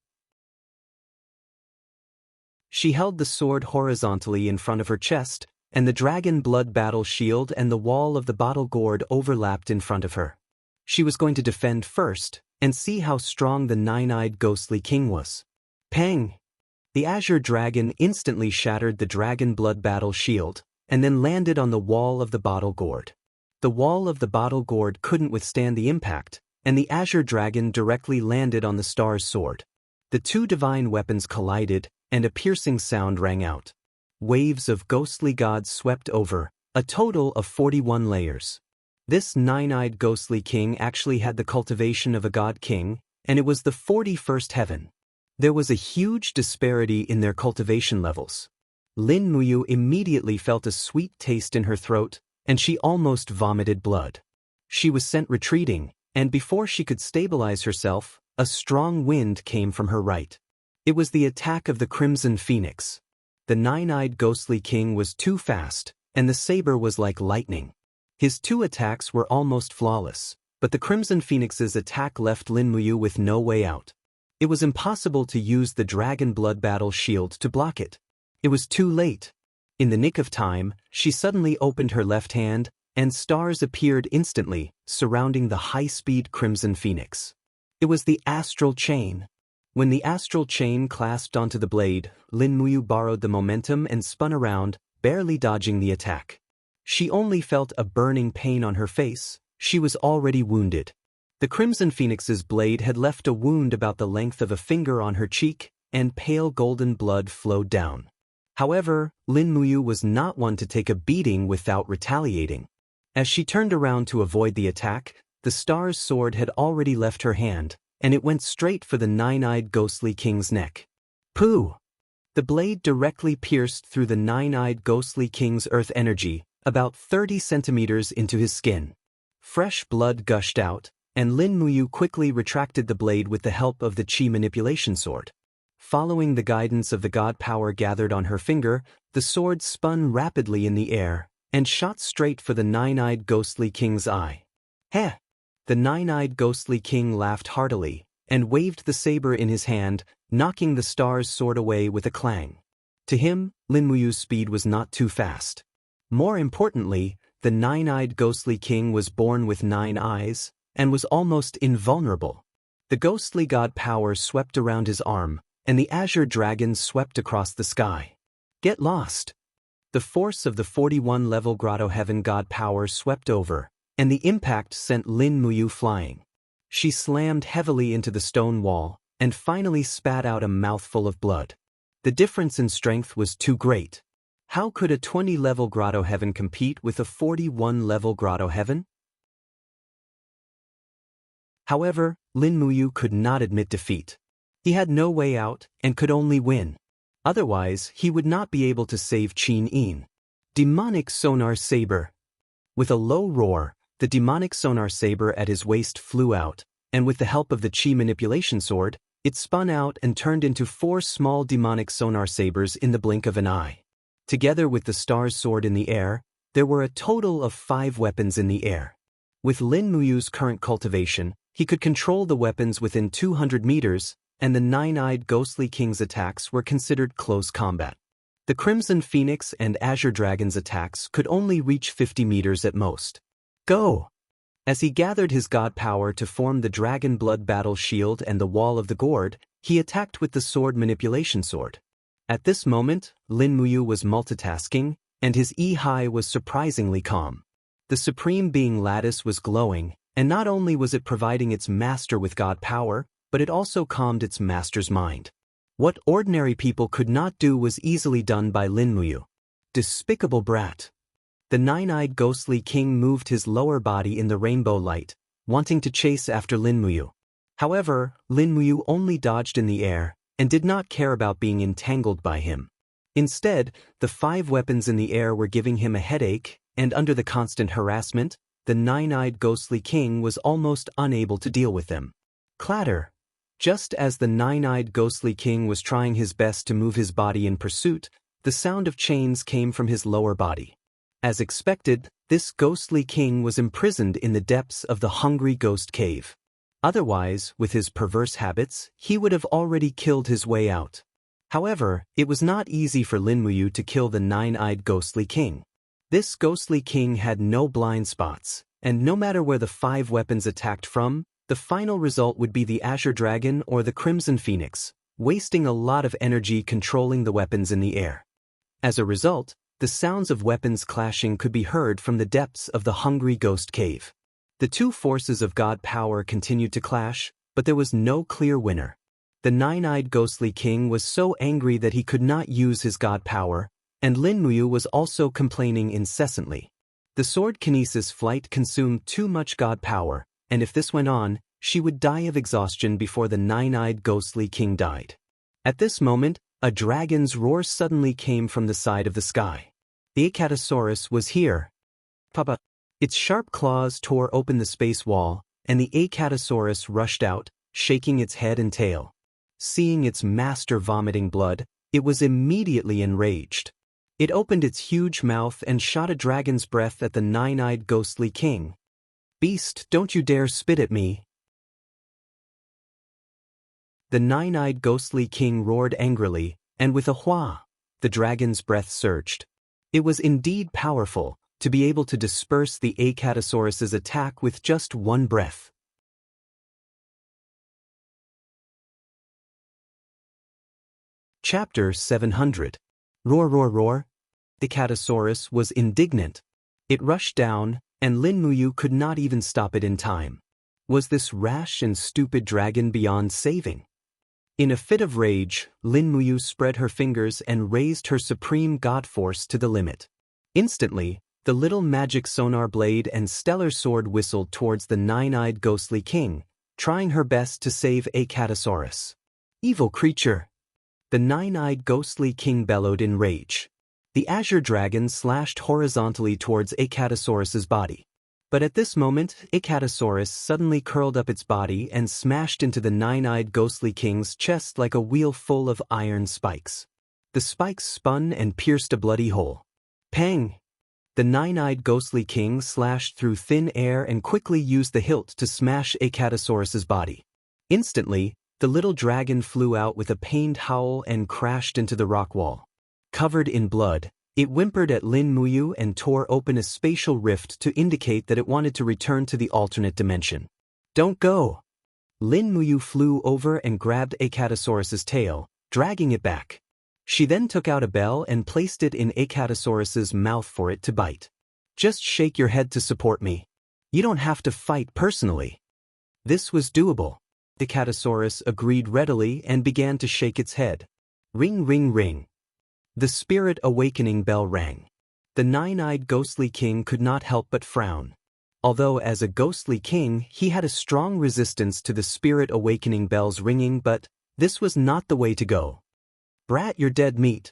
She held the sword horizontally in front of her chest, and the dragon blood battle shield and the wall of the bottle gourd overlapped in front of her. She was going to defend first, and see how strong the Nine-Eyed Ghostly King was. Pang! The Azure Dragon instantly shattered the dragon blood battle shield, and then landed on the wall of the bottle gourd. The wall of the bottle gourd couldn't withstand the impact, and the Azure Dragon directly landed on the Star's Sword. The 2 divine weapons collided, and a piercing sound rang out. Waves of ghostly gods swept over, a total of 41 layers. This nine-eyed ghostly king actually had the cultivation of a god king, and it was the 41st heaven. There was a huge disparity in their cultivation levels. Lin Muyu immediately felt a sweet taste in her throat, and she almost vomited blood. She was sent retreating, and before she could stabilize herself, a strong wind came from her right. It was the attack of the Crimson Phoenix. The nine-eyed ghostly king was too fast, and the saber was like lightning. His two attacks were almost flawless, but the Crimson Phoenix's attack left Lin Muyu with no way out. It was impossible to use the Dragon Blood Battle Shield to block it. It was too late. In the nick of time, she suddenly opened her left hand, and stars appeared instantly, surrounding the high-speed Crimson Phoenix. It was the astral chain. When the astral chain clasped onto the blade, Lin Muyu borrowed the momentum and spun around, barely dodging the attack. She only felt a burning pain on her face. She was already wounded. The Crimson Phoenix's blade had left a wound about the length of a finger on her cheek, and pale golden blood flowed down. However, Lin Muyu was not one to take a beating without retaliating. As she turned around to avoid the attack, the star's sword had already left her hand, and it went straight for the nine-eyed ghostly king's neck. Pooh! The blade directly pierced through the nine-eyed ghostly king's earth energy, about 30 centimeters into his skin. Fresh blood gushed out, and Lin Muyu quickly retracted the blade with the help of the Qi manipulation sword. Following the guidance of the god power gathered on her finger, the sword spun rapidly in the air, and shot straight for the nine-eyed ghostly king's eye. Heh! The nine-eyed ghostly king laughed heartily, and waved the saber in his hand, knocking the star's sword away with a clang. To him, Lin Muyu's speed was not too fast. More importantly, the nine-eyed ghostly king was born with 9 eyes, and was almost invulnerable. The ghostly god power swept around his arm, and the azure dragon swept across the sky. Get lost! The force of the 41-level Grotto Heaven god power swept over, and the impact sent Lin Muyu flying. She slammed heavily into the stone wall, and finally spat out a mouthful of blood. The difference in strength was too great. How could a 20-level Grotto Heaven compete with a 41-level Grotto Heaven? However, Lin Muyu could not admit defeat. He had no way out, and could only win. Otherwise, he would not be able to save Qin Yin. Demonic Sonar Saber. With a low roar, the demonic sonar saber at his waist flew out, and with the help of the Qi manipulation sword, it spun out and turned into 4 small demonic sonar sabers in the blink of an eye. Together with the star's sword in the air, there were a total of 5 weapons in the air. With Lin Muyu's current cultivation, he could control the weapons within 200 meters, and the nine-eyed ghostly king's attacks were considered close combat. The Crimson Phoenix and Azure Dragon's attacks could only reach 50 meters at most. Go! As he gathered his god power to form the Dragon Blood Battle Shield and the Wall of the Gourd, he attacked with the sword manipulation sword. At this moment, Lin Muyu was multitasking, and his E-High was surprisingly calm. The Supreme Being Lattice was glowing, and not only was it providing its master with god power, but it also calmed its master's mind. What ordinary people could not do was easily done by Lin Muyu. Despicable brat. The nine-eyed ghostly king moved his lower body in the rainbow light, wanting to chase after Lin Muyu. However, Lin Muyu only dodged in the air, and did not care about being entangled by him. Instead, the 5 weapons in the air were giving him a headache, and under the constant harassment, the nine-eyed ghostly king was almost unable to deal with them. Clatter! Just as the nine-eyed ghostly king was trying his best to move his body in pursuit, the sound of chains came from his lower body. As expected, this ghostly king was imprisoned in the depths of the Hungry Ghost Cave. Otherwise, with his perverse habits, he would have already killed his way out. However, it was not easy for Lin Muyu to kill the nine-eyed ghostly king. This ghostly king had no blind spots, and no matter where the 5 weapons attacked from, the final result would be the Azure Dragon or the Crimson Phoenix, wasting a lot of energy controlling the weapons in the air. As a result, the sounds of weapons clashing could be heard from the depths of the Hungry Ghost Cave. The 2 forces of god power continued to clash, but there was no clear winner. The nine-eyed ghostly king was so angry that he could not use his god power, And Lin Muyu was also complaining incessantly. The sword kinesis flight consumed too much god power, and if this went on, she would die of exhaustion before the nine-eyed ghostly king died. At this moment, a dragon's roar suddenly came from the side of the sky. The Acatosaurus was here. Papa! Its sharp claws tore open the space wall, and the Acatosaurus rushed out, shaking its head and tail. Seeing its master vomiting blood, it was immediately enraged. It opened its huge mouth and shot a dragon's breath at the nine-eyed ghostly king. "Beast, don't you dare spit at me!" The nine-eyed ghostly king roared angrily, and with a hua, the dragon's breath surged. It was indeed powerful, to be able to disperse the Acatosaurus's attack with just one breath. Chapter 700. Roar, roar, roar. The Acatosaurus was indignant. It rushed down, and Lin Muyu could not even stop it in time. Was this rash and stupid dragon beyond saving? In a fit of rage, Lin Muyu spread her fingers and raised her supreme god force to the limit. Instantly, the little magic sonar blade and stellar sword whistled towards the nine-eyed ghostly king, trying her best to save Acatosaurus. "Evil creature!" The nine-eyed ghostly king bellowed in rage. The azure dragon slashed horizontally towards Acatosaurus's body. But at this moment, Acatosaurus suddenly curled up its body and smashed into the nine-eyed ghostly king's chest like a wheel full of iron spikes. The spikes spun and pierced a bloody hole. Pang! The nine-eyed ghostly king slashed through thin air and quickly used the hilt to smash Acatosaurus's body. Instantly, the little dragon flew out with a pained howl and crashed into the rock wall. Covered in blood, it whimpered at Lin Muyu and tore open a spatial rift to indicate that it wanted to return to the alternate dimension. "Don't go!" Lin Muyu flew over and grabbed Acatosaurus's tail, dragging it back. She then took out a bell and placed it in Acatosaurus's mouth for it to bite. "Just shake your head to support me. You don't have to fight personally." This was doable. The Acatosaurus agreed readily and began to shake its head. Ring, ring, ring. The spirit awakening bell rang. The nine-eyed ghostly king could not help but frown. Although as a ghostly king he had a strong resistance to the spirit awakening bell's ringing, but this was not the way to go. "Brat, you're dead meat."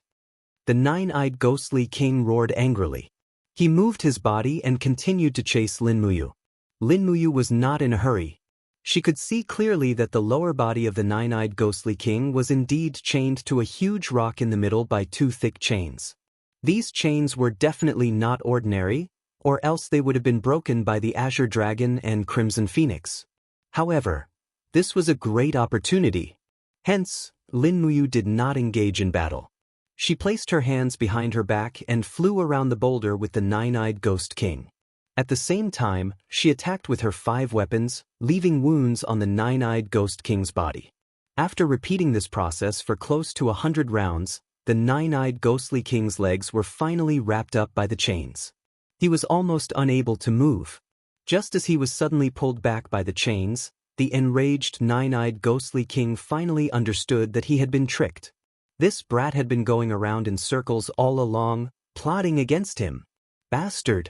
The nine-eyed ghostly king roared angrily. He moved his body and continued to chase Lin Muyu. Lin Muyu was not in a hurry. She could see clearly that the lower body of the nine-eyed ghostly king was indeed chained to a huge rock in the middle by two thick chains. These chains were definitely not ordinary, or else they would have been broken by the Azure Dragon and Crimson Phoenix. However, this was a great opportunity. Hence, Lin Muyu did not engage in battle. She placed her hands behind her back and flew around the boulder with the nine-eyed ghost king. At the same time, she attacked with her 5 weapons, leaving wounds on the nine-eyed ghost king's body. After repeating this process for close to 100 rounds, the nine-eyed ghostly king's legs were finally wrapped up by the chains. He was almost unable to move. Just as he was suddenly pulled back by the chains, the enraged nine-eyed ghostly king finally understood that he had been tricked. This brat had been going around in circles all along, plotting against him. Bastard!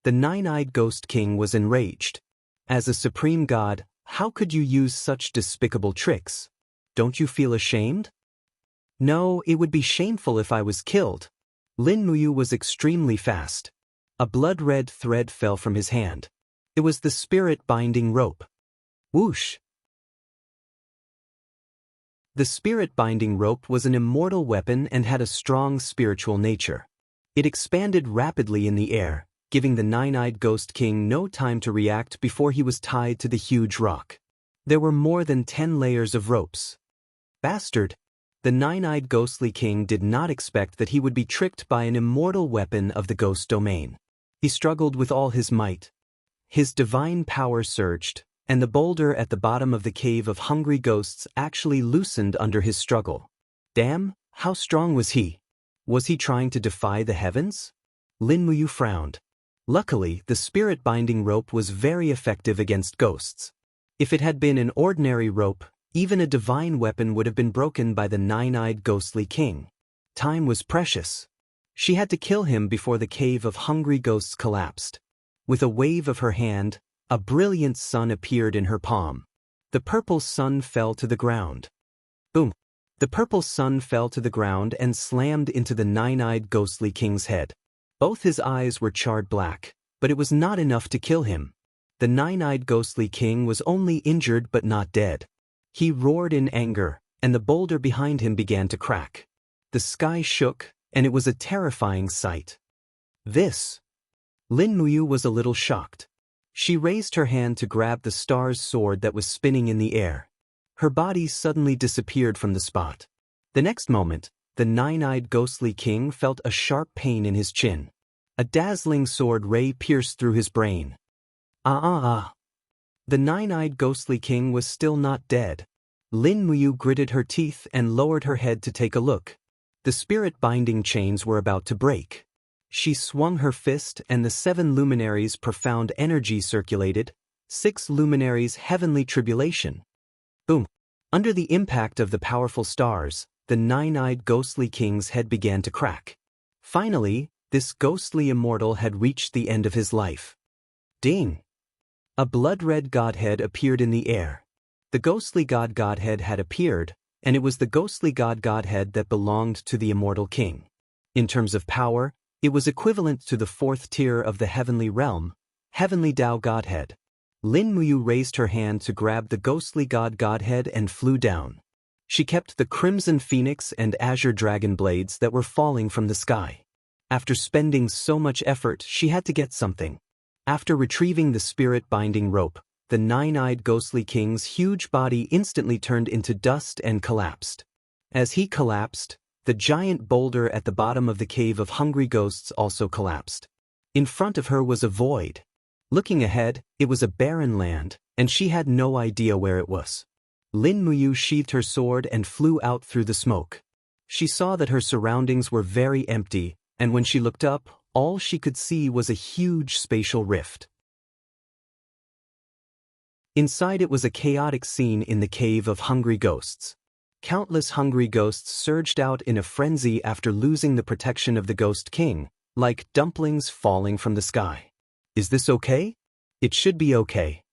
The nine-eyed ghost king was enraged. As a supreme god, how could you use such despicable tricks? Don't you feel ashamed? No, it would be shameful if I was killed. Lin Muyu was extremely fast. A blood-red thread fell from his hand. It was the spirit-binding rope. Whoosh! The spirit-binding rope was an immortal weapon and had a strong spiritual nature. It expanded rapidly in the air, giving the nine-eyed ghost king no time to react before he was tied to the huge rock. There were more than 10 layers of ropes. Bastard! The nine-eyed ghostly king did not expect that he would be tricked by an immortal weapon of the ghost domain. He struggled with all his might. His divine power surged, and the boulder at the bottom of the cave of hungry ghosts actually loosened under his struggle. Damn, how strong was he? Was he trying to defy the heavens? Lin Muyu frowned. Luckily, the spirit-binding rope was very effective against ghosts. If it had been an ordinary rope, even a divine weapon would have been broken by the nine-eyed ghostly king. Time was precious. She had to kill him before the cave of hungry ghosts collapsed. With a wave of her hand, a brilliant sun appeared in her palm. The purple sun fell to the ground. Boom! The purple sun fell to the ground and slammed into the nine-eyed ghostly king's head. Both his eyes were charred black, but it was not enough to kill him. The nine-eyed ghostly king was only injured but not dead. He roared in anger, and the boulder behind him began to crack. The sky shook, and it was a terrifying sight. Lin Muyu was a little shocked. She raised her hand to grab the star's sword that was spinning in the air. Her body suddenly disappeared from the spot. The next moment, the nine-eyed ghostly king felt a sharp pain in his chin. A dazzling sword ray pierced through his brain. The nine-eyed ghostly king was still not dead. Lin Muyu gritted her teeth and lowered her head to take a look. The spirit-binding chains were about to break. She swung her fist and the 7 luminaries' profound energy circulated, 6 luminaries' heavenly tribulation. Boom! Under the impact of the powerful stars, the nine-eyed ghostly king's head began to crack. Finally, this ghostly immortal had reached the end of his life. Ding! A blood-red godhead appeared in the air. The ghostly godhead had appeared, and it was the ghostly godhead that belonged to the immortal king. In terms of power, it was equivalent to the 4th tier of the heavenly realm, heavenly Tao Godhead. Lin Muyu raised her hand to grab the ghostly godhead and flew down. She kept the crimson phoenix and azure dragon blades that were falling from the sky. After spending so much effort, she had to get something. After retrieving the spirit-binding rope, the nine-eyed ghostly king's huge body instantly turned into dust and collapsed. As he collapsed, the giant boulder at the bottom of the cave of hungry ghosts also collapsed. In front of her was a void. Looking ahead, it was a barren land, and she had no idea where it was. Lin Muyu sheathed her sword and flew out through the smoke. She saw that her surroundings were very empty, and when she looked up, all she could see was a huge spatial rift. Inside it was a chaotic scene in the cave of hungry ghosts. Countless hungry ghosts surged out in a frenzy after losing the protection of the Ghost King, like dumplings falling from the sky. Is this okay? It should be okay.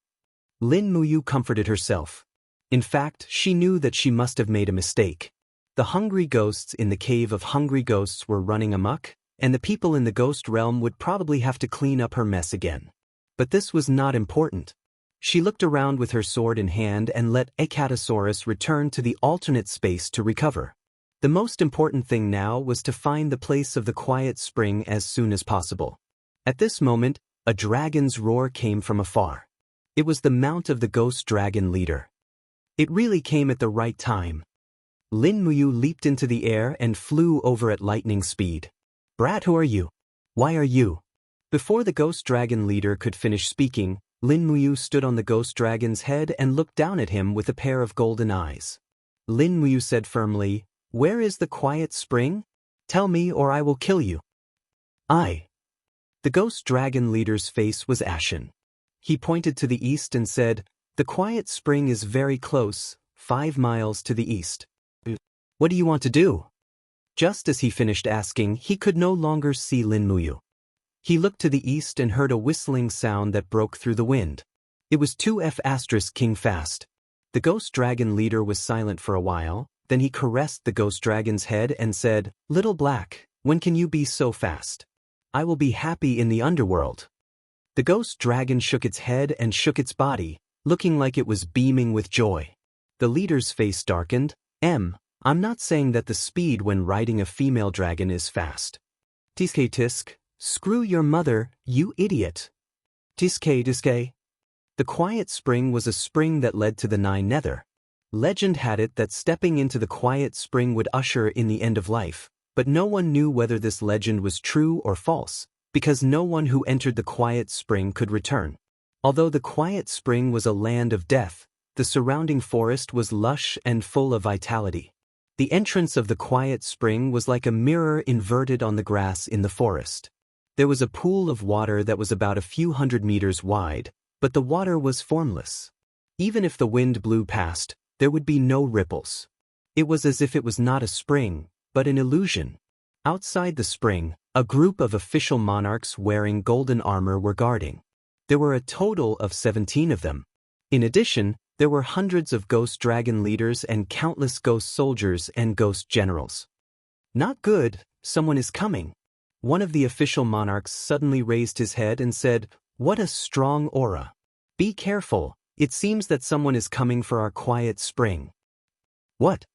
Lin Muyu comforted herself. In fact, she knew that she must have made a mistake. The hungry ghosts in the cave of hungry ghosts were running amok, and the people in the ghost realm would probably have to clean up her mess again. But this was not important. She looked around with her sword in hand and let Acatosaurus return to the alternate space to recover. The most important thing now was to find the place of the quiet spring as soon as possible. At this moment, a dragon's roar came from afar. It was the mount of the ghost dragon leader. It really came at the right time. Lin Muyu leaped into the air and flew over at lightning speed. "Brat, who are you? Why are you?" Before the ghost dragon leader could finish speaking, Lin Muyu stood on the ghost dragon's head and looked down at him with a pair of golden eyes. Lin Muyu said firmly, "Where is the quiet spring? Tell me or I will kill you." The ghost dragon leader's face was ashen. He pointed to the east and said, "The quiet spring is very close, 5 miles to the east." "What do you want to do?" Just as he finished asking, he could no longer see Lin Muyu. He looked to the east and heard a whistling sound that broke through the wind. It was 2F** King Fast. The ghost dragon leader was silent for a while, then he caressed the ghost dragon's head and said, "Little Black, when can you be so fast? I will be happy in the underworld." The ghost dragon shook its head and shook its body, looking like it was beaming with joy. The leader's face darkened. I'm not saying that the speed when riding a female dragon is fast." "Tisk. Screw your mother, you idiot." "Tisk. The quiet spring was a spring that led to the 9 nether. Legend had it that stepping into the quiet spring would usher in the end of life, but no one knew whether this legend was true or false, because no one who entered the quiet spring could return. Although the quiet spring was a land of death, the surrounding forest was lush and full of vitality. The entrance of the quiet spring was like a mirror inverted on the grass in the forest. There was a pool of water that was about a few hundred meters wide, but the water was formless. Even if the wind blew past, there would be no ripples. It was as if it was not a spring, but an illusion. Outside the spring, a group of official monarchs wearing golden armor were guarding. There were a total of 17 of them. In addition, there were hundreds of ghost dragon leaders and countless ghost soldiers and ghost generals. Not good, someone is coming. One of the official monarchs suddenly raised his head and said, "What a strong aura. Be careful, it seems that someone is coming for our quiet spring." What?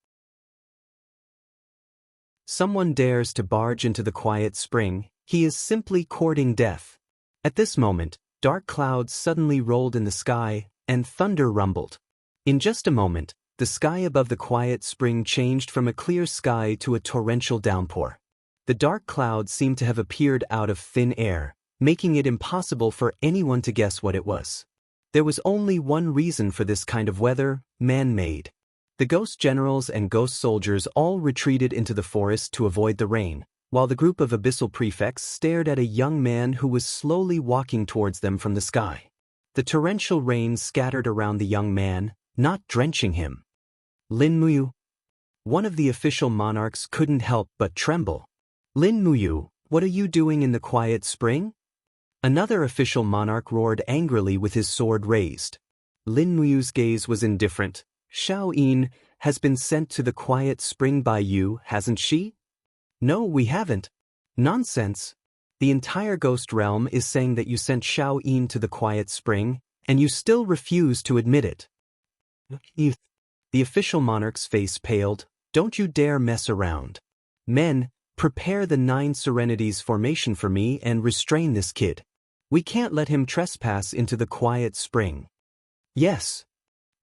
Someone dares to barge into the quiet spring, he is simply courting death. At this moment, dark clouds suddenly rolled in the sky, and thunder rumbled. In just a moment, the sky above the quiet spring changed from a clear sky to a torrential downpour. The dark clouds seemed to have appeared out of thin air, making it impossible for anyone to guess what it was. There was only one reason for this kind of weather: man-made. The ghost generals and ghost soldiers all retreated into the forest to avoid the rain, while the group of abyssal prefects stared at a young man who was slowly walking towards them from the sky. The torrential rain scattered around the young man, not drenching him. Lin Muyu. One of the official monarchs couldn't help but tremble. Lin Muyu, what are you doing in the quiet spring? Another official monarch roared angrily with his sword raised. Lin Muyu's gaze was indifferent. Xiao Yin has been sent to the quiet spring by you, hasn't she? No, we haven't. Nonsense. The entire ghost realm is saying that you sent Xiao Yin to the quiet spring, and you still refuse to admit it. The official monarch's face paled. Don't you dare mess around. Men, prepare the 9 Serenities formation for me and restrain this kid. We can't let him trespass into the quiet spring. Yes.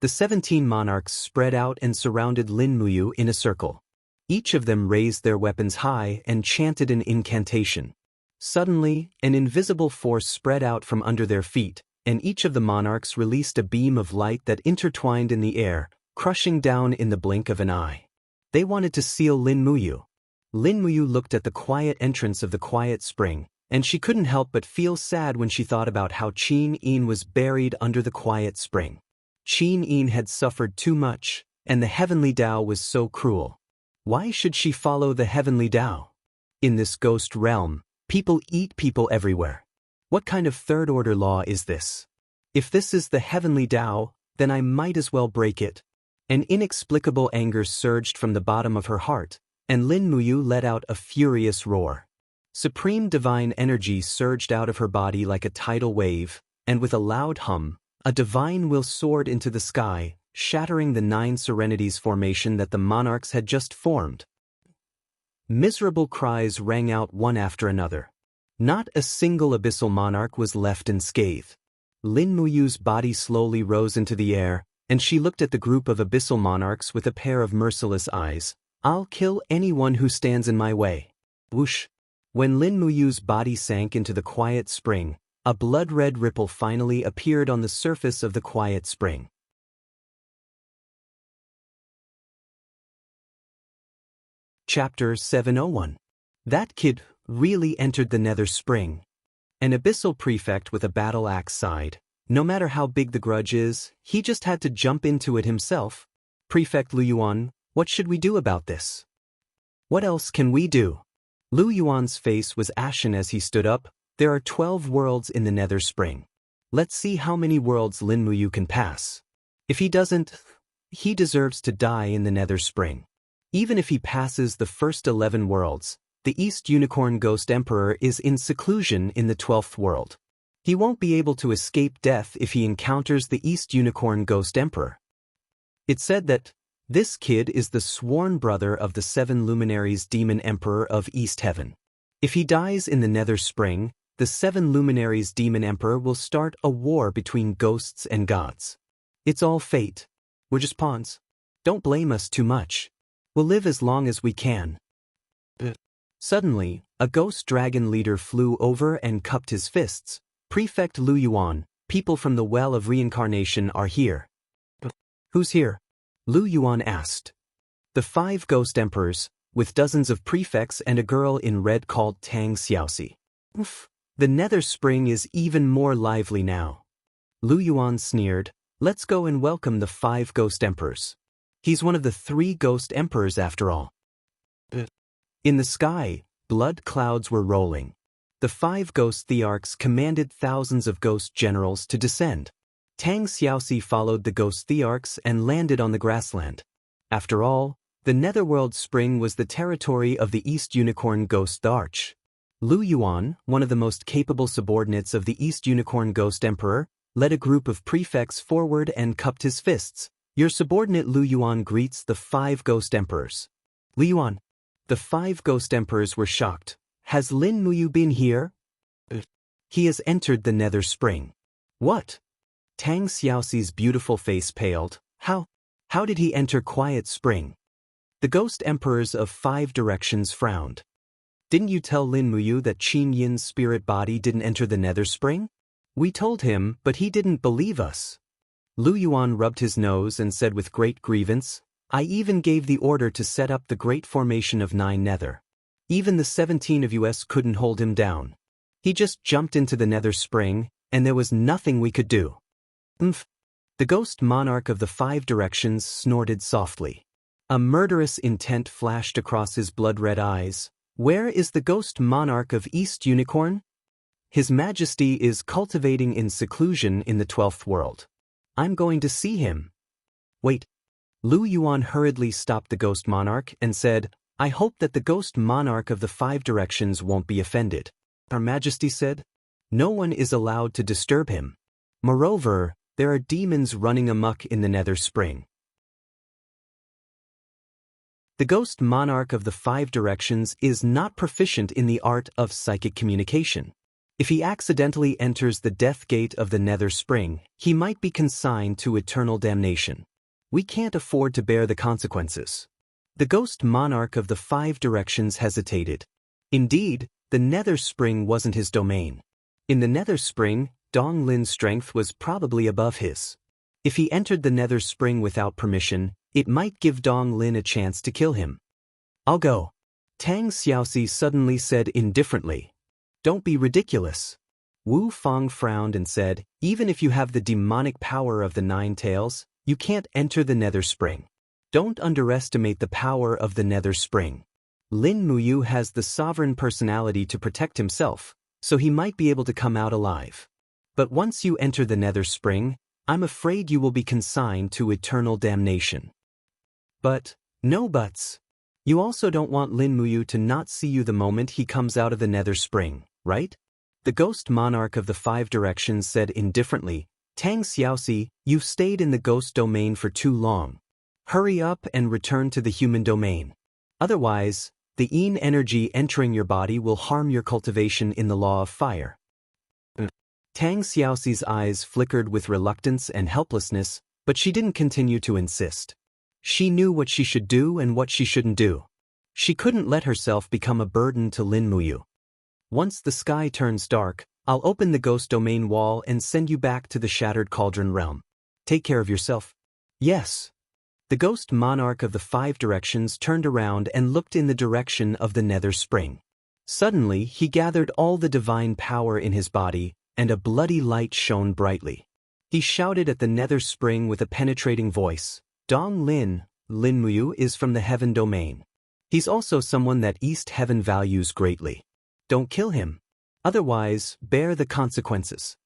The 17 monarchs spread out and surrounded Lin Muyu in a circle. Each of them raised their weapons high and chanted an incantation. Suddenly, an invisible force spread out from under their feet, and each of the monarchs released a beam of light that intertwined in the air, crushing down in the blink of an eye. They wanted to seal Lin Muyu. Lin Muyu looked at the quiet entrance of the quiet spring, and she couldn't help but feel sad when she thought about how Qin Yin was buried under the quiet spring. Qin Yin had suffered too much, and the heavenly Tao was so cruel. Why should she follow the heavenly Tao? In this ghost realm, people eat people everywhere. What kind of third-order law is this? If this is the heavenly Tao, then I might as well break it. An inexplicable anger surged from the bottom of her heart, and Lin Muyu let out a furious roar. Supreme divine energy surged out of her body like a tidal wave, and with a loud hum, a divine will soared into the sky, shattering the 9 Serenities formation that the monarchs had just formed. Miserable cries rang out one after another. Not a single abyssal monarch was left unscathed. Lin Muyu's body slowly rose into the air, and she looked at the group of abyssal monarchs with a pair of merciless eyes. I'll kill anyone who stands in my way. Whoosh! When Lin Muyu's body sank into the quiet spring, a blood-red ripple finally appeared on the surface of the quiet spring. Chapter 701. That kid really entered the nether spring. An abyssal prefect with a battle axe sighed. No matter how big the grudge is, he just had to jump into it himself. Prefect Lu Yuan, what should we do about this? What else can we do? Lu Yuan's face was ashen as he stood up. There are 12 worlds in the nether spring. Let's see how many worlds Lin Muyu can pass. If he doesn't, he deserves to die in the nether spring. Even if he passes the first 11 worlds, the East Unicorn Ghost Emperor is in seclusion in the 12th world. He won't be able to escape death if he encounters the East Unicorn Ghost Emperor. It's said that this kid is the sworn brother of the 7 luminaries Demon Emperor of East Heaven. If he dies in the nether spring, the 7 luminaries Demon Emperor will start a war between ghosts and gods. It's all fate. We're just pawns. Don't blame us too much. We'll live as long as we can. Suddenly, a ghost dragon leader flew over and cupped his fists. Prefect Lu Yuan, people from the Well of Reincarnation are here. Who's here? Lu Yuan asked. The 5 ghost emperors, with dozens of prefects and a girl in red called Tang Xiaoxi. Oof. The nether spring is even more lively now. Lu Yuan sneered. Let's go and welcome the 5 ghost emperors. He's one of the 3 ghost emperors after all. In the sky, blood clouds were rolling. The 5 ghost thearchs commanded thousands of ghost generals to descend. Tang Xiaoxi followed the ghost thearchs and landed on the grassland. After all, the Netherworld Spring was the territory of the East Unicorn Ghost Arch. Lu Yuan, one of the most capable subordinates of the East Unicorn Ghost Emperor, led a group of prefects forward and cupped his fists. Your subordinate Lu Yuan greets the 5 ghost emperors. Lu Yuan. The 5 ghost emperors were shocked. Has Lin Muyu been here? He has entered the Nether Spring. What? Tang Xiaoxi's beautiful face paled. How did he enter Quiet Spring? The ghost emperors of 5 directions frowned. Didn't you tell Lin Muyu that Qin Yin's spirit body didn't enter the Nether Spring? We told him, but he didn't believe us. Lu Yuan rubbed his nose and said with great grievance, I even gave the order to set up the great formation of 9 Nether. Even the 17 of us couldn't hold him down. He just jumped into the Nether Spring, and there was nothing we could do. The ghost monarch of the 5 directions snorted softly. A murderous intent flashed across his blood-red eyes. Where is the ghost monarch of East Unicorn? His Majesty is cultivating in seclusion in the 12th world. I'm going to see him. Wait. Lu Yuan hurriedly stopped the ghost monarch and said, I hope that the ghost monarch of the 5 directions won't be offended. Our Majesty said, no one is allowed to disturb him. Moreover, there are demons running amok in the Nether Spring. The ghost monarch of the 5 directions is not proficient in the art of psychic communication. If he accidentally enters the death gate of the Nether Spring, he might be consigned to eternal damnation. We can't afford to bear the consequences. The ghost monarch of the 5 directions hesitated. Indeed, the Nether Spring wasn't his domain. In the Nether Spring, Dong Lin's strength was probably above his. If he entered the Nether Spring without permission, it might give Dong Lin a chance to kill him. I'll go. Tang Xiaoxi suddenly said indifferently. Don't be ridiculous. Wu Fang frowned and said, even if you have the demonic power of the 9 tails, you can't enter the Nether Spring. Don't underestimate the power of the Nether Spring. Lin Muyu has the sovereign personality to protect himself, so he might be able to come out alive. But once you enter the Nether Spring, I'm afraid you will be consigned to eternal damnation. But, no buts. You also don't want Lin Muyu to not see you the moment he comes out of the Nether Spring, right? The ghost monarch of the 5 directions said indifferently, Tang Xiaoxi, you've stayed in the ghost domain for too long. Hurry up and return to the human domain. Otherwise, the Yin energy entering your body will harm your cultivation in the law of fire. Tang Xiaoxi's eyes flickered with reluctance and helplessness, but she didn't continue to insist. She knew what she should do and what she shouldn't do. She couldn't let herself become a burden to Lin Muyu. Once the sky turns dark, I'll open the ghost domain wall and send you back to the Shattered Cauldron realm. Take care of yourself. Yes. The ghost monarch of the 5 directions turned around and looked in the direction of the Nether Spring. Suddenly, he gathered all the divine power in his body, and a bloody light shone brightly. He shouted at the Nether Spring with a penetrating voice, Dong Lin, Lin Muyu is from the Heaven Domain. He's also someone that East Heaven values greatly. Don't kill him. Otherwise, bear the consequences.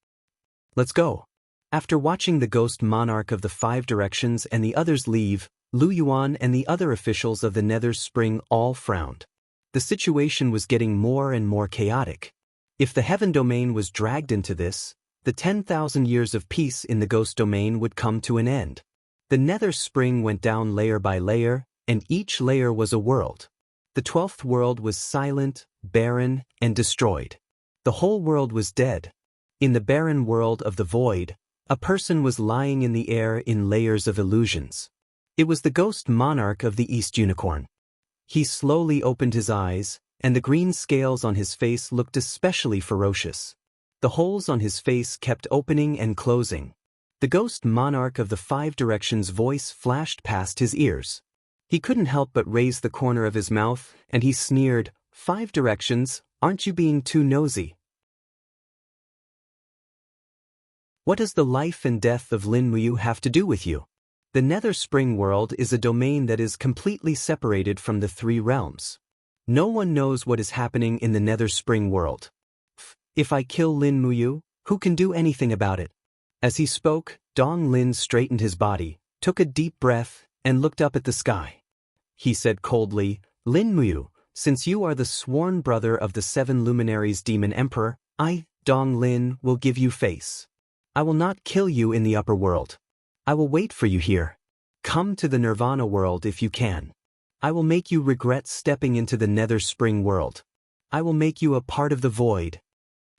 Let's go. After watching the ghost monarch of the 5 directions and the others leave, Lu Yuan and the other officials of the Nether Spring all frowned. The situation was getting more and more chaotic. If the Heaven Domain was dragged into this, the 10,000 years of peace in the ghost domain would come to an end. The Nether Spring went down layer by layer, and each layer was a world. The 12th world was silent, barren, and destroyed. The whole world was dead. In the barren world of the void, a person was lying in the air in layers of illusions. It was the ghost monarch of the East Unicorn. He slowly opened his eyes, and the green scales on his face looked especially ferocious. The holes on his face kept opening and closing. The ghost monarch of the 5 directions voice flashed past his ears. He couldn't help but raise the corner of his mouth, and he sneered, 5 directions, aren't you being too nosy? What does the life and death of Lin Muyu have to do with you? The Nether Spring world is a domain that is completely separated from the 3 realms. No one knows what is happening in the Nether Spring world. If I kill Lin Muyu, who can do anything about it? As he spoke, Dong Lin straightened his body, took a deep breath, and looked up at the sky. He said coldly, Lin Muyu, since you are the sworn brother of the 7 luminaries demon emperor, I, Dong Lin, will give you face. I will not kill you in the upper world. I will wait for you here. Come to the Nirvana world if you can. I will make you regret stepping into the Nether Spring world. I will make you a part of the void.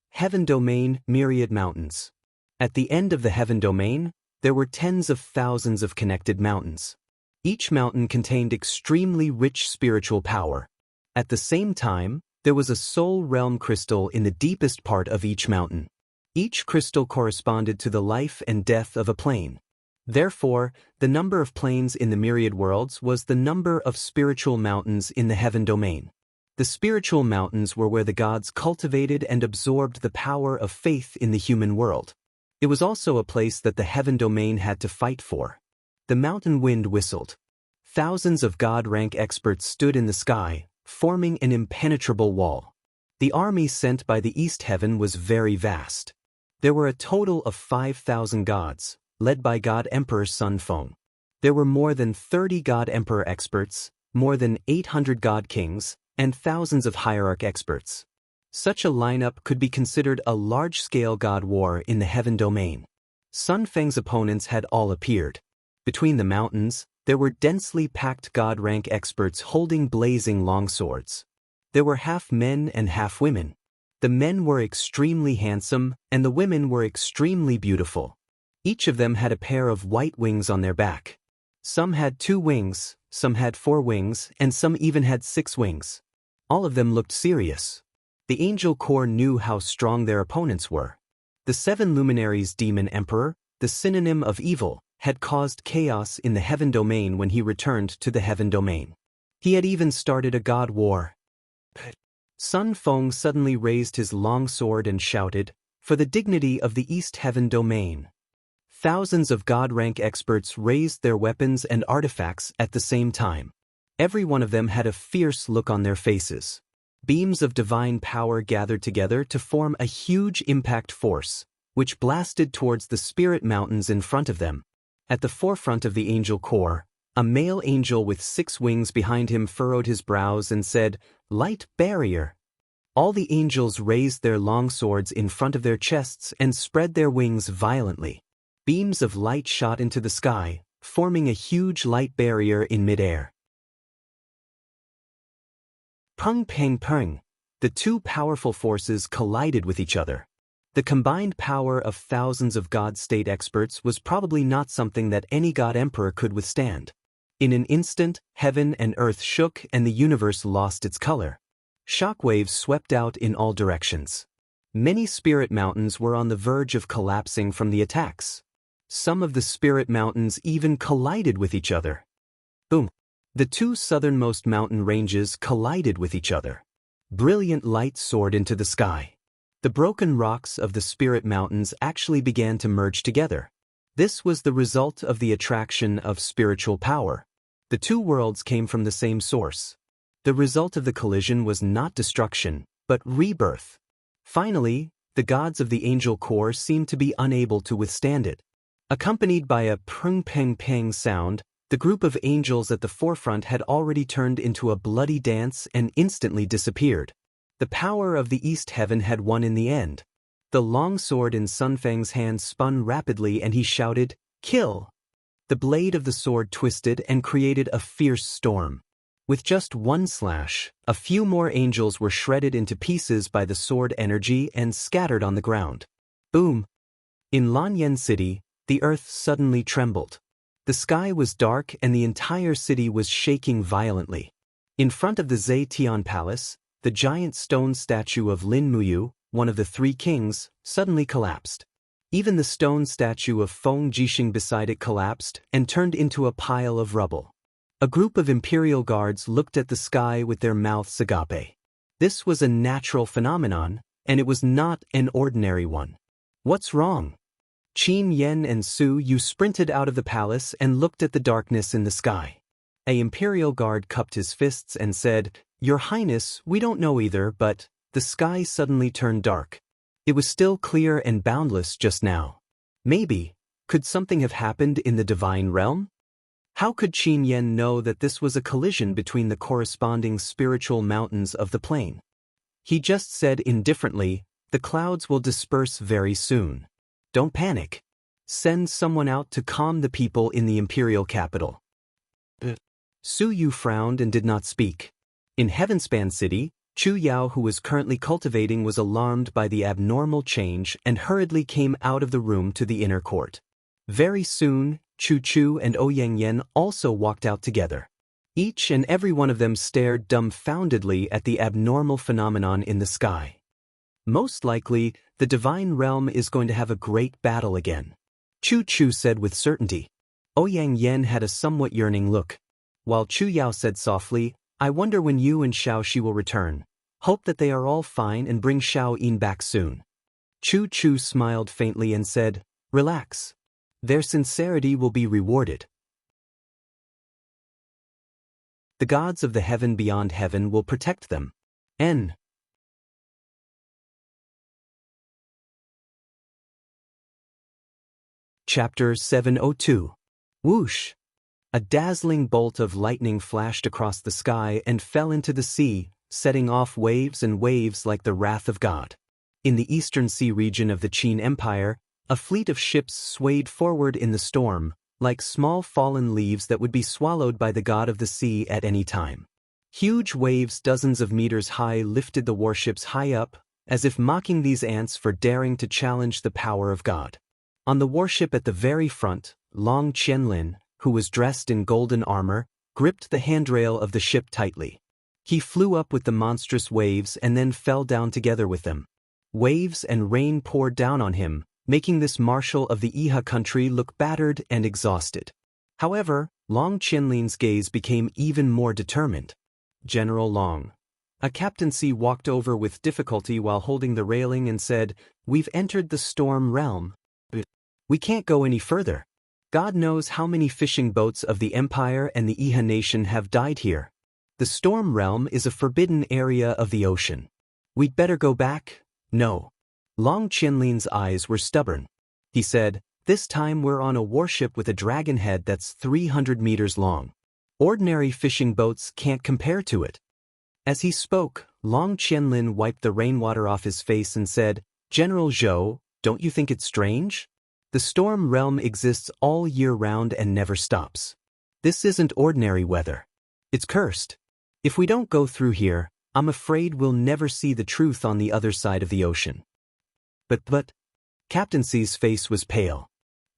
Heaven Domain, Myriad Mountains. At the end of the Heaven Domain, there were tens of thousands of connected mountains. Each mountain contained extremely rich spiritual power. At the same time, there was a soul realm crystal in the deepest part of each mountain. Each crystal corresponded to the life and death of a plane. Therefore, the number of planes in the myriad worlds was the number of spiritual mountains in the Heaven Domain. The spiritual mountains were where the gods cultivated and absorbed the power of faith in the human world. It was also a place that the Heaven Domain had to fight for. The mountain wind whistled. Thousands of god-rank experts stood in the sky, forming an impenetrable wall. The army sent by the East Heaven was very vast. There were a total of 5,000 gods, led by God Emperor Sun Feng. There were more than 30 God Emperor experts, more than 800 God Kings, and thousands of hierarch experts. Such a lineup could be considered a large-scale god war in the Heaven Domain. Sun Feng's opponents had all appeared. Between the mountains, there were densely packed god-rank experts holding blazing longswords. There were half men and half women. The men were extremely handsome, and the women were extremely beautiful. Each of them had a pair of white wings on their back. Some had 2 wings, some had 4 wings, and some even had 6 wings. All of them looked serious. The Angel Corps knew how strong their opponents were. The 7 luminaries demon emperor, the synonym of evil, had caused chaos in the Heaven Domain when he returned to the Heaven Domain. He had even started a god war. Sun Feng suddenly raised his long sword and shouted, "For the dignity of the East Heaven Domain." Thousands of god-rank experts raised their weapons and artifacts at the same time. Every one of them had a fierce look on their faces. Beams of divine power gathered together to form a huge impact force, which blasted towards the spirit mountains in front of them. At the forefront of the Angel Corps, a male angel with 6 wings behind him furrowed his brows and said, "Light barrier." All the angels raised their long swords in front of their chests and spread their wings violently. Beams of light shot into the sky, forming a huge light barrier in midair. Peng peng peng. The 2 powerful forces collided with each other. The combined power of thousands of god-state experts was probably not something that any god emperor could withstand. In an instant, heaven and earth shook and the universe lost its color. Shockwaves swept out in all directions. Many spirit mountains were on the verge of collapsing from the attacks. Some of the spirit mountains even collided with each other. Boom! The 2 southernmost mountain ranges collided with each other. Brilliant light soared into the sky. The broken rocks of the spirit mountains actually began to merge together. This was the result of the attraction of spiritual power. The 2 worlds came from the same source. The result of the collision was not destruction, but rebirth. Finally, the gods of the Angel Corps seemed to be unable to withstand it. Accompanied by a prung peng peng sound, the group of angels at the forefront had already turned into a bloody dance and instantly disappeared. The power of the East Heaven had won in the end. The long sword in Sun Feng's hand spun rapidly and he shouted, "Kill!" The blade of the sword twisted and created a fierce storm. With just one slash, a few more angels were shredded into pieces by the sword energy and scattered on the ground. Boom! In Lanyan City, the earth suddenly trembled. The sky was dark and the entire city was shaking violently. In front of the Zetian Palace, the giant stone statue of Lin Muyu, one of the 3 kings, suddenly collapsed. Even the stone statue of Feng Jixing beside it collapsed and turned into a pile of rubble. A group of imperial guards looked at the sky with their mouths agape. This was a natural phenomenon, and it was not an ordinary one. What's wrong? Qin Yen and Su Yu sprinted out of the palace and looked at the darkness in the sky. An imperial guard cupped his fists and said, Your Highness, we don't know either, but the sky suddenly turned dark. It was still clear and boundless just now. Maybe, could something have happened in the divine realm? How could Qin Yen know that this was a collision between the corresponding spiritual mountains of the plain? He just said indifferently, the clouds will disperse very soon. Don't panic. Send someone out to calm the people in the imperial capital. Su Yu frowned and did not speak. In Heavenspan City, Chu Yao, who was currently cultivating, was alarmed by the abnormal change and hurriedly came out of the room to the inner court. Very soon, Chu Chu and Ouyang Yen also walked out together. Each and every one of them stared dumbfoundedly at the abnormal phenomenon in the sky. Most likely, the divine realm is going to have a great battle again, Chu Chu said with certainty. Ouyang Yen had a somewhat yearning look, while Chu Yao said softly, I wonder when you and Xiao Shi will return. Hope that they are all fine and bring Xiao Yin back soon. Chu Chu smiled faintly and said, relax. Their sincerity will be rewarded. The gods of the heaven beyond heaven will protect them. N. Chapter 702. Whoosh! A dazzling bolt of lightning flashed across the sky and fell into the sea, setting off waves and waves like the wrath of God. In the eastern sea region of the Qin Empire, a fleet of ships swayed forward in the storm, like small fallen leaves that would be swallowed by the god of the sea at any time. Huge waves dozens of meters high lifted the warships high up, as if mocking these ants for daring to challenge the power of God. On the warship at the very front, Long Qianlin, who was dressed in golden armor, gripped the handrail of the ship tightly. He flew up with the monstrous waves and then fell down together with them. Waves and rain poured down on him, making this marshal of the Iha country look battered and exhausted. However, Long Qianlin's gaze became even more determined. General Long. A captaincy walked over with difficulty while holding the railing and said, We've entered the storm realm. We can't go any further. God knows how many fishing boats of the Empire and the Iha nation have died here. The storm realm is a forbidden area of the ocean. We'd better go back? No. Long Qianlin's eyes were stubborn. He said, this time we're on a warship with a dragon head that's 300 meters long. Ordinary fishing boats can't compare to it. As he spoke, Long Qianlin wiped the rainwater off his face and said, General Zhou, don't you think it's strange? The storm realm exists all year round and never stops. This isn't ordinary weather. It's cursed. If we don't go through here, I'm afraid we'll never see the truth on the other side of the ocean. But, Captaincy's face was pale.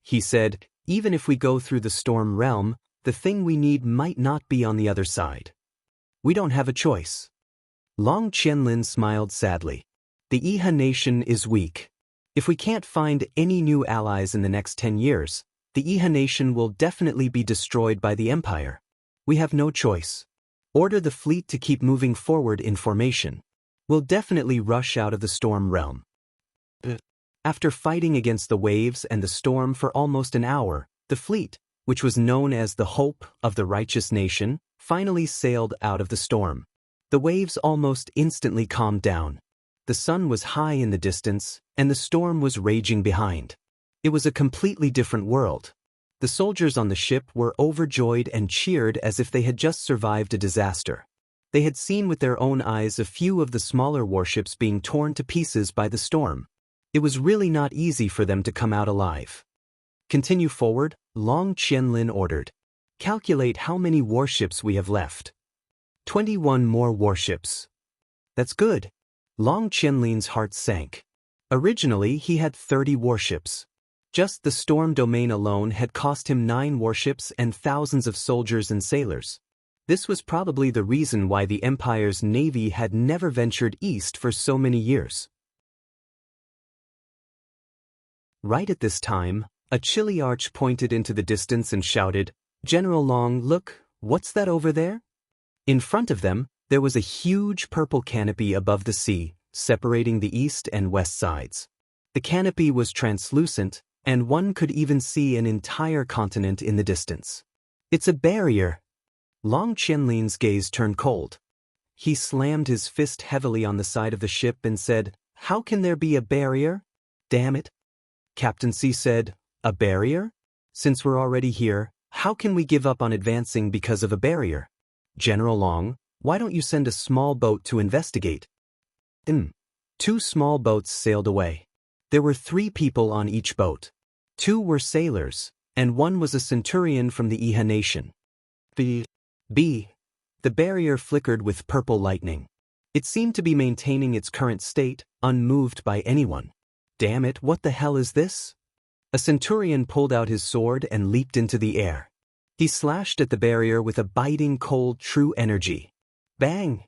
He said, even if we go through the storm realm, the thing we need might not be on the other side. We don't have a choice. Long Qianlin smiled sadly. The Iha nation is weak. If we can't find any new allies in the next 10 years, the Iha nation will definitely be destroyed by the Empire. We have no choice. Order the fleet to keep moving forward in formation. We'll definitely rush out of the storm realm. After fighting against the waves and the storm for almost an hour, the fleet, which was known as the Hope of the Righteous Nation, finally sailed out of the storm. The waves almost instantly calmed down. The sun was high in the distance, and the storm was raging behind. It was a completely different world. The soldiers on the ship were overjoyed and cheered as if they had just survived a disaster. They had seen with their own eyes a few of the smaller warships being torn to pieces by the storm. It was really not easy for them to come out alive. Continue forward, Long Qianlin ordered. Calculate how many warships we have left. 21 more warships. That's good. Long Qianlin's heart sank. Originally, he had 30 warships. Just the storm domain alone had cost him 9 warships and thousands of soldiers and sailors. This was probably the reason why the Empire's navy had never ventured east for so many years. Right at this time, a Chiliarch pointed into the distance and shouted, General Long, look, what's that over there? In front of them, there was a huge purple canopy above the sea, separating the east and west sides. The canopy was translucent, and one could even see an entire continent in the distance. It's a barrier. Long Qianlin's gaze turned cold. He slammed his fist heavily on the side of the ship and said, "How can there be a barrier? Damn it." Captain C said, "A barrier? Since we're already here, how can we give up on advancing because of a barrier? General Long, why don't you send a small boat to investigate?" 2 small boats sailed away. There were 3 people on each boat. 2 were sailors, and 1 was a centurion from the Iha nation. B. The barrier flickered with purple lightning. It seemed to be maintaining its current state, unmoved by anyone. Damn it, what the hell is this? A centurion pulled out his sword and leaped into the air. He slashed at the barrier with a biting cold true energy. Bang!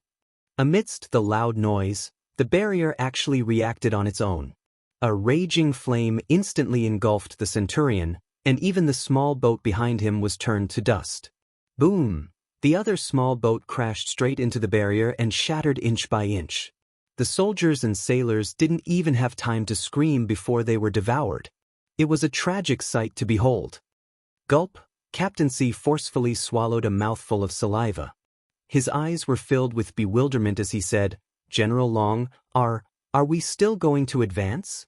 Amidst the loud noise, the barrier actually reacted on its own. A raging flame instantly engulfed the centurion, and even the small boat behind him was turned to dust. Boom! The other small boat crashed straight into the barrier and shattered inch by inch. The soldiers and sailors didn't even have time to scream before they were devoured. It was a tragic sight to behold. Gulp! Captain C forcefully swallowed a mouthful of saliva. His eyes were filled with bewilderment as he said, "General Long, are we still going to advance?"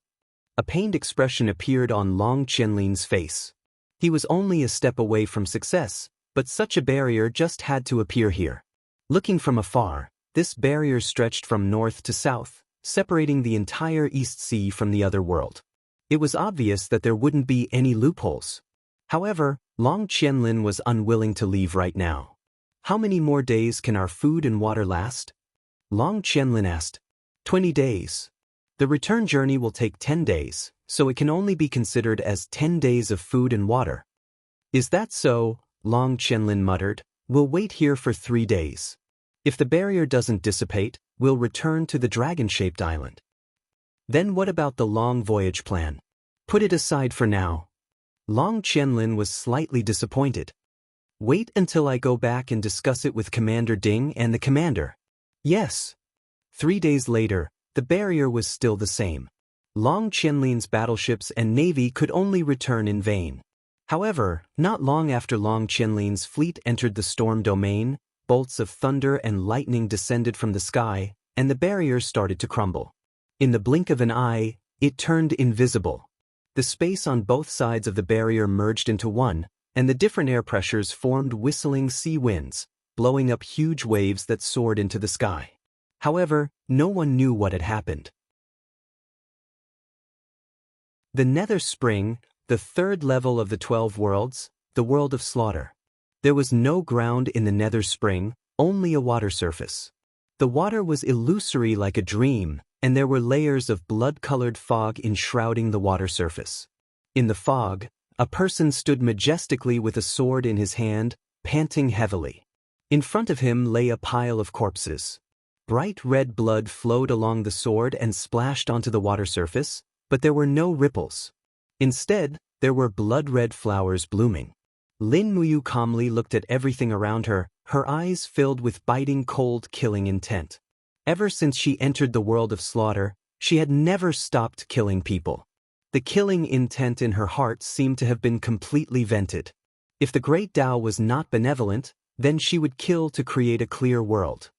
A pained expression appeared on Long Qianlin's face. He was only a step away from success, but such a barrier just had to appear here. Looking from afar, this barrier stretched from north to south, separating the entire East Sea from the other world. It was obvious that there wouldn't be any loopholes. However, Long Qianlin was unwilling to leave right now. "How many more days can our food and water last?" Long Qianlin asked. 20 days. The return journey will take 10 days, so it can only be considered as 10 days of food and water. "Is that so?" Long Qianlin muttered. "We'll wait here for 3 days. If the barrier doesn't dissipate, we'll return to the dragon-shaped island." "Then what about the long voyage plan?" "Put it aside for now." Long Qianlin was slightly disappointed. "Wait until I go back and discuss it with Commander Ding and the commander." "Yes." 3 days later, the barrier was still the same. Long Qianlin's battleships and navy could only return in vain. However, not long after Long Qianlin's fleet entered the storm domain, bolts of thunder and lightning descended from the sky, and the barrier started to crumble. In the blink of an eye, it turned invisible. The space on both sides of the barrier merged into one, and the different air pressures formed whistling sea winds, blowing up huge waves that soared into the sky. However, no one knew what had happened. The Nether Spring, the 3rd level of the 12 worlds, the world of slaughter. There was no ground in the Nether Spring, only a water surface. The water was illusory like a dream, and there were layers of blood-colored fog enshrouding the water surface. In the fog, a person stood majestically with a sword in his hand, panting heavily. In front of him lay a pile of corpses. Bright red blood flowed along the sword and splashed onto the water surface, but there were no ripples. Instead, there were blood-red flowers blooming. Lin Muyu calmly looked at everything around her, her eyes filled with biting cold killing intent. Ever since she entered the world of slaughter, she had never stopped killing people. The killing intent in her heart seemed to have been completely vented. If the Great Tao was not benevolent, then she would kill to create a clear world.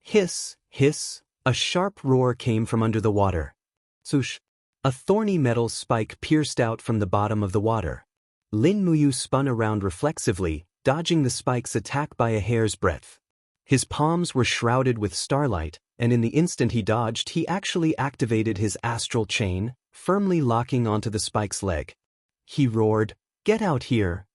Hiss, hiss, a sharp roar came from under the water. Swoosh. A thorny metal spike pierced out from the bottom of the water. Lin Muyu spun around reflexively, dodging the spike's attack by a hair's breadth. His palms were shrouded with starlight, and in the instant he dodged, he actually activated his astral chain, firmly locking onto the spike's leg. He roared, "Get out here!"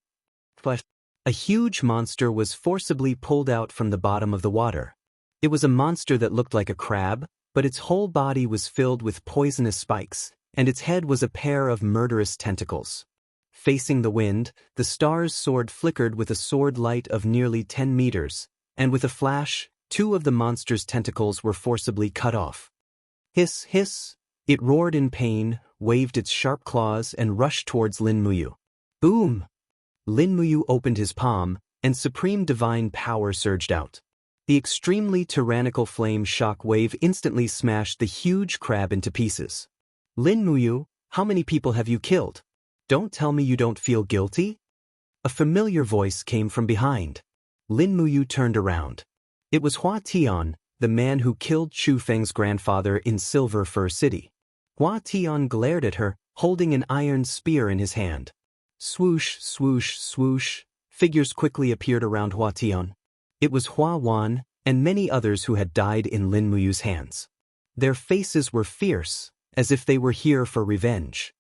But a huge monster was forcibly pulled out from the bottom of the water. It was a monster that looked like a crab, but its whole body was filled with poisonous spikes, and its head was a pair of murderous tentacles. Facing the wind, the star's sword flickered with a sword light of nearly 10 meters, and with a flash, 2 of the monster's tentacles were forcibly cut off. Hiss, hiss! It roared in pain, waved its sharp claws, and rushed towards Lin Muyu. Boom! Lin Muyu opened his palm, and supreme divine power surged out. The extremely tyrannical flame shock wave instantly smashed the huge crab into pieces. "Lin Muyu, how many people have you killed? Don't tell me you don't feel guilty?" A familiar voice came from behind. Lin Muyu turned around. It was Hua Tian, the man who killed Chu Feng's grandfather in Silver Fir City. Hua Tian glared at her, holding an iron spear in his hand. Swoosh, swoosh, swoosh, figures quickly appeared around Hua Tian. It was Hua Wan, and many others who had died in Lin Muyu's hands. Their faces were fierce, as if they were here for revenge.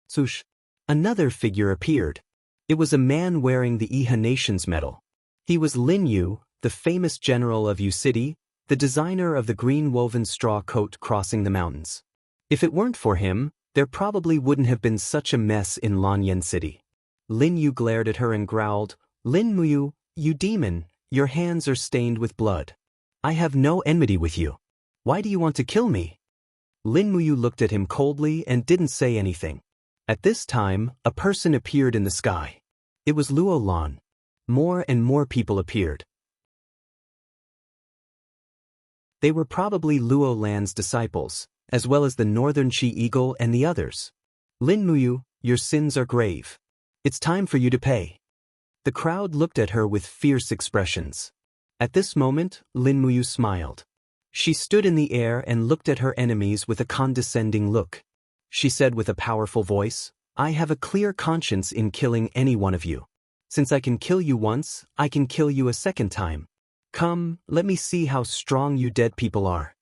Swoosh. Another figure appeared. It was a man wearing the Iha Nation's medal. He was Lin Yu, the famous general of Yu City, the designer of the green woven straw coat crossing the mountains. If it weren't for him, there probably wouldn't have been such a mess in Lanyan City. Lin Yu glared at her and growled, "Lin Muyu, you demon, your hands are stained with blood. I have no enmity with you. Why do you want to kill me?" Lin Muyu looked at him coldly and didn't say anything. At this time, a person appeared in the sky. It was Luo Lan. More and more people appeared. They were probably Luo Lan's disciples, as well as the Northern Chi Eagle and the others. "Lin Muyu, your sins are grave. It's time for you to pay." The crowd looked at her with fierce expressions. At this moment, Lin Muyu smiled. She stood in the air and looked at her enemies with a condescending look. She said with a powerful voice, "I have a clear conscience in killing any one of you. Since I can kill you once, I can kill you a second time. Come, let me see how strong you dead people are."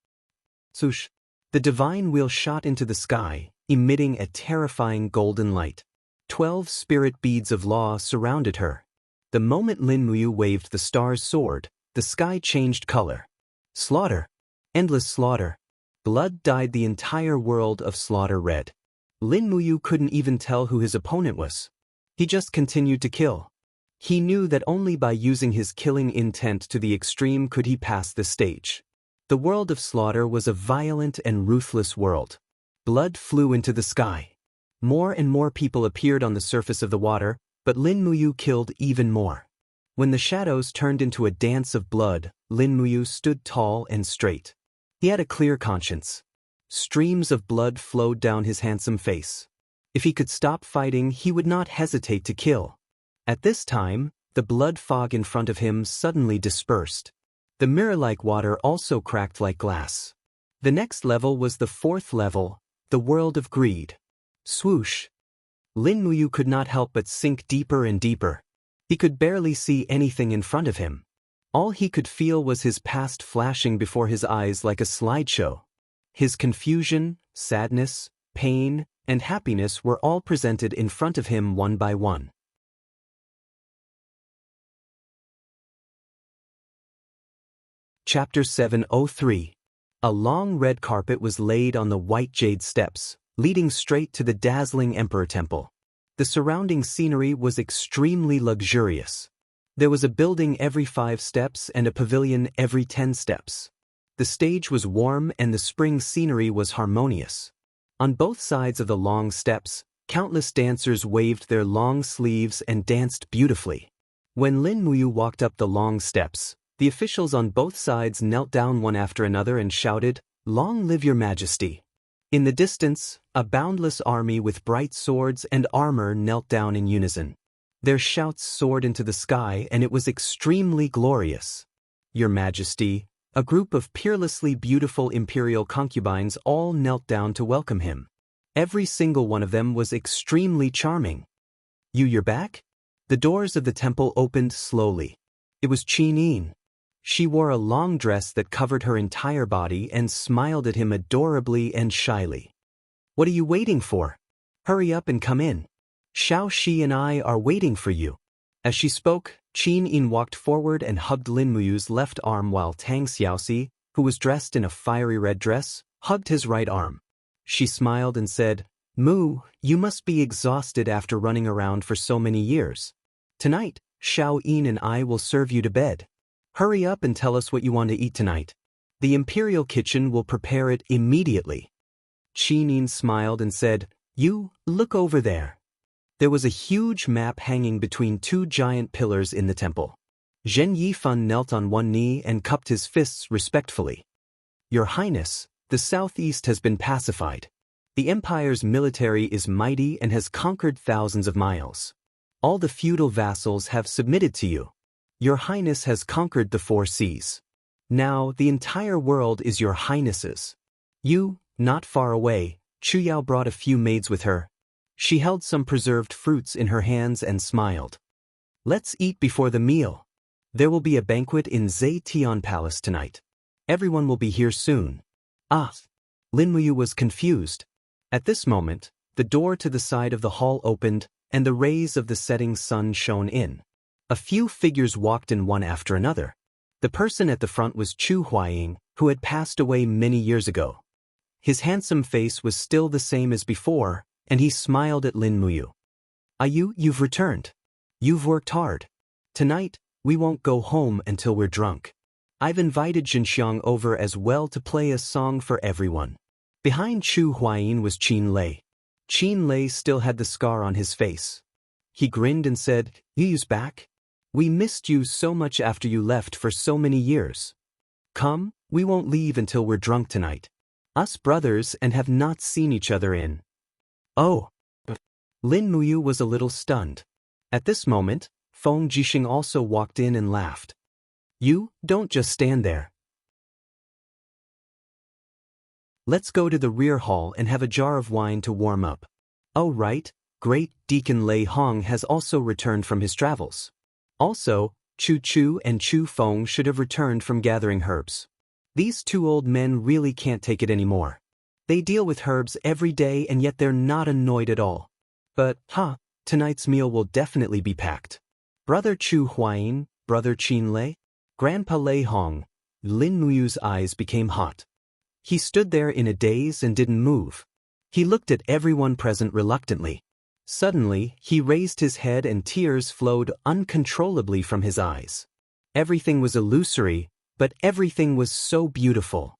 Swoosh. The divine wheel shot into the sky, emitting a terrifying golden light. 12 spirit beads of law surrounded her. The moment Lin Muyu waved the star's sword, the sky changed color. Slaughter. Endless slaughter. Blood dyed the entire world of slaughter red. Lin Muyu couldn't even tell who his opponent was. He just continued to kill. He knew that only by using his killing intent to the extreme could he pass this stage. The world of slaughter was a violent and ruthless world. Blood flew into the sky. More and more people appeared on the surface of the water, but Lin Muyu killed even more. When the shadows turned into a dance of blood, Lin Muyu stood tall and straight. He had a clear conscience. Streams of blood flowed down his handsome face. If he could stop fighting, he would not hesitate to kill. At this time, the blood fog in front of him suddenly dispersed. The mirror-like water also cracked like glass. The next level was the 4th level, the world of greed. Swoosh. Lin Muyu could not help but sink deeper and deeper. He could barely see anything in front of him. All he could feel was his past flashing before his eyes like a slideshow. His confusion, sadness, pain, and happiness were all presented in front of him one by one. Chapter 703. A long red carpet was laid on the white jade steps, leading straight to the dazzling Emperor Temple. The surrounding scenery was extremely luxurious. There was a building every 5 steps and a pavilion every 10 steps. The stage was warm and the spring scenery was harmonious. On both sides of the long steps, countless dancers waved their long sleeves and danced beautifully. When Lin Muyu walked up the long steps, the officials on both sides knelt down one after another and shouted, "Long live your majesty." In the distance, a boundless army with bright swords and armor knelt down in unison. Their shouts soared into the sky and it was extremely glorious. "Your Majesty," a group of peerlessly beautiful imperial concubines all knelt down to welcome him. Every single one of them was extremely charming. You're back?" The doors of the temple opened slowly. It was Qin Yin. She wore a long dress that covered her entire body and smiled at him adorably and shyly. "What are you waiting for? Hurry up and come in. Xiao Shi and I are waiting for you." As she spoke, Qin Yin walked forward and hugged Lin Muyu's left arm while Tang Xiaoxi, who was dressed in a fiery red dress, hugged his right arm. She smiled and said, "Mu, you must be exhausted after running around for so many years. Tonight, Xiao Yin and I will serve you to bed. Hurry up and tell us what you want to eat tonight. The imperial kitchen will prepare it immediately." Qin Yin smiled and said, "You, look over there." There was a huge map hanging between 2 giant pillars in the temple. Zhen Yifan knelt on one knee and cupped his fists respectfully. "Your Highness, the southeast has been pacified. The empire's military is mighty and has conquered thousands of miles. All the feudal vassals have submitted to you. Your Highness has conquered the 4 seas. Now the entire world is your highness's. You, not far away, Chu Yao brought a few maids with her. She held some preserved fruits in her hands and smiled. Let's eat before the meal. There will be a banquet in Zetian Palace tonight. Everyone will be here soon. Ah! Lin Muyu was confused. At this moment, the door to the side of the hall opened, and the rays of the setting sun shone in. A few figures walked in one after another. The person at the front was Chu Huaying, who had passed away many years ago. His handsome face was still the same as before, and he smiled at Lin Muyu. You've returned. You've worked hard. Tonight, we won't go home until we're drunk. I've invited Jinxiang over as well to play a song for everyone. Behind Chu Huayin was Qin Lei. Qin Lei still had the scar on his face. He grinned and said, "Yu's back? We missed you so much after you left for so many years. Come, we won't leave until we're drunk tonight. Us brothers and have not seen each other in." Oh! Lin Muyu was a little stunned. At this moment, Feng Jixing also walked in and laughed. "You, don't just stand there. Let's go to the rear hall and have a jar of wine to warm up." "Oh right, great Deacon Lei Hong has also returned from his travels. Also, Chu Chu and Chu Feng should have returned from gathering herbs. These two old men really can't take it anymore. They deal with herbs every day and yet they're not annoyed at all. But, tonight's meal will definitely be packed. Brother Chu Huayin, Brother Qin Lei, Grandpa Lei Hong." Lin Muyu's eyes became hot. He stood there in a daze and didn't move. He looked at everyone present reluctantly. Suddenly, he raised his head and tears flowed uncontrollably from his eyes. Everything was illusory, but everything was so beautiful.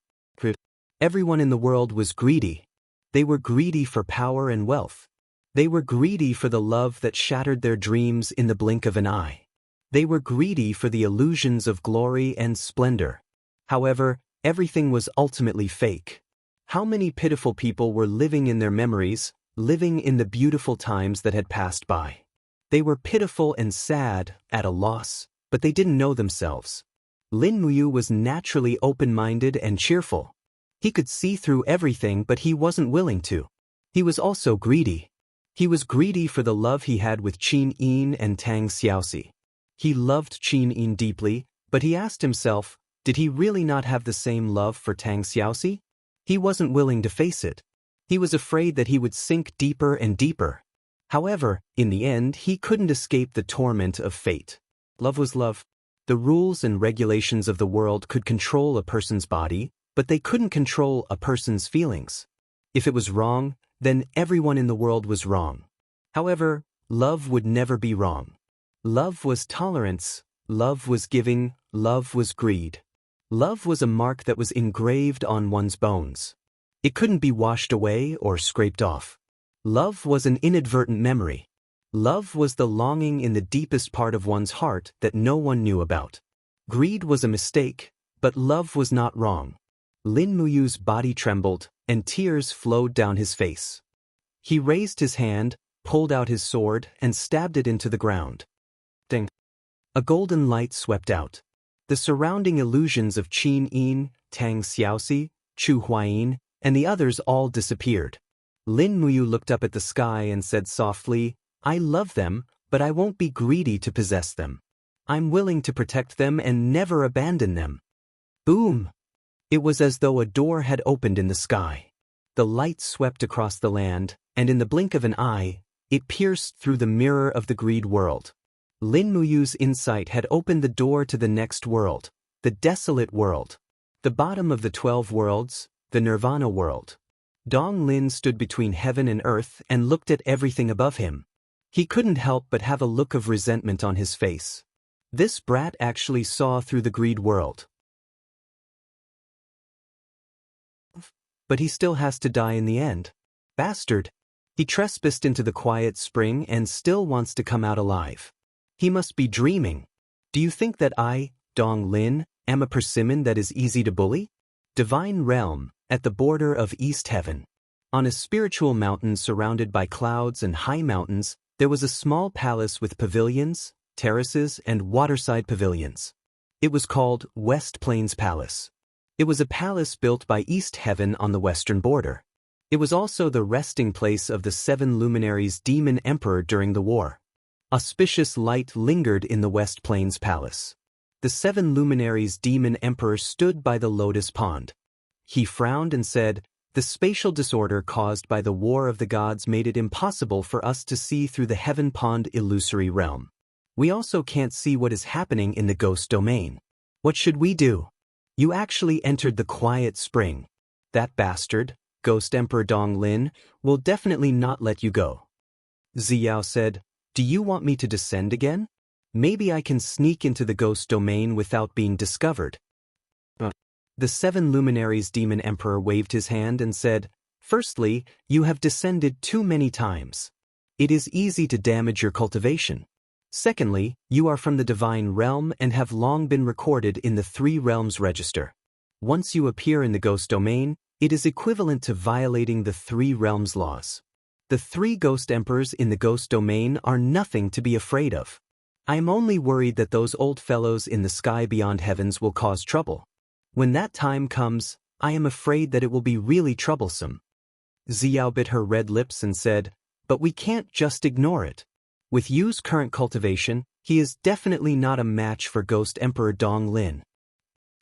Everyone in the world was greedy. They were greedy for power and wealth. They were greedy for the love that shattered their dreams in the blink of an eye. They were greedy for the illusions of glory and splendor. However, everything was ultimately fake. How many pitiful people were living in their memories, living in the beautiful times that had passed by? They were pitiful and sad, at a loss, but they didn't know themselves. Lin Muyu was naturally open-minded and cheerful. He could see through everything, but he wasn't willing to. He was also greedy. He was greedy for the love he had with Qin Yin and Tang Xiaoxi. He loved Qin Yin deeply, but he asked himself, did he really not have the same love for Tang Xiaoxi? He wasn't willing to face it. He was afraid that he would sink deeper and deeper. However, in the end, he couldn't escape the torment of fate. Love was love. The rules and regulations of the world could control a person's body, but they couldn't control a person's feelings. If it was wrong, then everyone in the world was wrong. However, love would never be wrong. Love was tolerance, love was giving, love was greed. Love was a mark that was engraved on one's bones. It couldn't be washed away or scraped off. Love was an inadvertent memory. Love was the longing in the deepest part of one's heart that no one knew about. Greed was a mistake, but love was not wrong. Lin Muyu's body trembled, and tears flowed down his face. He raised his hand, pulled out his sword, and stabbed it into the ground. Ding! A golden light swept out. The surrounding illusions of Qin Yin, Tang Xiaoxi, Chu Huayin, and the others all disappeared. Lin Muyu looked up at the sky and said softly, "I love them, but I won't be greedy to possess them. I'm willing to protect them and never abandon them." Boom! It was as though a door had opened in the sky. The light swept across the land, and in the blink of an eye, it pierced through the mirror of the greed world. Lin Muyu's insight had opened the door to the next world, the desolate world. The bottom of the 12 worlds, the Nirvana world. Dong Lin stood between heaven and earth and looked at everything above him. He couldn't help but have a look of resentment on his face. This brat actually saw through the greed world. But he still has to die in the end. Bastard! He trespassed into the quiet spring and still wants to come out alive. He must be dreaming. Do you think that I, Dong Lin, am a persimmon that is easy to bully? Divine realm, at the border of East Heaven. On a spiritual mountain surrounded by clouds and high mountains, there was a small palace with pavilions, terraces, and waterside pavilions. It was called West Plains Palace. It was a palace built by East Heaven on the western border. It was also the resting place of the 7 luminaries' demon emperor during the war. Auspicious light lingered in the West Plains Palace. The 7 luminaries' demon emperor stood by the lotus pond. He frowned and said, "The spatial disorder caused by the war of the gods made it impossible for us to see through the heaven pond illusory realm. We also can't see what is happening in the ghost domain. What should we do? You actually entered the quiet spring. That bastard, Ghost Emperor Dong Lin, will definitely not let you go." Ziyao said, "Do you want me to descend again? Maybe I can sneak into the ghost domain without being discovered." The 7 luminaries' demon emperor waved his hand and said, "Firstly, you have descended too many times. It is easy to damage your cultivation. Secondly, you are from the divine realm and have long been recorded in the 3 realms register. Once you appear in the ghost domain, it is equivalent to violating the 3 realms laws. The 3 ghost emperors in the ghost domain are nothing to be afraid of. I am only worried that those old fellows in the sky beyond heavens will cause trouble. When that time comes, I am afraid that it will be really troublesome." Ziyao bit her red lips and said, "But we can't just ignore it. With Yu's current cultivation, he is definitely not a match for Ghost Emperor Dong Lin.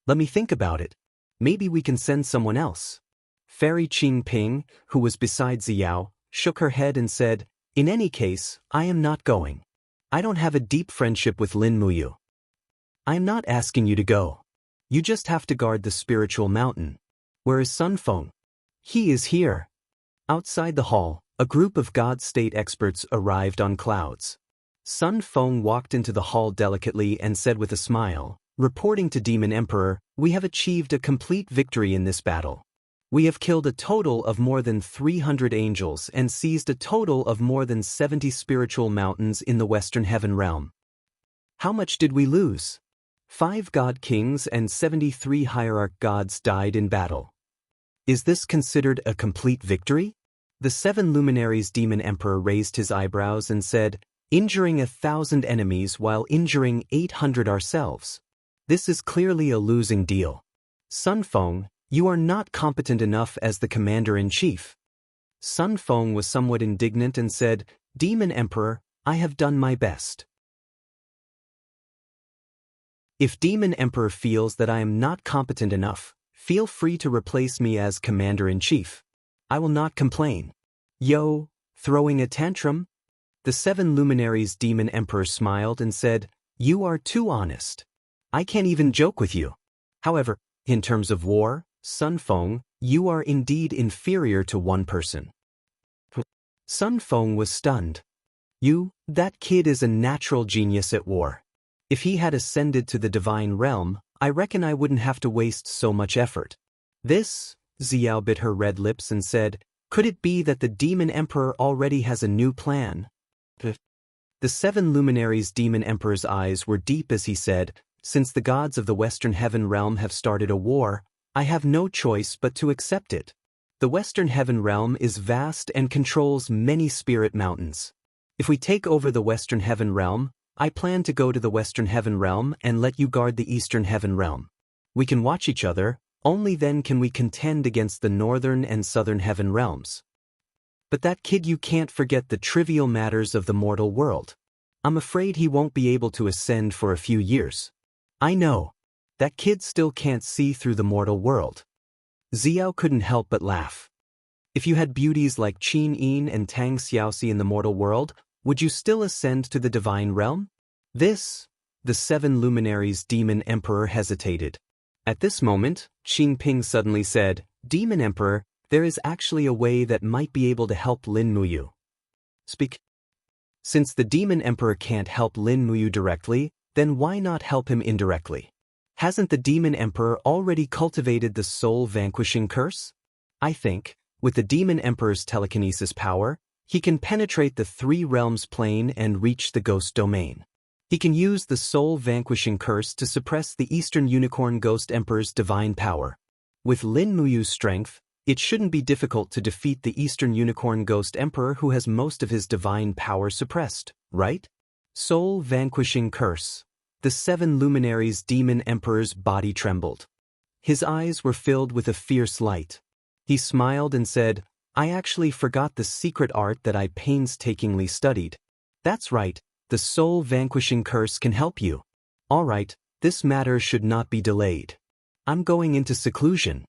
Let me think about it. Maybe we can send someone else." Fairy Qing Ping, who was beside Ziyao, shook her head and said, "In any case, I am not going. I don't have a deep friendship with Lin Muyu. I am not asking you to go. You just have to guard the spiritual mountain. Where is Sun Feng? He is here." Outside the hall, a group of God state experts arrived on clouds. Sun Feng walked into the hall delicately and said with a smile, "Reporting to Demon Emperor, we have achieved a complete victory in this battle. We have killed a total of more than 300 angels and seized a total of more than 70 spiritual mountains in the Western Heaven realm. How much did we lose? 5 god kings and 73 hierarch gods died in battle. Is this considered a complete victory?" The 7 luminaries' demon emperor raised his eyebrows and said, "Injuring 1,000 enemies while injuring 800 ourselves. This is clearly a losing deal. Sun Feng, you are not competent enough as the commander-in-chief." Sun Feng was somewhat indignant and said, "Demon Emperor, I have done my best. If Demon Emperor feels that I am not competent enough, feel free to replace me as Commander-in-Chief. I will not complain." "Yo, throwing a tantrum?" The 7 luminaries' Demon Emperor smiled and said, "You are too honest. I can't even joke with you. However, in terms of war, Sun Feng, you are indeed inferior to one person." Sun Feng was stunned. That kid is a natural genius at war. If he had ascended to the divine realm, I reckon I wouldn't have to waste so much effort. Ziyao bit her red lips and said, "Could it be that the Demon Emperor already has a new plan?" The 7 luminaries' Demon Emperor's eyes were deep as he said, "Since the gods of the Western Heaven realm have started a war, I have no choice but to accept it. The Western Heaven realm is vast and controls many spirit mountains. If we take over the Western Heaven realm, I plan to go to the Western Heaven realm and let you guard the Eastern Heaven realm. We can watch each other, only then can we contend against the Northern and Southern Heaven realms. But that kid, you can't forget the trivial matters of the mortal world. I'm afraid he won't be able to ascend for a few years." "I know. That kid still can't see through the mortal world." Ziyao couldn't help but laugh. "If you had beauties like Qin Yin and Tang Xiaoxi in the mortal world, would you still ascend to the divine realm?" The 7 luminaries' Demon Emperor hesitated. At this moment, Qing Ping suddenly said, "Demon Emperor, there is actually a way that might be able to help Lin Muyu." "Speak." "Since the Demon Emperor can't help Lin Muyu directly, then why not help him indirectly? Hasn't the Demon Emperor already cultivated the soul-vanquishing curse? I think, with the Demon Emperor's telekinesis power, he can penetrate the 3 realms plane and reach the ghost domain. He can use the soul-vanquishing curse to suppress the Eastern Unicorn Ghost Emperor's divine power. With Lin Muyu's strength, it shouldn't be difficult to defeat the Eastern Unicorn Ghost Emperor who has most of his divine power suppressed, right? Soul-vanquishing curse. The 7 luminaries' demon emperor's body trembled. His eyes were filled with a fierce light. He smiled and said, "I actually forgot the secret art that I painstakingly studied. That's right, the soul vanquishing curse can help you. All right, this matter should not be delayed. I'm going into seclusion.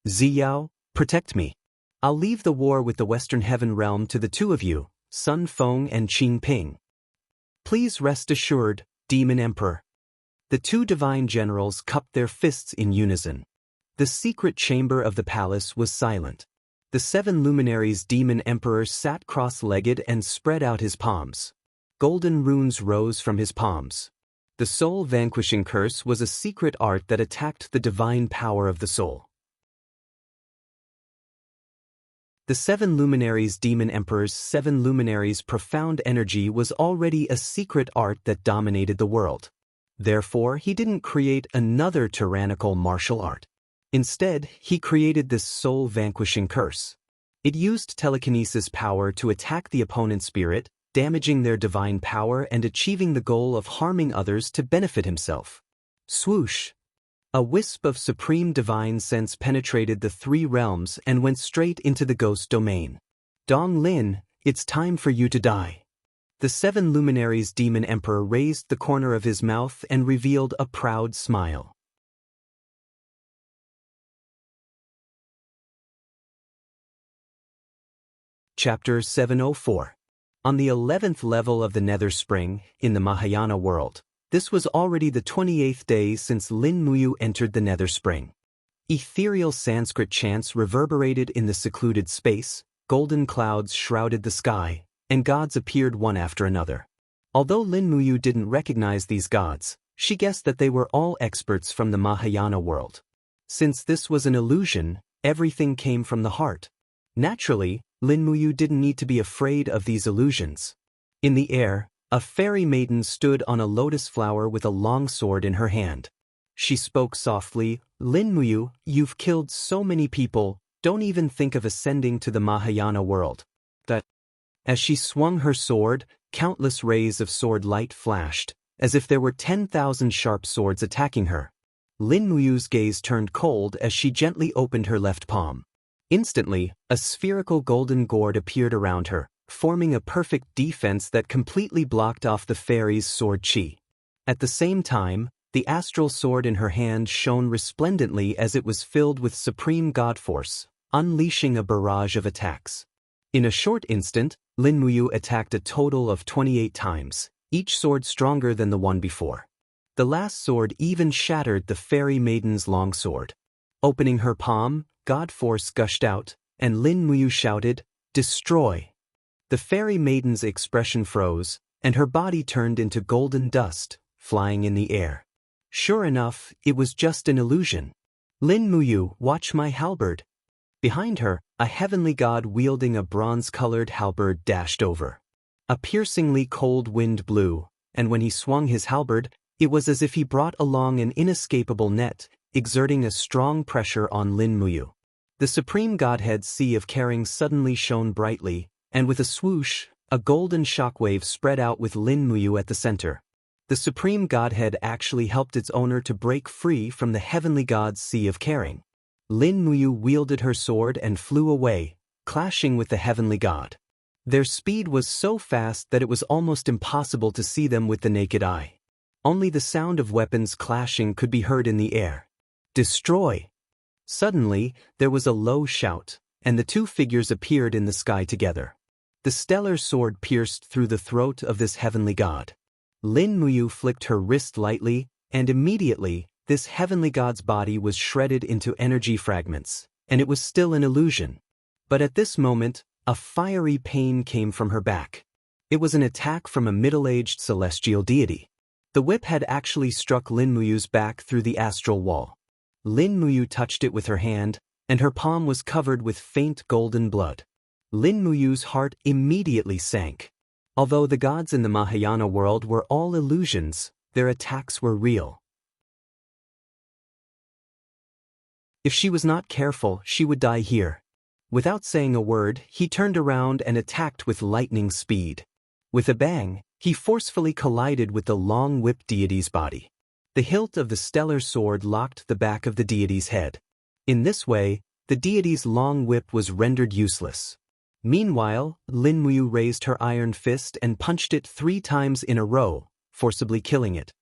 Ziyao, protect me. I'll leave the war with the Western Heaven Realm to the two of you, Sun Feng and Qing Ping. Please rest assured, Demon Emperor." The 2 divine generals cupped their fists in unison. The secret chamber of the palace was silent. The 7 luminaries' demon emperor sat cross-legged and spread out his palms. Golden runes rose from his palms. The soul vanquishing curse was a secret art that attacked the divine power of the soul. The 7 luminaries' demon emperor's 7 luminaries' profound energy was already a secret art that dominated the world. Therefore, he didn't create another tyrannical martial art. Instead, he created this soul-vanquishing curse. It used telekinesis power to attack the opponent's spirit, damaging their divine power and achieving the goal of harming others to benefit himself. Swoosh! A wisp of supreme divine sense penetrated the 3 realms and went straight into the ghost domain. Dong Lin, it's time for you to die. The 7 luminaries' demon emperor raised the corner of his mouth and revealed a proud smile. Chapter 704. On the 11th level of the Nether Spring, in the Mahayana world, this was already the 28th day since Lin Muyu entered the Nether Spring. Ethereal Sanskrit chants reverberated in the secluded space, golden clouds shrouded the sky, and gods appeared one after another. Although Lin Muyu didn't recognize these gods, she guessed that they were all experts from the Mahayana world. Since this was an illusion, everything came from the heart. Naturally, Lin Muyu didn't need to be afraid of these illusions. In the air, a fairy maiden stood on a lotus flower with a long sword in her hand. She spoke softly, "Lin Muyu, you've killed so many people, don't even think of ascending to the Mahayana world." As she swung her sword, countless rays of sword light flashed, as if there were 10,000 sharp swords attacking her. Lin Muyu's gaze turned cold as she gently opened her left palm. Instantly, a spherical golden gourd appeared around her, forming a perfect defense that completely blocked off the fairy's sword chi. At the same time, the astral sword in her hand shone resplendently as it was filled with supreme god force, unleashing a barrage of attacks. In a short instant, Lin Muyu attacked a total of 28 times, each sword stronger than the one before. The last sword even shattered the fairy maiden's long sword. Opening her palm, god force gushed out, and Lin Muyu shouted, "Destroy!" The fairy maiden's expression froze, and her body turned into golden dust, flying in the air. Sure enough, it was just an illusion. "Lin Muyu, watch my halberd." Behind her, a heavenly god wielding a bronze-colored halberd dashed over. A piercingly cold wind blew, and when he swung his halberd, it was as if he brought along an inescapable net, exerting a strong pressure on Lin Muyu. The supreme godhead's sea of caring suddenly shone brightly, and with a swoosh, a golden shockwave spread out with Lin Muyu at the center. The supreme godhead actually helped its owner to break free from the heavenly god's sea of caring. Lin Muyu wielded her sword and flew away, clashing with the heavenly god. Their speed was so fast that it was almost impossible to see them with the naked eye. Only the sound of weapons clashing could be heard in the air. "Destroy!" Suddenly, there was a low shout, and the 2 figures appeared in the sky together. The stellar sword pierced through the throat of this heavenly god. Lin Muyu flicked her wrist lightly, and immediately, this heavenly god's body was shredded into energy fragments, and it was still an illusion. But at this moment, a fiery pain came from her back. It was an attack from a middle-aged celestial deity. The whip had actually struck Lin Muyu's back through the astral wall. Lin Muyu touched it with her hand, and her palm was covered with faint golden blood. Lin Muyu's heart immediately sank. Although the gods in the Mahayana world were all illusions, their attacks were real. If she was not careful, she would die here. Without saying a word, he turned around and attacked with lightning speed. With a bang, he forcefully collided with the long whip deity's body. The hilt of the stellar sword locked the back of the deity's head. In this way, the deity's long whip was rendered useless. Meanwhile, Lin Muyu raised her iron fist and punched it 3 times in a row, forcibly killing it.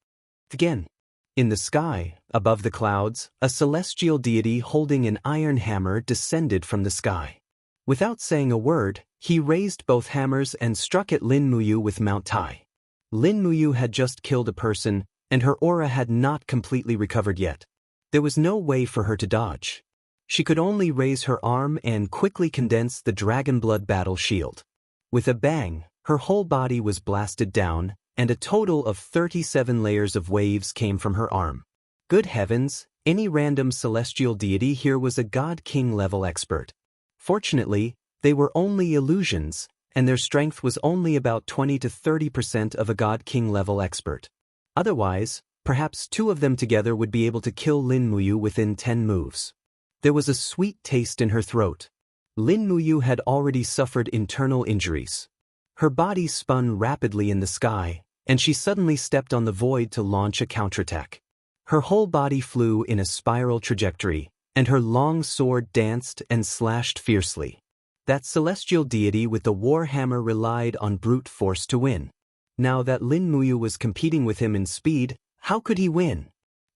Again. In the sky, above the clouds, a celestial deity holding an iron hammer descended from the sky. Without saying a word, he raised both hammers and struck at Lin Muyu with Mount Tai. Lin Muyu had just killed a person, and her aura had not completely recovered yet. There was no way for her to dodge. She could only raise her arm and quickly condense the dragon blood battle shield. With a bang, her whole body was blasted down, and a total of 37 layers of waves came from her arm. Good heavens, any random celestial deity here was a god-king level expert. Fortunately, they were only illusions, and their strength was only about 20 to 30% of a god-king level expert. Otherwise, perhaps 2 of them together would be able to kill Lin Muyu within 10 moves. There was a sweet taste in her throat. Lin Muyu had already suffered internal injuries. Her body spun rapidly in the sky, and she suddenly stepped on the void to launch a counterattack. Her whole body flew in a spiral trajectory, and her long sword danced and slashed fiercely. That celestial deity with the war hammer relied on brute force to win. Now that Lin Muyu was competing with him in speed, how could he win?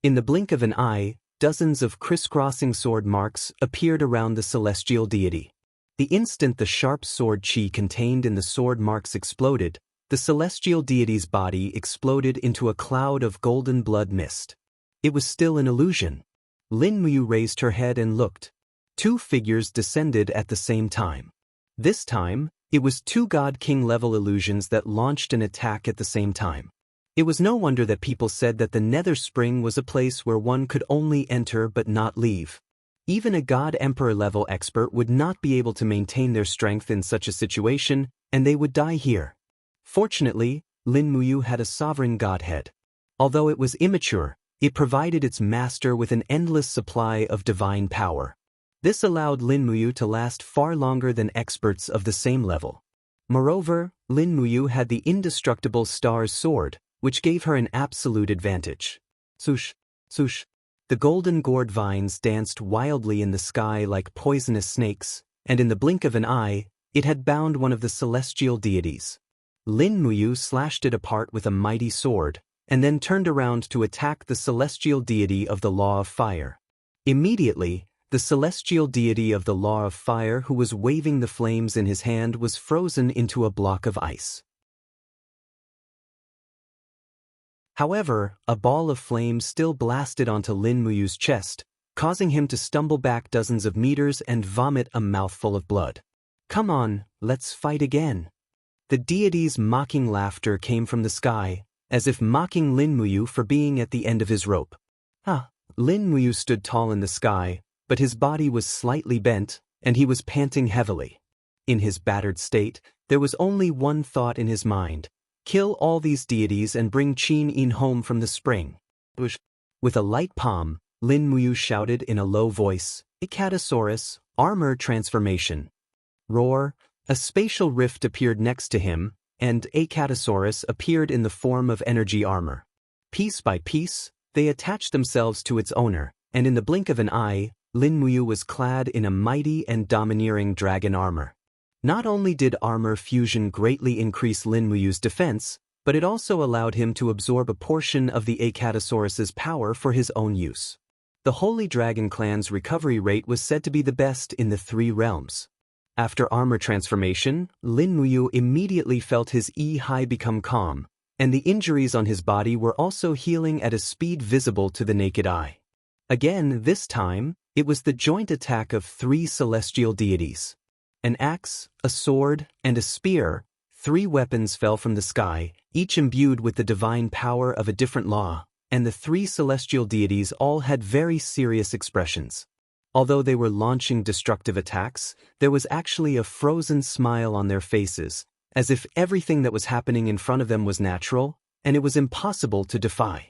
In the blink of an eye, dozens of crisscrossing sword marks appeared around the celestial deity. The instant the sharp sword chi contained in the sword marks exploded, the celestial deity's body exploded into a cloud of golden blood mist. It was still an illusion. Lin Muyu raised her head and looked. 2 figures descended at the same time. This time, it was 2 god-king level illusions that launched an attack at the same time. It was no wonder that people said that the Nether Spring was a place where one could only enter but not leave. Even a god-emperor level expert would not be able to maintain their strength in such a situation, and they would die here. Fortunately, Lin Muyu had a sovereign godhead. Although it was immature, it provided its master with an endless supply of divine power. This allowed Lin Muyu to last far longer than experts of the same level. Moreover, Lin Muyu had the indestructible Star's Sword, which gave her an absolute advantage. Swoosh, swoosh. The golden gourd vines danced wildly in the sky like poisonous snakes, and in the blink of an eye, it had bound one of the celestial deities. Lin Muyu slashed it apart with a mighty sword, and then turned around to attack the celestial deity of the Law of Fire. Immediately, the celestial deity of the Law of Fire who was waving the flames in his hand was frozen into a block of ice. However, a ball of flame still blasted onto Lin Muyu's chest, causing him to stumble back dozens of meters and vomit a mouthful of blood. "Come on, let's fight again." The deity's mocking laughter came from the sky, as if mocking Lin Muyu for being at the end of his rope. Lin Muyu stood tall in the sky, but his body was slightly bent, and he was panting heavily. In his battered state, there was only one thought in his mind: kill all these deities and bring Qin home from the spring. With a light palm, Lin Muyu shouted in a low voice, "Icatosaurus, armor transformation." Roar. A spatial rift appeared next to him, and Icatosaurus appeared in the form of energy armor. Piece by piece, they attached themselves to its owner, and in the blink of an eye, Lin Muyu was clad in a mighty and domineering dragon armor. Not only did armor fusion greatly increase Lin Muyu's defense, but it also allowed him to absorb a portion of the Icatosaurus's power for his own use. The Holy Dragon Clan's recovery rate was said to be the best in the 3 realms. After armor transformation, Lin Muyu immediately felt his high become calm, and the injuries on his body were also healing at a speed visible to the naked eye. Again, this time, it was the joint attack of 3 celestial deities. An axe, a sword, and a spear, 3 weapons fell from the sky, each imbued with the divine power of a different law, and the 3 celestial deities all had very serious expressions. Although they were launching destructive attacks, there was actually a frozen smile on their faces, as if everything that was happening in front of them was natural, and it was impossible to defy.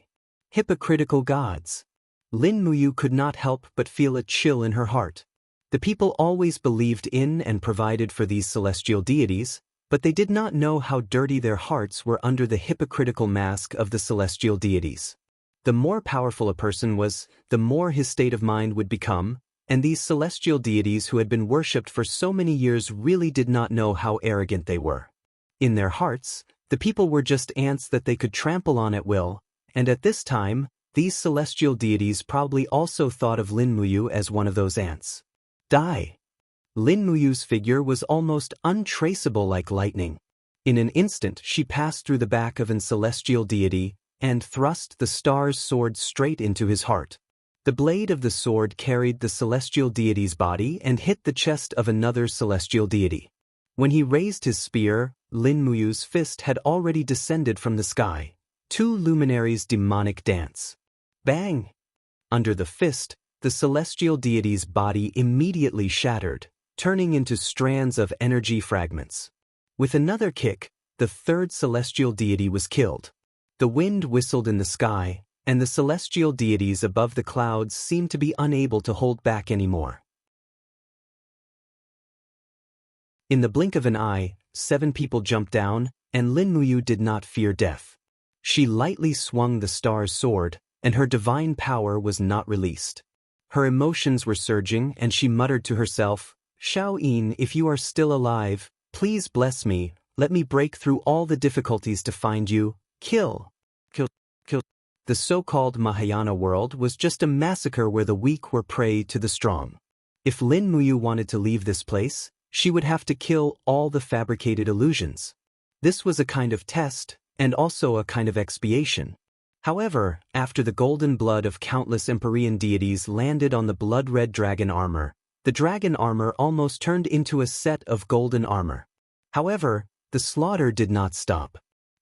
Hypocritical gods. Lin Muyu could not help but feel a chill in her heart. The people always believed in and provided for these celestial deities, But they did not know how dirty their hearts were under the hypocritical mask of the celestial deities. The more powerful a person was, the more his state of mind would become, and these celestial deities who had been worshipped for so many years really did not know how arrogant they were. In their hearts, the people were just ants that they could trample on at will, and at this time, these celestial deities probably also thought of Lin Muyu as one of those ants. Die! Lin Muyu's figure was almost untraceable like lightning. In an instant she passed through the back of an celestial deity and thrust the star's sword straight into his heart. The blade of the sword carried the celestial deity's body and hit the chest of another celestial deity. When he raised his spear, Lin Muyu's fist had already descended from the sky. Two luminaries' demonic dance. Bang! Under the fist, the celestial deity's body immediately shattered, turning into strands of energy fragments. With another kick, the third celestial deity was killed. The wind whistled in the sky, and the celestial deities above the clouds seemed to be unable to hold back anymore. In the blink of an eye, 7 people jumped down, and Lin Muyu did not fear death. She lightly swung the star's sword, and her divine power was not released. Her emotions were surging, and she muttered to herself, "Shao Yin, if you are still alive, please bless me, let me break through all the difficulties to find you. Kill. Kill. Kill." The so-called Mahayana world was just a massacre where the weak were prey to the strong. If Lin Muyu wanted to leave this place, she would have to kill all the fabricated illusions. This was a kind of test, and also a kind of expiation. However, after the golden blood of countless Empyrean deities landed on the blood-red dragon armor, the dragon armor almost turned into a set of golden armor. However, the slaughter did not stop.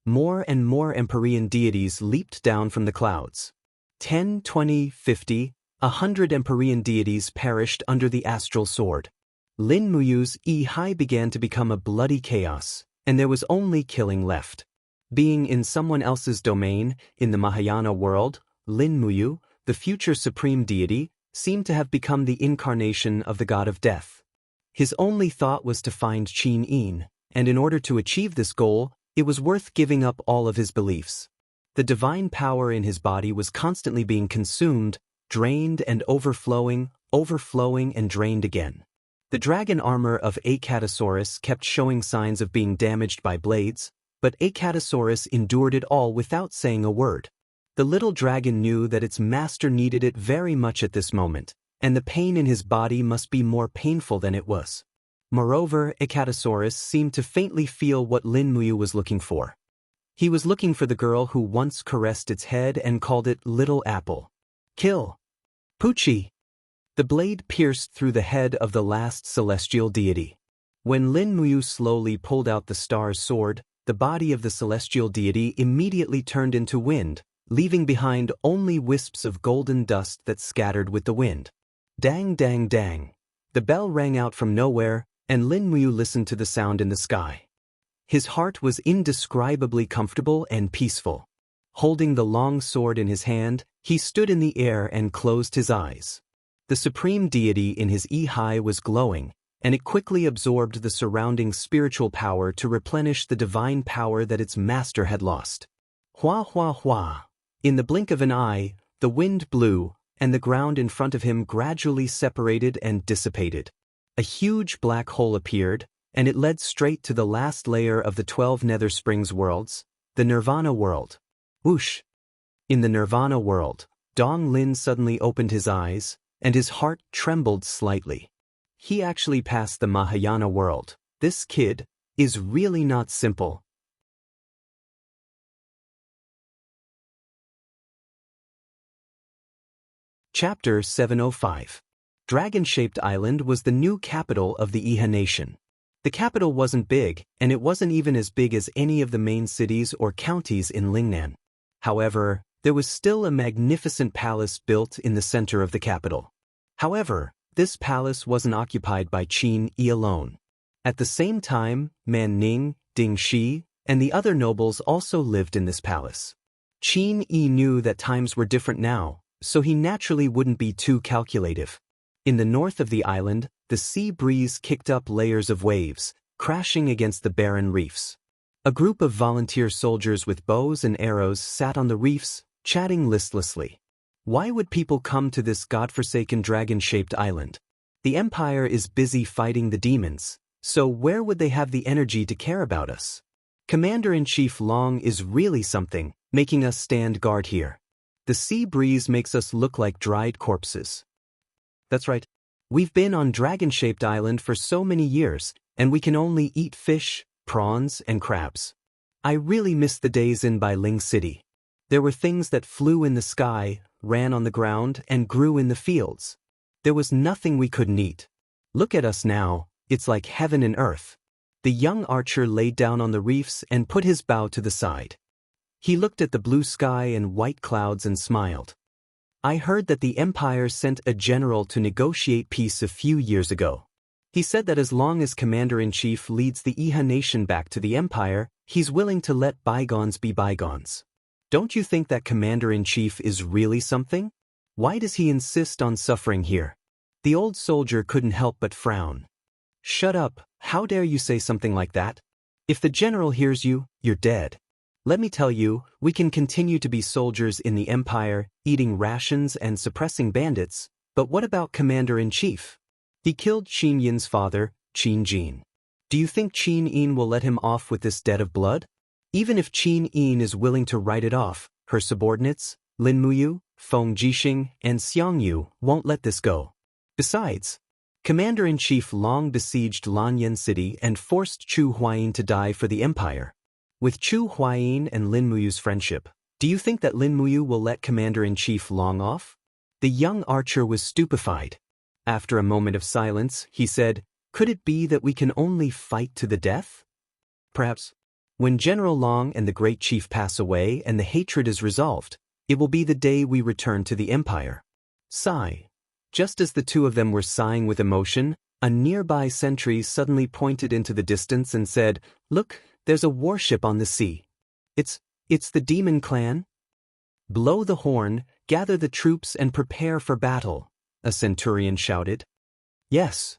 More and more Empyrean deities leaped down from the clouds. 10, 20, 50, 100 Empyrean deities perished under the astral sword. Lin Muyu's Yi began to become a bloody chaos, and there was only killing left. Being in someone else's domain, in the Mahayana world, Lin Muyu, the future supreme deity, seemed to have become the incarnation of the god of death. His only thought was to find Qin Yin, and in order to achieve this goal, it was worth giving up all of his beliefs. The divine power in his body was constantly being consumed, drained and overflowing and drained again. The dragon armor of Acatosaurus kept showing signs of being damaged by blades, but Acatosaurus endured it all without saying a word. The little dragon knew that its master needed it very much at this moment, and the pain in his body must be more painful than it was. Moreover, Acatosaurus seemed to faintly feel what Lin Muyu was looking for. He was looking for the girl who once caressed its head and called it Little Apple. Kill! Poochie! The blade pierced through the head of the last celestial deity. When Lin Muyu slowly pulled out the star's sword, the body of the celestial deity immediately turned into wind, leaving behind only wisps of golden dust that scattered with the wind. Dang, dang, dang. The bell rang out from nowhere, and Lin Muyu listened to the sound in the sky. His heart was indescribably comfortable and peaceful. Holding the long sword in his hand, he stood in the air and closed his eyes. The supreme deity in his Yi was glowing, and it quickly absorbed the surrounding spiritual power to replenish the divine power that its master had lost. Hua hua hua. In the blink of an eye, the wind blew, and the ground in front of him gradually separated and dissipated. A huge black hole appeared, and it led straight to the last layer of the 12 Nether Springs worlds, the Nirvana world. Whoosh! In the Nirvana world, Dong Lin suddenly opened his eyes, and his heart trembled slightly. He actually passed the Mahayana world. This kid is really not simple. Chapter 705. Dragon-shaped Island was the new capital of the Iha nation. The capital wasn't big, and it wasn't even as big as any of the main cities or counties in Lingnan. However, there was still a magnificent palace built in the center of the capital. However, this palace wasn't occupied by Qin Yi alone. At the same time, Man Ning, Ding Shi, and the other nobles also lived in this palace. Qin Yi knew that times were different now, so he naturally wouldn't be too calculative. In the north of the island, the sea breeze kicked up layers of waves, crashing against the barren reefs. A group of volunteer soldiers with bows and arrows sat on the reefs, chatting listlessly. Why would people come to this godforsaken dragon-shaped island? The Empire is busy fighting the demons, so where would they have the energy to care about us? Commander-in-Chief Long is really something, making us stand guard here. The sea breeze makes us look like dried corpses. That's right. We've been on dragon-shaped island for so many years, and we can only eat fish, prawns, and crabs. I really miss the days in Bailing City. There were things that flew in the sky, ran on the ground, and grew in the fields. There was nothing we couldn't eat. Look at us now, it's like heaven and earth. The young archer laid down on the reefs and put his bow to the side. He looked at the blue sky and white clouds and smiled. I heard that the Empire sent a general to negotiate peace a few years ago. He said that as long as Commander-in-Chief leads the Iha nation back to the Empire, he's willing to let bygones be bygones. Don't you think that Commander-in-Chief is really something? Why does he insist on suffering here? The old soldier couldn't help but frown. Shut up, how dare you say something like that? If the general hears you, you're dead. Let me tell you, we can continue to be soldiers in the Empire, eating rations and suppressing bandits, but what about Commander-in-Chief? He killed Qin Yin's father, Qin Jin. Do you think Qin Yin will let him off with this debt of blood? Even if Qin Yin is willing to write it off, her subordinates, Lin Muyu, Feng Jixing, and Xiang Yu won't let this go. Besides, Commander-in-Chief Long besieged Lanyan City and forced Chu Huayin to die for the Empire. With Chu Huayin and Lin Muyu's friendship, do you think that Lin Muyu will let Commander-in-Chief Long off? The young archer was stupefied. After a moment of silence, he said, "Could it be that we can only fight to the death? Perhaps. When General Long and the great chief pass away and the hatred is resolved, it will be the day we return to the Empire." Sigh. Just as the two of them were sighing with emotion, a nearby sentry suddenly pointed into the distance and said, "Look, there's a warship on the sea. It's the demon clan." "Blow the horn, gather the troops and prepare for battle," a centurion shouted. "Yes."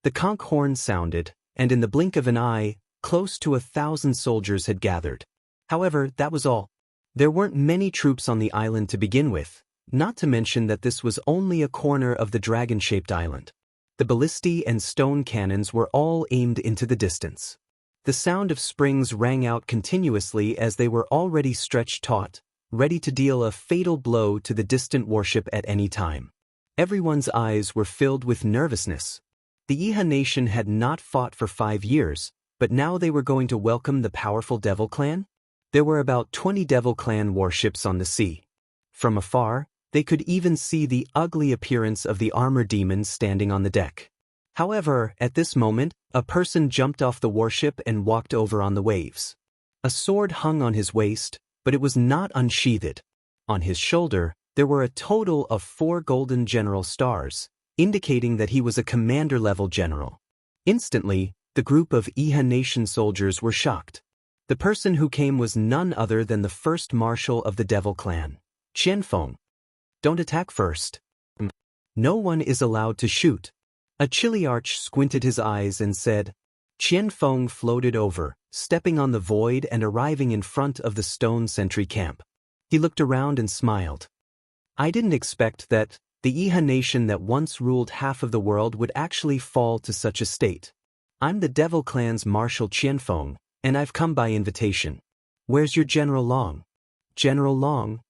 The conch horn sounded, and in the blink of an eye, close to 1,000 soldiers had gathered. However, that was all. There weren't many troops on the island to begin with, not to mention that this was only a corner of the dragon-shaped island. The ballistae and stone cannons were all aimed into the distance. The sound of springs rang out continuously as they were already stretched taut, ready to deal a fatal blow to the distant warship at any time. Everyone's eyes were filled with nervousness. The Iha nation had not fought for 5 years, but now they were going to welcome the powerful Devil Clan? There were about 20 Devil Clan warships on the sea. From afar, they could even see the ugly appearance of the armor demons standing on the deck. However, at this moment, a person jumped off the warship and walked over on the waves. A sword hung on his waist, but it was not unsheathed. On his shoulder, there were a total of 4 golden general stars, indicating that he was a commander-level general. Instantly, the group of Iha nation soldiers were shocked. The person who came was none other than the first marshal of the Devil Clan, Qianfeng. "Don't attack first. No one is allowed to shoot." A Chiliarch squinted his eyes and said. Qianfeng floated over, stepping on the void and arriving in front of the stone sentry camp. He looked around and smiled. "I didn't expect that the Iha nation that once ruled half of the world would actually fall to such a state. I'm the Devil Clan's Marshal Qianfeng, and I've come by invitation. Where's your General Long?" "General Long?"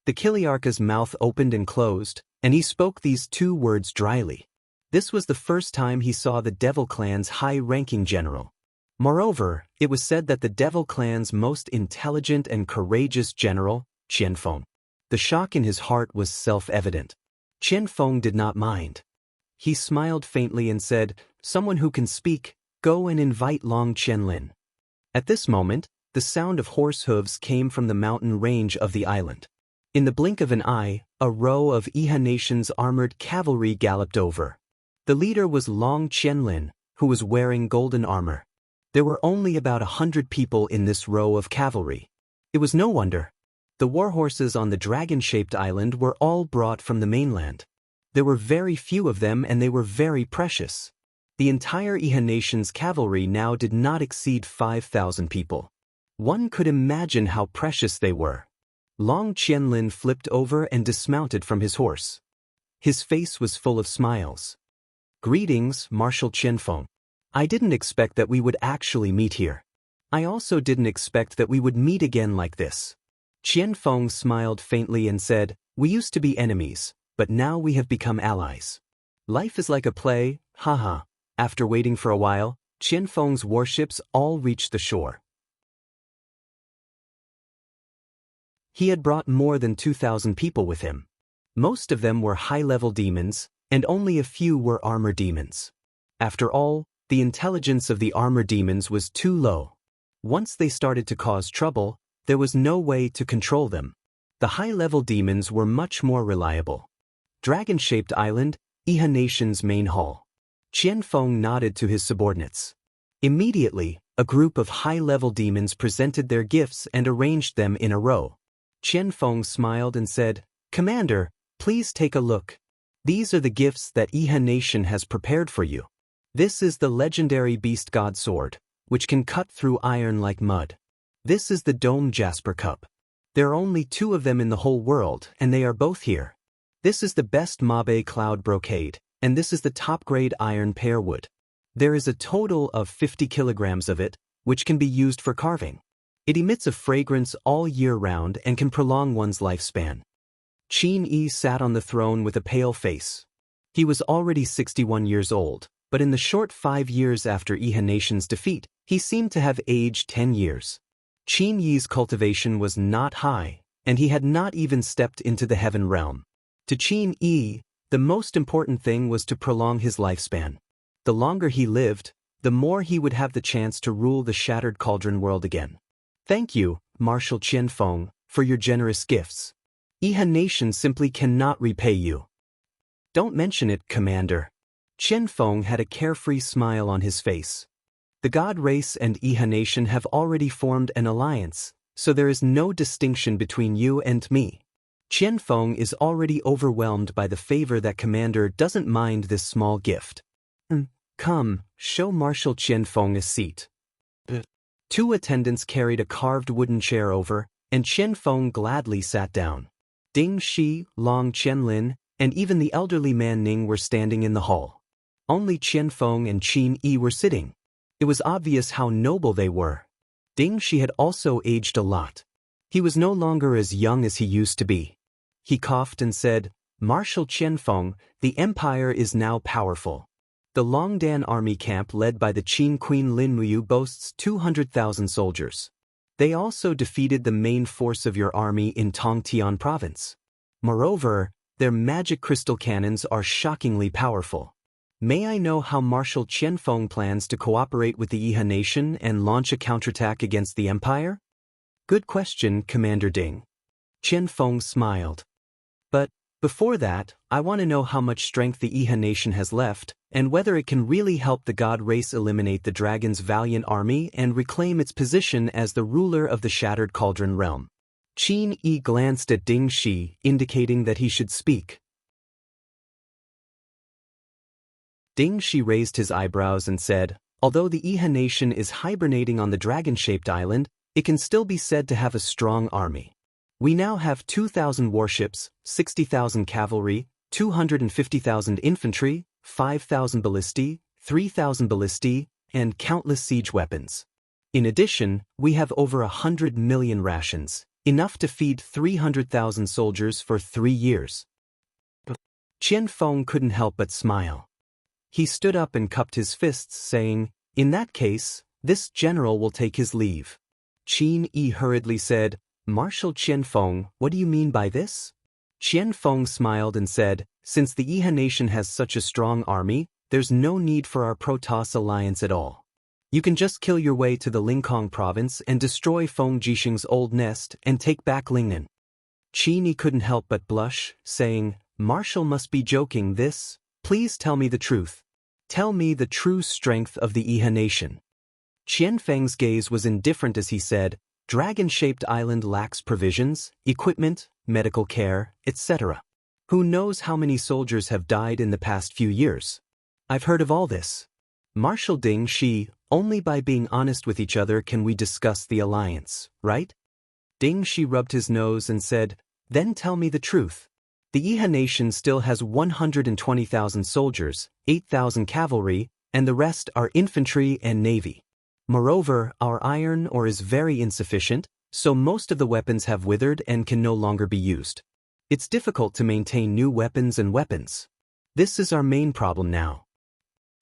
The Chiliarch's mouth opened and closed, and he spoke these 2 words dryly. This was the first time he saw the Devil Clan's high-ranking general. Moreover, it was said that the Devil Clan's most intelligent and courageous general, Qianfeng. The shock in his heart was self-evident. Qianfeng did not mind. He smiled faintly and said, "Someone who can speak, go and invite Long Qianlin." At this moment, the sound of horse hooves came from the mountain range of the island. In the blink of an eye, a row of Iha nation's armored cavalry galloped over. The leader was Long Qianlin, who was wearing golden armor. There were only about 100 people in this row of cavalry. It was no wonder. The warhorses on the dragon-shaped island were all brought from the mainland. There were very few of them and they were very precious. The entire Iha nation's cavalry now did not exceed 5,000 people. One could imagine how precious they were. Long Qianlin flipped over and dismounted from his horse. His face was full of smiles. "Greetings, Marshal Qianfeng. I didn't expect that we would actually meet here. I also didn't expect that we would meet again like this." Qianfeng smiled faintly and said, "We used to be enemies, but now we have become allies. Life is like a play, haha." After waiting for a while, Qianfeng's warships all reached the shore. He had brought more than 2,000 people with him. Most of them were high-level demons, and only a few were armor demons. After all, the intelligence of the armor demons was too low. Once they started to cause trouble, there was no way to control them. The high-level demons were much more reliable. Dragon-shaped island, Iha Nation's main hall. Qianfeng nodded to his subordinates. Immediately, a group of high-level demons presented their gifts and arranged them in a row. Qianfeng smiled and said, "Commander, please take a look. These are the gifts that Iha Nation has prepared for you. This is the legendary Beast God Sword, which can cut through iron like mud. This is the Dome Jasper Cup. There are only 2 of them in the whole world, and they are both here. This is the best Mabe Cloud Brocade, and this is the top-grade iron pearwood. There is a total of 50 kilograms of it, which can be used for carving. It emits a fragrance all year round and can prolong one's lifespan." Qin Yi sat on the throne with a pale face. He was already 61 years old, but in the short 5 years after Iha Nation's defeat, he seemed to have aged 10 years. Qin Yi's cultivation was not high, and he had not even stepped into the heaven realm. To Qin Yi, the most important thing was to prolong his lifespan. The longer he lived, the more he would have the chance to rule the Shattered Cauldron world again. "Thank you, Marshal Qianfeng, for your generous gifts. Iha Nation simply cannot repay you." "Don't mention it, Commander." Qianfeng had a carefree smile on his face. "The God race and Iha Nation have already formed an alliance, so there is no distinction between you and me. Qianfeng is already overwhelmed by the favor that Commander doesn't mind this small gift. Come, show Marshal Qianfeng a seat." 2 attendants carried a carved wooden chair over, and Qianfeng gladly sat down. Ding Shi, Long Qianlin, and even the elderly man Ning were standing in the hall. Only Qianfeng and Qin Yi were sitting. It was obvious how noble they were. Ding Shi had also aged a lot. He was no longer as young as he used to be. He coughed and said, "Marshal Qianfeng, the empire is now powerful. The Longdan army camp led by the Qin Queen Lin Muyu boasts 200,000 soldiers. They also defeated the main force of your army in Tongtian province. Moreover, their magic crystal cannons are shockingly powerful. May I know how Marshal Qianfeng plans to cooperate with the Iha Nation and launch a counterattack against the empire?" "Good question, Commander Ding." Qianfeng smiled. "But before that, I want to know how much strength the Iha Nation has left, and whether it can really help the God race eliminate the dragon's valiant army and reclaim its position as the ruler of the Shattered Cauldron realm." Qin Yi glanced at Ding Shi, indicating that he should speak. Ding Shi raised his eyebrows and said, "Although the Iha Nation is hibernating on the dragon-shaped island, it can still be said to have a strong army. We now have 2,000 warships, 60,000 cavalry, 250,000 infantry, 5,000 ballistae, 3,000 ballistae, and countless siege weapons. In addition, we have over 100 million rations, enough to feed 300,000 soldiers for 3 years." Qianfeng couldn't help but smile. He stood up and cupped his fists, saying, "In that case, this general will take his leave." Qin Yi hurriedly said, "Marshal Qianfeng, what do you mean by this?" Qianfeng smiled and said, "Since the Iha Nation has such a strong army, there's no need for our Protoss alliance at all. You can just kill your way to the Lingkong province and destroy Feng Jixing's old nest and take back Lingnan." Qin Yi couldn't help but blush, saying, "Marshal must be joking this. Please tell me the truth. Tell me the true strength of the Iha Nation." Qianfeng's gaze was indifferent as he said, "Dragon-shaped island lacks provisions, equipment, medical care, etc. Who knows how many soldiers have died in the past few years? I've heard of all this. Marshal Ding Shi, only by being honest with each other can we discuss the alliance, right? Ding Shi rubbed his nose and said, then tell me the truth. The Iha nation still has 120,000 soldiers, 8,000 cavalry, and the rest are infantry and navy. Moreover, our iron ore is very insufficient, so most of the weapons have withered and can no longer be used. It's difficult to maintain new weapons and weapons. This is our main problem now.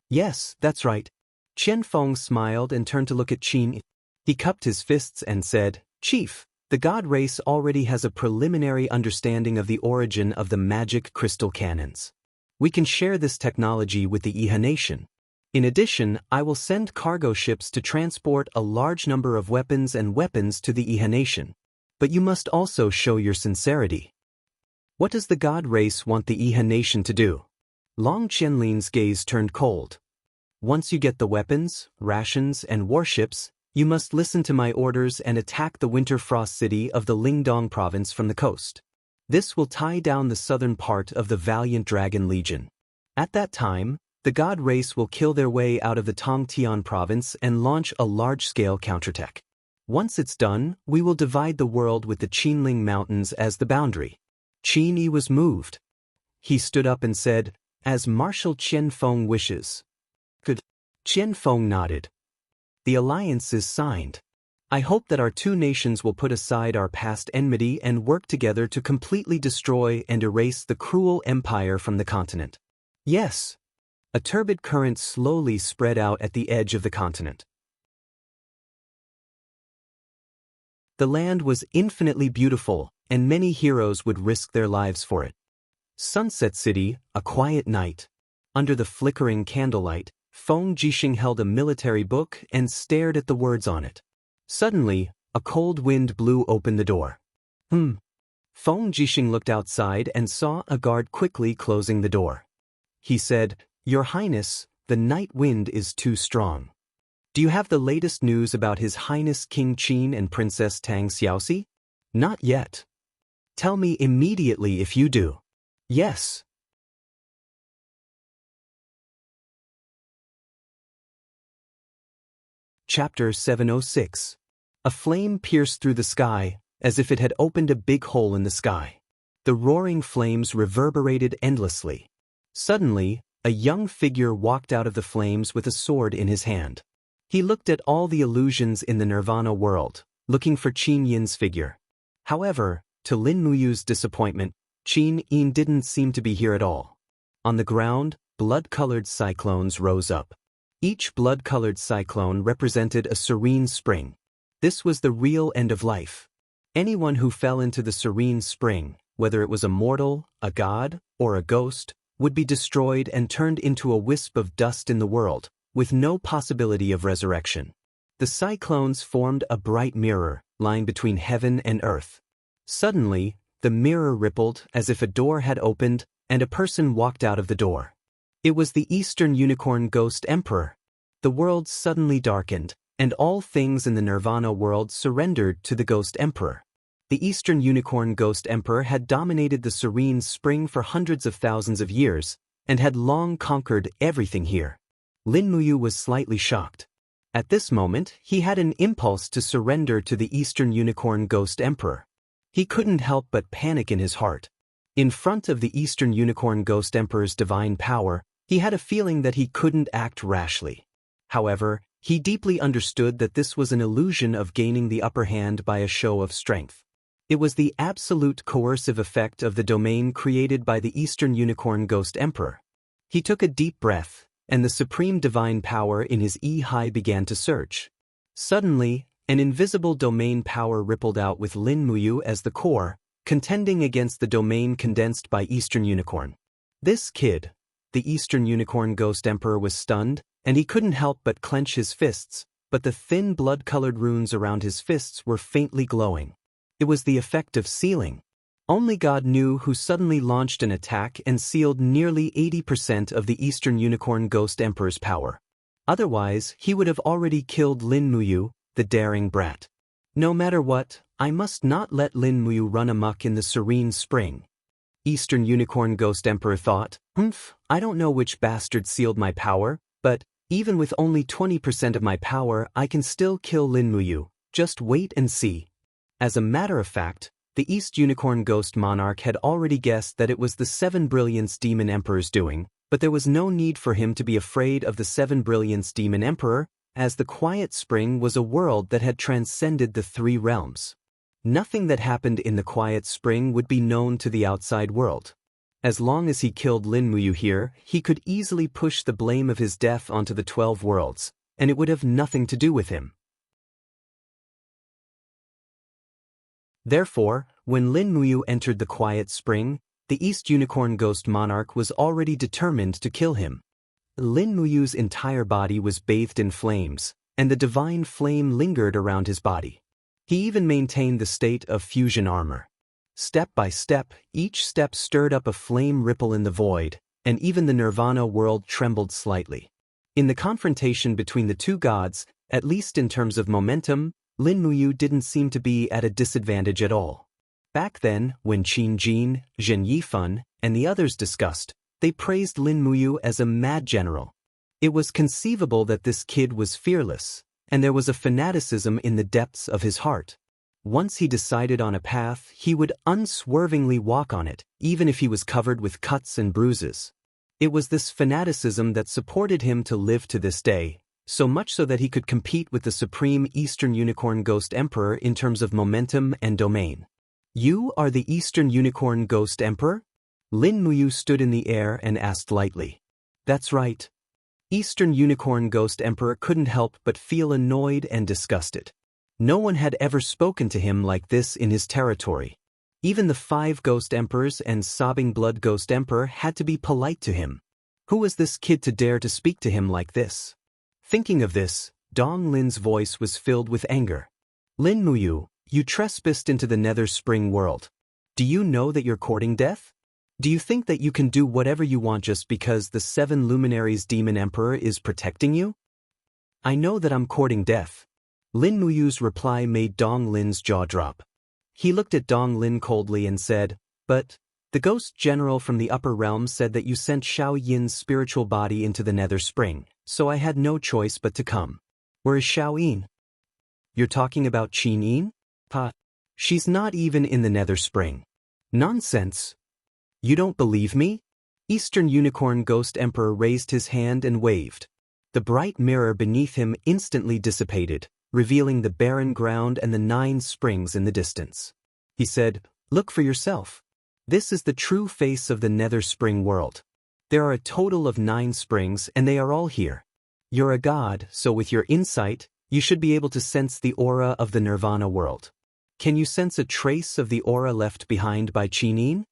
Yes, that's right. Qian Feng smiled and turned to look at Qin. He cupped his fists and said, Chief, the god race already has a preliminary understanding of the origin of the magic crystal cannons. We can share this technology with the Iha nation. In addition, I will send cargo ships to transport a large number of weapons to the Iha nation. But you must also show your sincerity. What does the god race want the Iha nation to do? Long Qianlin's gaze turned cold. Once you get the weapons, rations, and warships, you must listen to my orders and attack the Winter Frost city of the Lingdong province from the coast. This will tie down the southern part of the valiant Dragon Legion. At that time, the god race will kill their way out of the Tongtian province and launch a large-scale counterattack. Once it's done, we will divide the world with the Qinling Mountains as the boundary. Qin Yi was moved. He stood up and said, as Marshal Qian Feng wishes. Good. Qian Feng nodded. The alliance is signed. I hope that our two nations will put aside our past enmity and work together to completely destroy and erase the cruel empire from the continent. Yes. A turbid current slowly spread out at the edge of the continent. The land was infinitely beautiful, and many heroes would risk their lives for it. Sunset City, a quiet night. Under the flickering candlelight, Feng Jixing held a military book and stared at the words on it. Suddenly, a cold wind blew open the door. Feng Jixing looked outside and saw a guard quickly closing the door. He said, Your Highness, the night wind is too strong. Do you have the latest news about His Highness King Qin and Princess Tang Xiaoxi? Not yet. Tell me immediately if you do. Yes. Chapter 706. A flame pierced through the sky, as if it had opened a big hole in the sky. The roaring flames reverberated endlessly. Suddenly, a young figure walked out of the flames with a sword in his hand. He looked at all the illusions in the Nirvana world, looking for Qin Yin's figure. However, to Lin Muyu's disappointment, Qin Yin didn't seem to be here at all. On the ground, blood-colored cyclones rose up. Each blood-colored cyclone represented a serene spring. This was the real end of life. Anyone who fell into the serene spring, whether it was a mortal, a god, or a ghost, would be destroyed and turned into a wisp of dust in the world, with no possibility of resurrection. The cyclones formed a bright mirror, lying between heaven and earth. Suddenly, the mirror rippled as if a door had opened, and a person walked out of the door. It was the Eastern Unicorn Ghost Emperor. The world suddenly darkened, and all things in the Nirvana world surrendered to the Ghost Emperor. The Eastern Unicorn Ghost Emperor had dominated the serene spring for hundreds of thousands of years, and had long conquered everything here. Lin Muyu was slightly shocked. At this moment, he had an impulse to surrender to the Eastern Unicorn Ghost Emperor. He couldn't help but panic in his heart. In front of the Eastern Unicorn Ghost Emperor's divine power, he had a feeling that he couldn't act rashly. However, he deeply understood that this was an illusion of gaining the upper hand by a show of strength. It was the absolute coercive effect of the domain created by the Eastern Unicorn Ghost Emperor. He took a deep breath, and the supreme divine power in his Yi began to surge. Suddenly, an invisible domain power rippled out with Lin Muyu as the core, contending against the domain condensed by Eastern Unicorn. This kid, the Eastern Unicorn Ghost Emperor, was stunned, and he couldn't help but clench his fists, but the thin blood-colored runes around his fists were faintly glowing. It was the effect of sealing. Only God knew who suddenly launched an attack and sealed nearly 80% of the Eastern Unicorn Ghost Emperor's power. Otherwise, he would have already killed Lin Muyu, the daring brat. No matter what, I must not let Lin Muyu run amok in the serene spring. Eastern Unicorn Ghost Emperor thought. I don't know which bastard sealed my power, but even with only 20% of my power, I can still kill Lin Muyu. Just wait and see. As a matter of fact, the East Unicorn Ghost Monarch had already guessed that it was the 7 Brilliance Demon Emperor's doing, but there was no need for him to be afraid of the 7 Brilliance Demon Emperor, as the Quiet Spring was a world that had transcended the 3 realms. Nothing that happened in the Quiet Spring would be known to the outside world. As long as he killed Lin Muyu here, he could easily push the blame of his death onto the 12 worlds, and it would have nothing to do with him. Therefore, when Lin Muyu entered the Quiet Spring, the East Unicorn Ghost Monarch was already determined to kill him. Lin Muyu's entire body was bathed in flames, and the divine flame lingered around his body. He even maintained the state of fusion armor. Step by step, each step stirred up a flame ripple in the void, and even the Nirvana world trembled slightly. In the confrontation between the two gods, at least in terms of momentum, Lin Muyu didn't seem to be at a disadvantage at all. Back then, when Qin Jin, Zhen Yifan, and the others discussed, they praised Lin Muyu as a mad general. It was conceivable that this kid was fearless, and there was a fanaticism in the depths of his heart. Once he decided on a path, he would unswervingly walk on it, even if he was covered with cuts and bruises. It was this fanaticism that supported him to live to this day, so much so that he could compete with the supreme Eastern Unicorn Ghost Emperor in terms of momentum and domain. You are the Eastern Unicorn Ghost Emperor? Lin Muyu stood in the air and asked lightly. That's right. Eastern Unicorn Ghost Emperor couldn't help but feel annoyed and disgusted. No one had ever spoken to him like this in his territory. Even the 5 Ghost Emperors and Sobbing Blood Ghost Emperor had to be polite to him. Who was this kid to dare to speak to him like this? Thinking of this, Dong Lin's voice was filled with anger. Lin Muyu, you trespassed into the Nether Spring world. Do you know that you're courting death? Do you think that you can do whatever you want just because the 7 Luminaries Demon Emperor is protecting you? I know that I'm courting death. Lin Muyu's reply made Dong Lin's jaw drop. He looked at Dong Lin coldly and said, but the ghost general from the upper realm said that you sent Xiao Yin's spiritual body into the Nether Spring, so I had no choice but to come. Where is Xiao Yin? You're talking about Qin Yin? She's not even in the Nether Spring. Nonsense. You don't believe me? Eastern Unicorn Ghost Emperor raised his hand and waved. The bright mirror beneath him instantly dissipated, revealing the barren ground and the 9 springs in the distance. He said, look for yourself. This is the true face of the Nether Spring world. There are a total of 9 springs and they are all here. You're a god, so with your insight, you should be able to sense the aura of the Nirvana world. Can you sense a trace of the aura left behind by Qin Yin?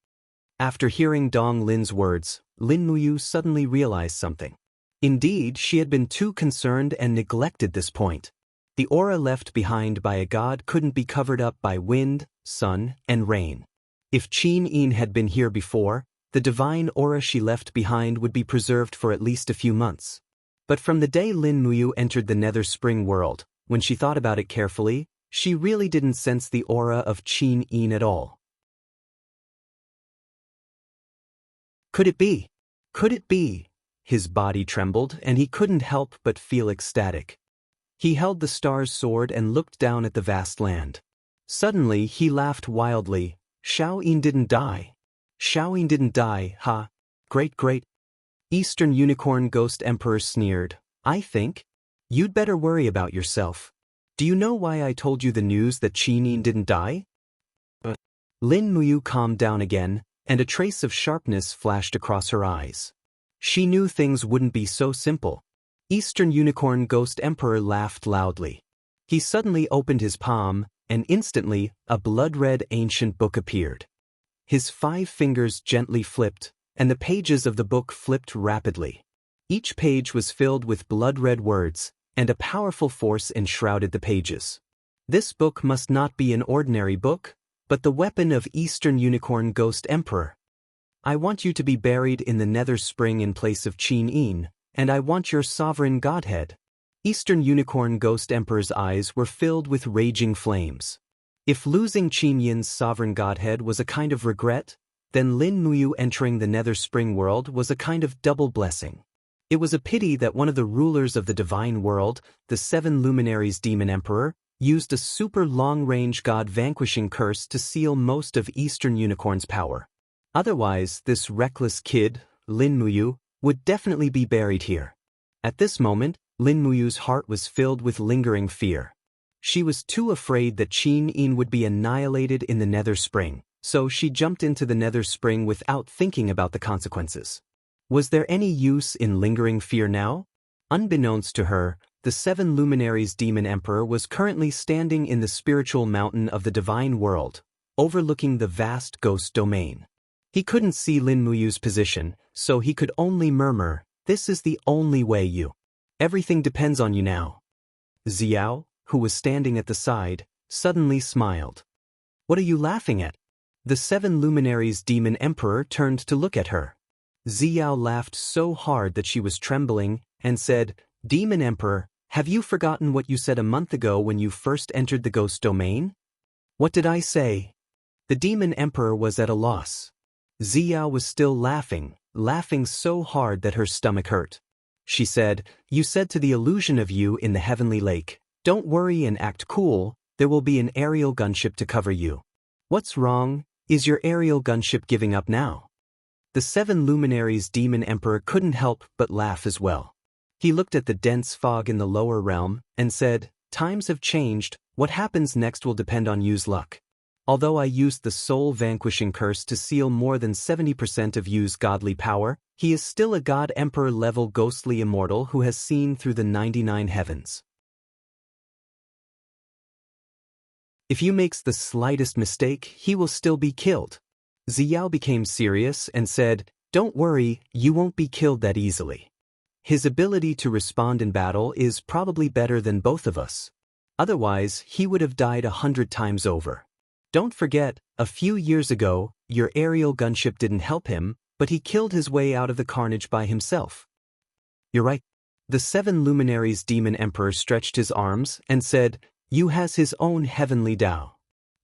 After hearing Dong Lin's words, Lin Muyu suddenly realized something. Indeed, she had been too concerned and neglected this point. The aura left behind by a god couldn't be covered up by wind, sun, and rain. If Qin Yin had been here before, the divine aura she left behind would be preserved for at least a few months. But from the day Lin Muyu entered the Nether Spring world, when she thought about it carefully, she really didn't sense the aura of Qin Yin at all. Could it be? Could it be? His body trembled, and he couldn't help but feel ecstatic. He held the star's sword and looked down at the vast land. Suddenly, he laughed wildly. Xiao Yin didn't die. Xiao Yin didn't die, ha. Great. Eastern Unicorn Ghost Emperor sneered. I think you'd better worry about yourself. Do you know why I told you the news that Qin Yin didn't die? Lin Muyu calmed down again, and a trace of sharpness flashed across her eyes. She knew things wouldn't be so simple. Eastern Unicorn Ghost Emperor laughed loudly. He suddenly opened his palm, and instantly, a blood-red ancient book appeared. His 5 fingers gently flipped, and the pages of the book flipped rapidly. Each page was filled with blood-red words, and a powerful force enshrouded the pages. This book must not be an ordinary book, but the weapon of Eastern Unicorn Ghost Emperor. I want you to be buried in the Nether Spring in place of Qin Yin, and I want your sovereign godhead. Eastern Unicorn Ghost Emperor's eyes were filled with raging flames. If losing Qin Yin's sovereign godhead was a kind of regret, then Lin Muyu entering the Nether Spring world was a kind of double blessing. It was a pity that one of the rulers of the divine world, the 7 luminaries demon emperor, used a super long-range god-vanquishing curse to seal most of Eastern Unicorn's power. Otherwise, this reckless kid, Lin Muyu, would definitely be buried here. At this moment, Lin Muyu's heart was filled with lingering fear. She was too afraid that Qin Yin would be annihilated in the Nether Spring, so she jumped into the Nether Spring without thinking about the consequences. Was there any use in lingering fear now? Unbeknownst to her, the 7 luminaries demon emperor was currently standing in the spiritual mountain of the divine world, overlooking the vast ghost domain. He couldn't see Lin Muyu's position, so he could only murmur, "This is the only way you. Everything depends on you now." Xiao, who was standing at the side, suddenly smiled. "What are you laughing at?" The 7 luminaries demon emperor turned to look at her. Xiao laughed so hard that she was trembling, and said, "Demon Emperor, have you forgotten what you said a month ago when you first entered the ghost domain?" "What did I say?" The Demon Emperor was at a loss. Xiao was still laughing so hard that her stomach hurt. She said, "You said to the illusion of you in the heavenly lake, 'Don't worry and act cool, there will be an aerial gunship to cover you.' What's wrong? Is your aerial gunship giving up now?" The 7 luminaries demon emperor couldn't help but laugh as well. He looked at the dense fog in the lower realm, and said, "Times have changed, what happens next will depend on you's luck. Although I used the soul vanquishing curse to seal more than 70% of you's godly power, he is still a god emperor level ghostly immortal who has seen through the 99 heavens. If you makes the slightest mistake, he will still be killed." Xiao became serious and said, "Don't worry, you won't be killed that easily. His ability to respond in battle is probably better than both of us. Otherwise, he would have died 100 times over. Don't forget, a few years ago, your aerial gunship didn't help him, but he killed his way out of the carnage by himself." "You're right." The 7 luminaries demon emperor stretched his arms and said, "You has his own heavenly Tao.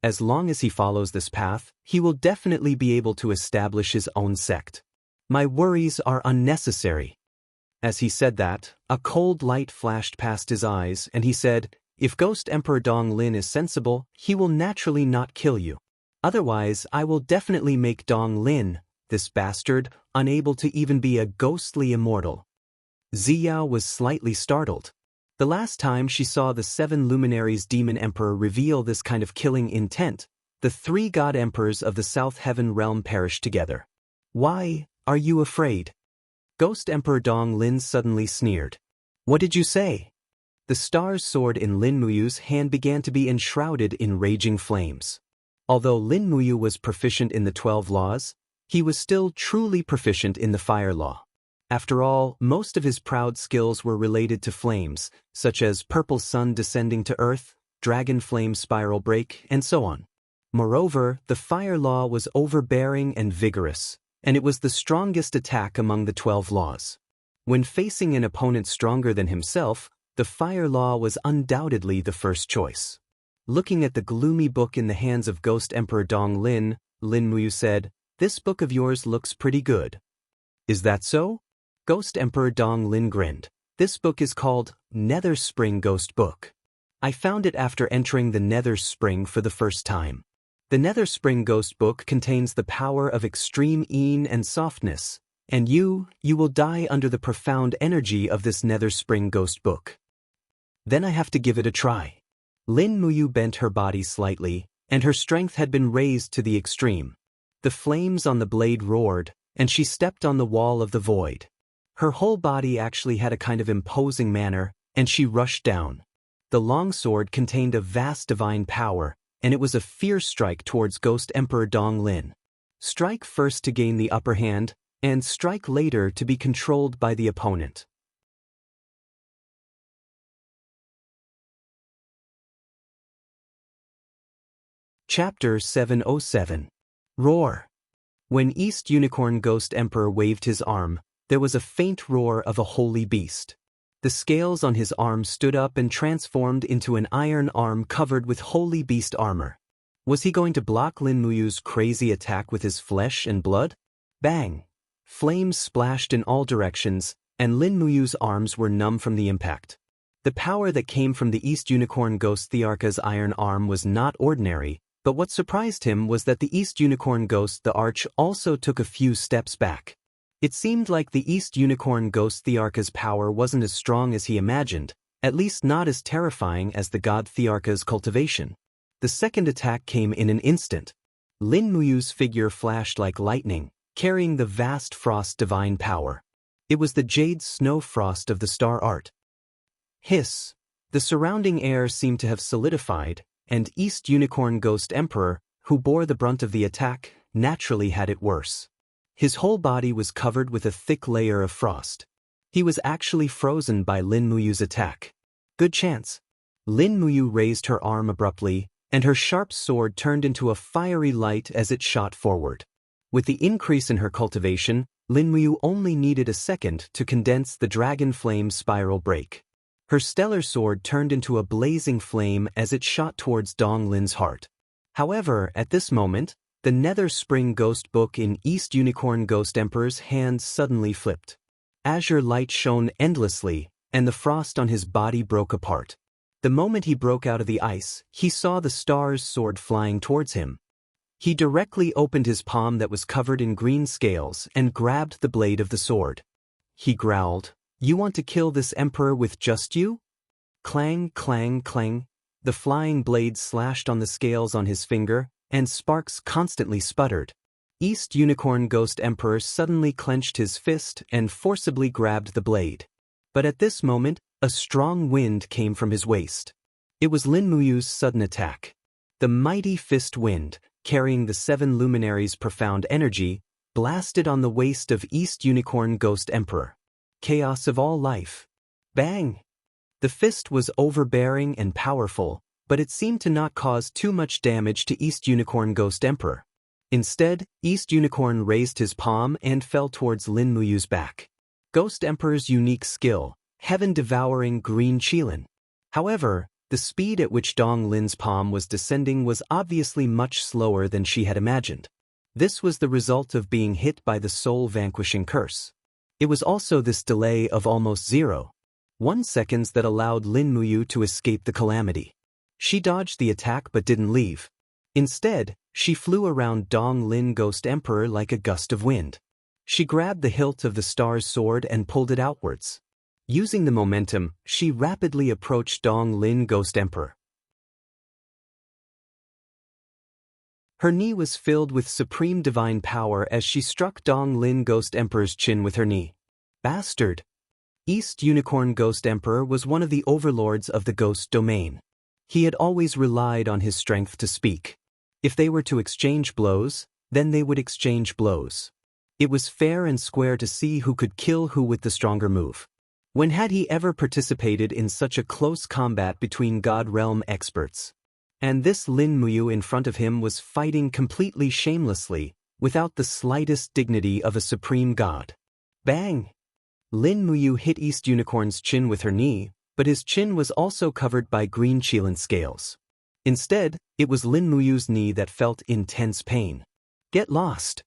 As long as he follows this path, he will definitely be able to establish his own sect. My worries are unnecessary." As he said that, a cold light flashed past his eyes, and he said, "If Ghost Emperor Dong Lin is sensible, he will naturally not kill you. Otherwise, I will definitely make Dong Lin, this bastard, unable to even be a ghostly immortal." Xiao was slightly startled. The last time she saw the 7 luminaries demon emperor reveal this kind of killing intent, the 3 god emperors of the South Heaven realm perished together. "Why, are you afraid?" Ghost Emperor Dong Lin suddenly sneered. "What did you say?" The star's sword in Lin Muyu's hand began to be enshrouded in raging flames. Although Lin Muyu was proficient in the 12 laws, he was still truly proficient in the fire law. After all, most of his proud skills were related to flames, such as purple sun descending to earth, dragon flame spiral break, and so on. Moreover, the fire law was overbearing and vigorous, and it was the strongest attack among the 12 laws. When facing an opponent stronger than himself, the fire law was undoubtedly the first choice. Looking at the gloomy book in the hands of Ghost Emperor Dong Lin, Lin Muyu said, "This book of yours looks pretty good." "Is that so?" Ghost Emperor Dong Lin grinned. "This book is called Nether Spring Ghost Book. I found it after entering the Nether Spring for the first time. The Nether Spring Ghost Book contains the power of extreme Yin and softness, and you will die under the profound energy of this Nether Spring Ghost Book. Then I have to give it a try." Lin Muyu bent her body slightly, and her strength had been raised to the extreme. The flames on the blade roared, and she stepped on the wall of the void. Her whole body actually had a kind of imposing manner, and she rushed down. The longsword contained a vast divine power, and it was a fierce strike towards Ghost Emperor Dong Lin. Strike first to gain the upper hand, and strike later to be controlled by the opponent. Chapter 707. Roar. When East Unicorn Ghost Emperor waved his arm, there was a faint roar of a holy beast. The scales on his arm stood up and transformed into an iron arm covered with holy beast armor. Was he going to block Lin Muyu's crazy attack with his flesh and blood? Bang! Flames splashed in all directions, and Lin Muyu's arms were numb from the impact. The power that came from the East Unicorn Ghost Thearka's iron arm was not ordinary, but what surprised him was that the East Unicorn Ghost the Arch also took a few steps back. It seemed like the East Unicorn Ghost Thearka's power wasn't as strong as he imagined, at least not as terrifying as the god Thearka's cultivation. The second attack came in an instant. Lin Muyu's figure flashed like lightning, carrying the vast frost divine power. It was the jade snow frost of the star art. Hiss! The surrounding air seemed to have solidified, and East Unicorn Ghost Emperor, who bore the brunt of the attack, naturally had it worse. His whole body was covered with a thick layer of frost. He was actually frozen by Lin Muyu's attack. Good chance. Lin Muyu raised her arm abruptly, and her sharp sword turned into a fiery light as it shot forward. With the increase in her cultivation, Lin Muyu only needed a second to condense the dragon flame spiral break. Her stellar sword turned into a blazing flame as it shot towards Dong Lin's heart. However, at this moment, the Nether Spring Ghost Book in East Unicorn Ghost Emperor's hand suddenly flipped. Azure light shone endlessly, and the frost on his body broke apart. The moment he broke out of the ice, he saw the star's sword flying towards him. He directly opened his palm that was covered in green scales and grabbed the blade of the sword. He growled, "You want to kill this emperor with just you?" Clang, clang, clang. The flying blade slashed on the scales on his finger, and sparks constantly sputtered. East Unicorn Ghost Emperor suddenly clenched his fist and forcibly grabbed the blade. But at this moment, a strong wind came from his waist. It was Lin Muyu's sudden attack. The mighty fist wind, carrying the 7 luminaries' profound energy, blasted on the waist of East Unicorn Ghost Emperor. Chaos of all life. Bang! The fist was overbearing and powerful, but it seemed to not cause too much damage to East Unicorn Ghost Emperor. Instead, East Unicorn raised his palm and fell towards Lin Muyu's back. Ghost Emperor's unique skill, heaven-devouring green Qilin. However, the speed at which Dong Lin's palm was descending was obviously much slower than she had imagined. This was the result of being hit by the soul-vanquishing curse. It was also this delay of almost 0.1 seconds that allowed Lin Muyu to escape the calamity. She dodged the attack but didn't leave. Instead, she flew around Dong Lin Ghost Emperor like a gust of wind. She grabbed the hilt of the star's sword and pulled it outwards. Using the momentum, she rapidly approached Dong Lin Ghost Emperor. Her knee was filled with supreme divine power as she struck Dong Lin Ghost Emperor's chin with her knee. Bastard! East Unicorn Ghost Emperor was one of the overlords of the ghost domain. He had always relied on his strength to speak. If they were to exchange blows, then they would exchange blows. It was fair and square to see who could kill who with the stronger move. When had he ever participated in such a close combat between God Realm experts? And this Lin Muyu in front of him was fighting completely shamelessly, without the slightest dignity of a supreme god. Bang! Lin Muyu hit East Unicorn's chin with her knee, but his chin was also covered by green Qilin scales. Instead, it was Lin Muyu's knee that felt intense pain. Get lost!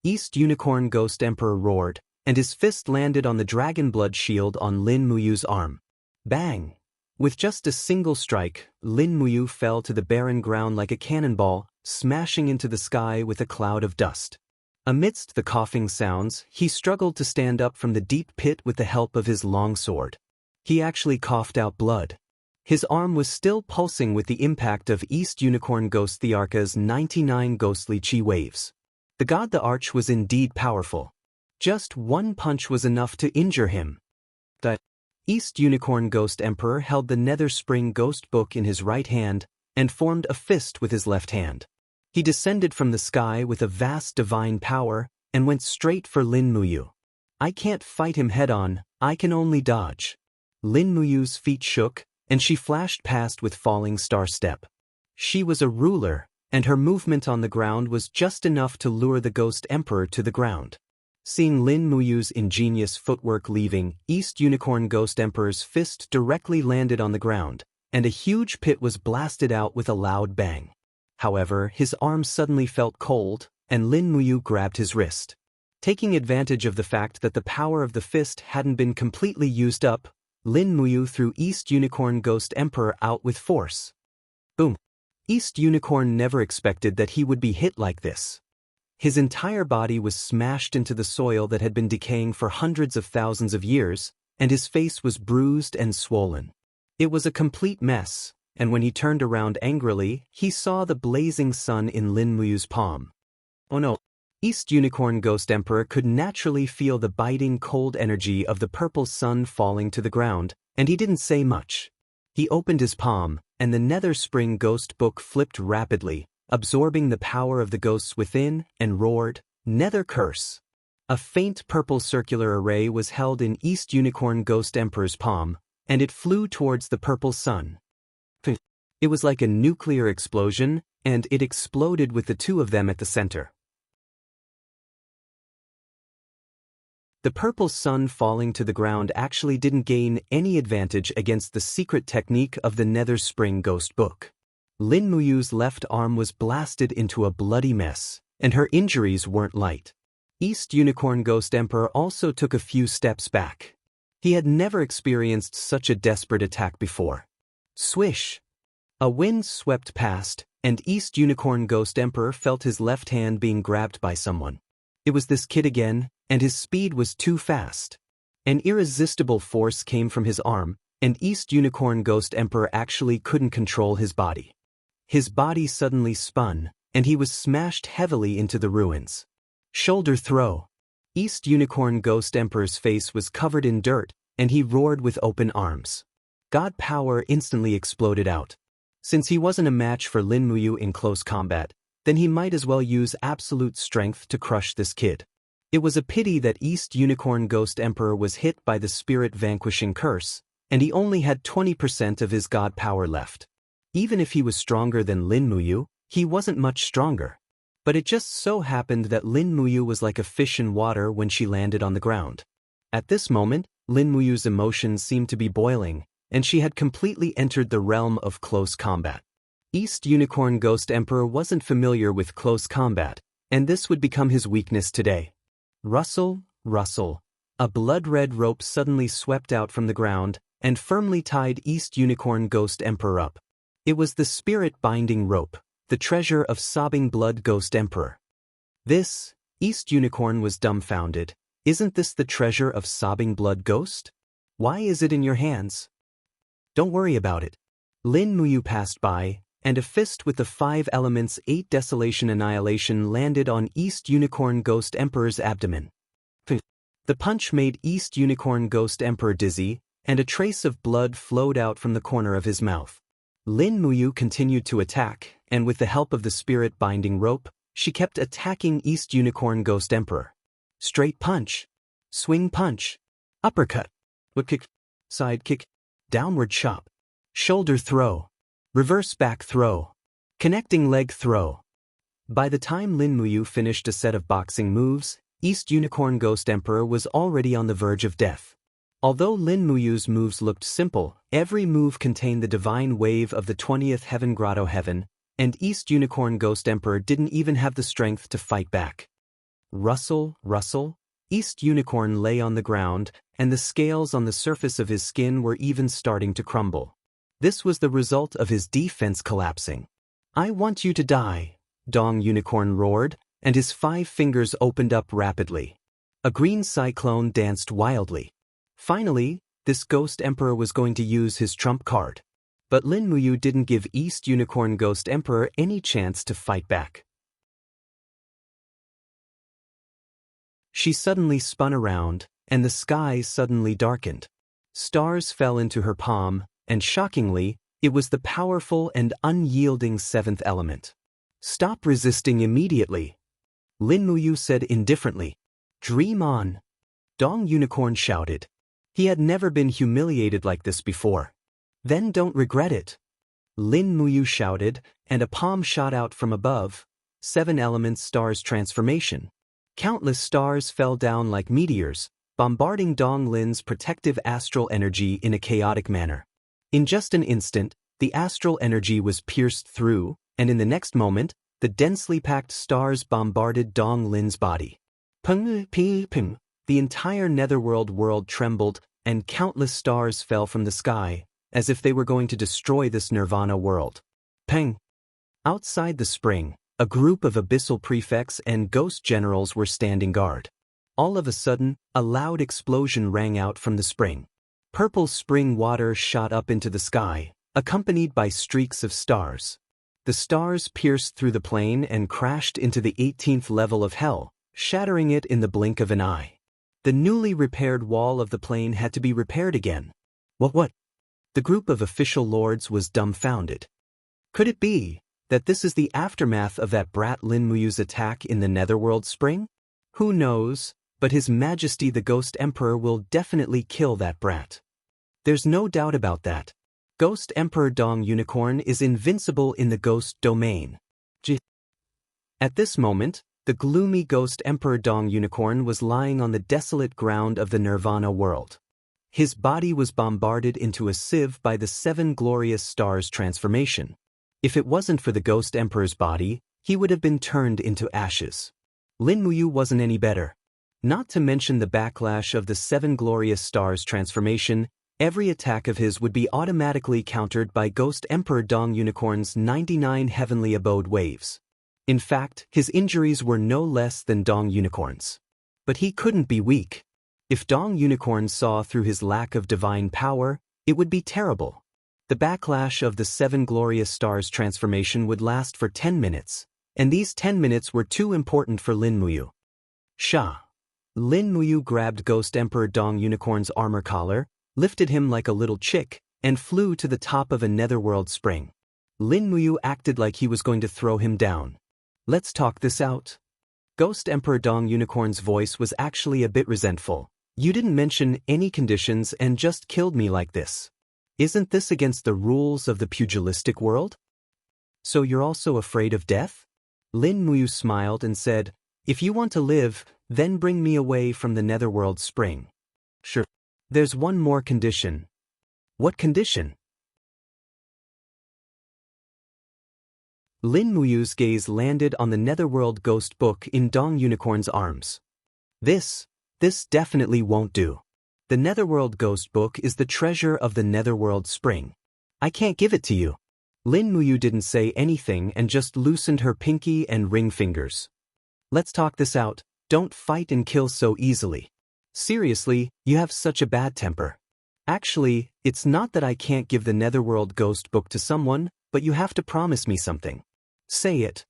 East Unicorn Ghost Emperor roared, and his fist landed on the dragon blood shield on Lin Muyu's arm. Bang! With just a single strike, Lin Muyu fell to the barren ground like a cannonball, smashing into the sky with a cloud of dust. Amidst the coughing sounds, he struggled to stand up from the deep pit with the help of his long sword. He actually coughed out blood. His arm was still pulsing with the impact of East Unicorn Ghost Thearka's 99 ghostly chi waves. The god the Arch was indeed powerful. Just one punch was enough to injure him. The East Unicorn Ghost Emperor held the Nether Spring Ghost Book in his right hand and formed a fist with his left hand. He descended from the sky with a vast divine power and went straight for Lin Muyu. I can't fight him head-on, I can only dodge. Lin Muyu's feet shook, and she flashed past with falling star step. She was a ruler, and her movement on the ground was just enough to lure the Ghost Emperor to the ground. Seeing Lin Muyu's ingenious footwork leaving, East Unicorn Ghost Emperor's fist directly landed on the ground, and a huge pit was blasted out with a loud bang. However, his arm suddenly felt cold, and Lin Muyu grabbed his wrist. Taking advantage of the fact that the power of the fist hadn't been completely used up, Lin Muyu threw East Unicorn Ghost Emperor out with force. Boom! East Unicorn never expected that he would be hit like this. His entire body was smashed into the soil that had been decaying for hundreds of thousands of years, and his face was bruised and swollen. It was a complete mess, and when he turned around angrily, he saw the blazing sun in Lin Muyu's palm. Oh no! East Unicorn Ghost Emperor could naturally feel the biting cold energy of the purple sun falling to the ground, and he didn't say much. He opened his palm, and the Nether Spring Ghost Book flipped rapidly, absorbing the power of the ghosts within, and roared, "Nether Curse!" A faint purple circular array was held in East Unicorn Ghost Emperor's palm, and it flew towards the purple sun. It was like a nuclear explosion, and it exploded with the two of them at the center. The purple sun falling to the ground actually didn't gain any advantage against the secret technique of the Nether Spring Ghost Book. Lin Muyu's left arm was blasted into a bloody mess, and her injuries weren't light. East Unicorn Ghost Emperor also took a few steps back. He had never experienced such a desperate attack before. Swish! A wind swept past, and East Unicorn Ghost Emperor felt his left hand being grabbed by someone. It was this kid again, and his speed was too fast. An irresistible force came from his arm, and East Unicorn Ghost Emperor actually couldn't control his body. His body suddenly spun, and he was smashed heavily into the ruins. Shoulder throw. East Unicorn Ghost Emperor's face was covered in dirt, and he roared with open arms. God power instantly exploded out. Since he wasn't a match for Lin Muyu in close combat, then he might as well use absolute strength to crush this kid. It was a pity that East Unicorn Ghost Emperor was hit by the spirit vanquishing curse, and he only had 20% of his god power left. Even if he was stronger than Lin Muyu, he wasn't much stronger. But it just so happened that Lin Muyu was like a fish in water when she landed on the ground. At this moment, Lin Muyu's emotions seemed to be boiling, and she had completely entered the realm of close combat. East Unicorn Ghost Emperor wasn't familiar with close combat, and this would become his weakness today. Rustle, rustle. A blood-red rope suddenly swept out from the ground and firmly tied East Unicorn Ghost Emperor up. It was the spirit-binding rope, the treasure of Sobbing Blood Ghost Emperor. This, East Unicorn was dumbfounded. Isn't this the treasure of Sobbing Blood Ghost? Why is it in your hands? Don't worry about it. Lin Muyu passed by, and a fist with the 5 elements 8 Desolation Annihilation landed on East Unicorn Ghost Emperor's abdomen. The punch made East Unicorn Ghost Emperor dizzy, and a trace of blood flowed out from the corner of his mouth. Lin Muyu continued to attack, and with the help of the spirit-binding rope, she kept attacking East Unicorn Ghost Emperor. Straight punch. Swing punch. Uppercut. Whip kick. Side kick. Downward chop. Shoulder throw. Reverse back throw. Connecting leg throw. By the time Lin Muyu finished a set of boxing moves, East Unicorn Ghost Emperor was already on the verge of death. Although Lin Muyu's moves looked simple, every move contained the divine wave of the 20th Heaven Grotto Heaven, and East Unicorn Ghost Emperor didn't even have the strength to fight back. Rustle, rustle. East Unicorn lay on the ground, and the scales on the surface of his skin were even starting to crumble. This was the result of his defense collapsing. "I want you to die," Dong Unicorn roared, and his 5 fingers opened up rapidly. A green cyclone danced wildly. Finally, this Ghost Emperor was going to use his trump card. But Lin Muyu didn't give East Unicorn Ghost Emperor any chance to fight back. She suddenly spun around, and the sky suddenly darkened. Stars fell into her palm, and shockingly, it was the powerful and unyielding 7th element. "Stop resisting immediately," Lin Muyu said indifferently. "Dream on," Dong Unicorn shouted. He had never been humiliated like this before. "Then don't regret it," Lin Muyu shouted, and a palm shot out from above. 7 elements stars transformation. Countless stars fell down like meteors, bombarding Dong Lin's protective astral energy in a chaotic manner. In just an instant, the astral energy was pierced through, and in the next moment, the densely packed stars bombarded Dong Lin's body. Peng, ping, ping. The entire netherworld world trembled, and countless stars fell from the sky, as if they were going to destroy this nirvana world. Peng. Outside the spring, a group of abyssal prefects and ghost generals were standing guard. All of a sudden, a loud explosion rang out from the spring. Purple spring water shot up into the sky, accompanied by streaks of stars. The stars pierced through the plane and crashed into the 18th level of hell, shattering it in the blink of an eye. The newly repaired wall of the plane had to be repaired again. What? The group of official lords was dumbfounded. Could it be that this is the aftermath of that brat Lin Muyu's attack in the Netherworld Spring? Who knows, but His Majesty the Ghost Emperor will definitely kill that brat. There's no doubt about that. Ghost Emperor Dong Unicorn is invincible in the ghost domain. At this moment, the gloomy Ghost Emperor Dong Unicorn was lying on the desolate ground of the Nirvana world. His body was bombarded into a sieve by the 7 glorious stars transformation. If it wasn't for the Ghost Emperor's body, he would have been turned into ashes. Lin Muyu wasn't any better. Not to mention the backlash of the 7 glorious stars transformation, every attack of his would be automatically countered by Ghost Emperor Dong Unicorn's 99 heavenly abode waves. In fact, his injuries were no less than Dong Unicorn's. But he couldn't be weak. If Dong Unicorn saw through his lack of divine power, it would be terrible. The backlash of the 7 glorious stars transformation would last for 10 minutes, and these 10 minutes were too important for Lin Muyu. Sha. Lin Muyu grabbed Ghost Emperor Dong Unicorn's armor collar, lifted him like a little chick, and flew to the top of a netherworld spring. Lin Muyu acted like he was going to throw him down. Let's talk this out. Ghost Emperor Dong Unicorn's voice was actually a bit resentful. You didn't mention any conditions and just killed me like this. Isn't this against the rules of the pugilistic world? So you're also afraid of death? Lin Muyu smiled and said, if you want to live, then bring me away from the netherworld spring. Sure. There's one more condition. What condition? Lin Muyu's gaze landed on the netherworld ghost book in Dong Unicorn's arms. This definitely won't do. The Netherworld Ghost Book is the treasure of the Netherworld Spring. I can't give it to you. Lin Muyu didn't say anything and just loosened her pinky and ring fingers. Let's talk this out. Don't fight and kill so easily. Seriously, you have such a bad temper. Actually, it's not that I can't give the Netherworld Ghost Book to someone, but you have to promise me something. Say it.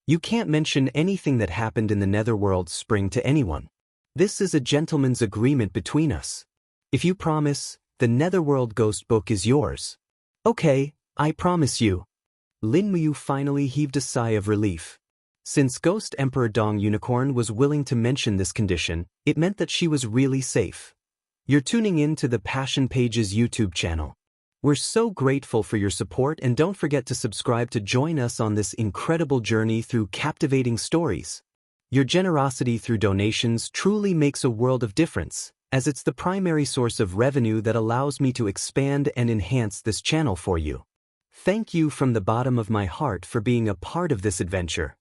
You can't mention anything that happened in the Netherworld Spring to anyone. This is a gentleman's agreement between us. If you promise, the Netherworld Ghost Book is yours. Okay, I promise you. Lin Muyu finally heaved a sigh of relief. Since Ghost Emperor Dong Unicorn was willing to mention this condition, it meant that she was really safe. You're tuning in to the Passion Pages YouTube channel. We're so grateful for your support, and don't forget to subscribe to join us on this incredible journey through captivating stories. Your generosity through donations truly makes a world of difference, as it's the primary source of revenue that allows me to expand and enhance this channel for you. Thank you from the bottom of my heart for being a part of this adventure.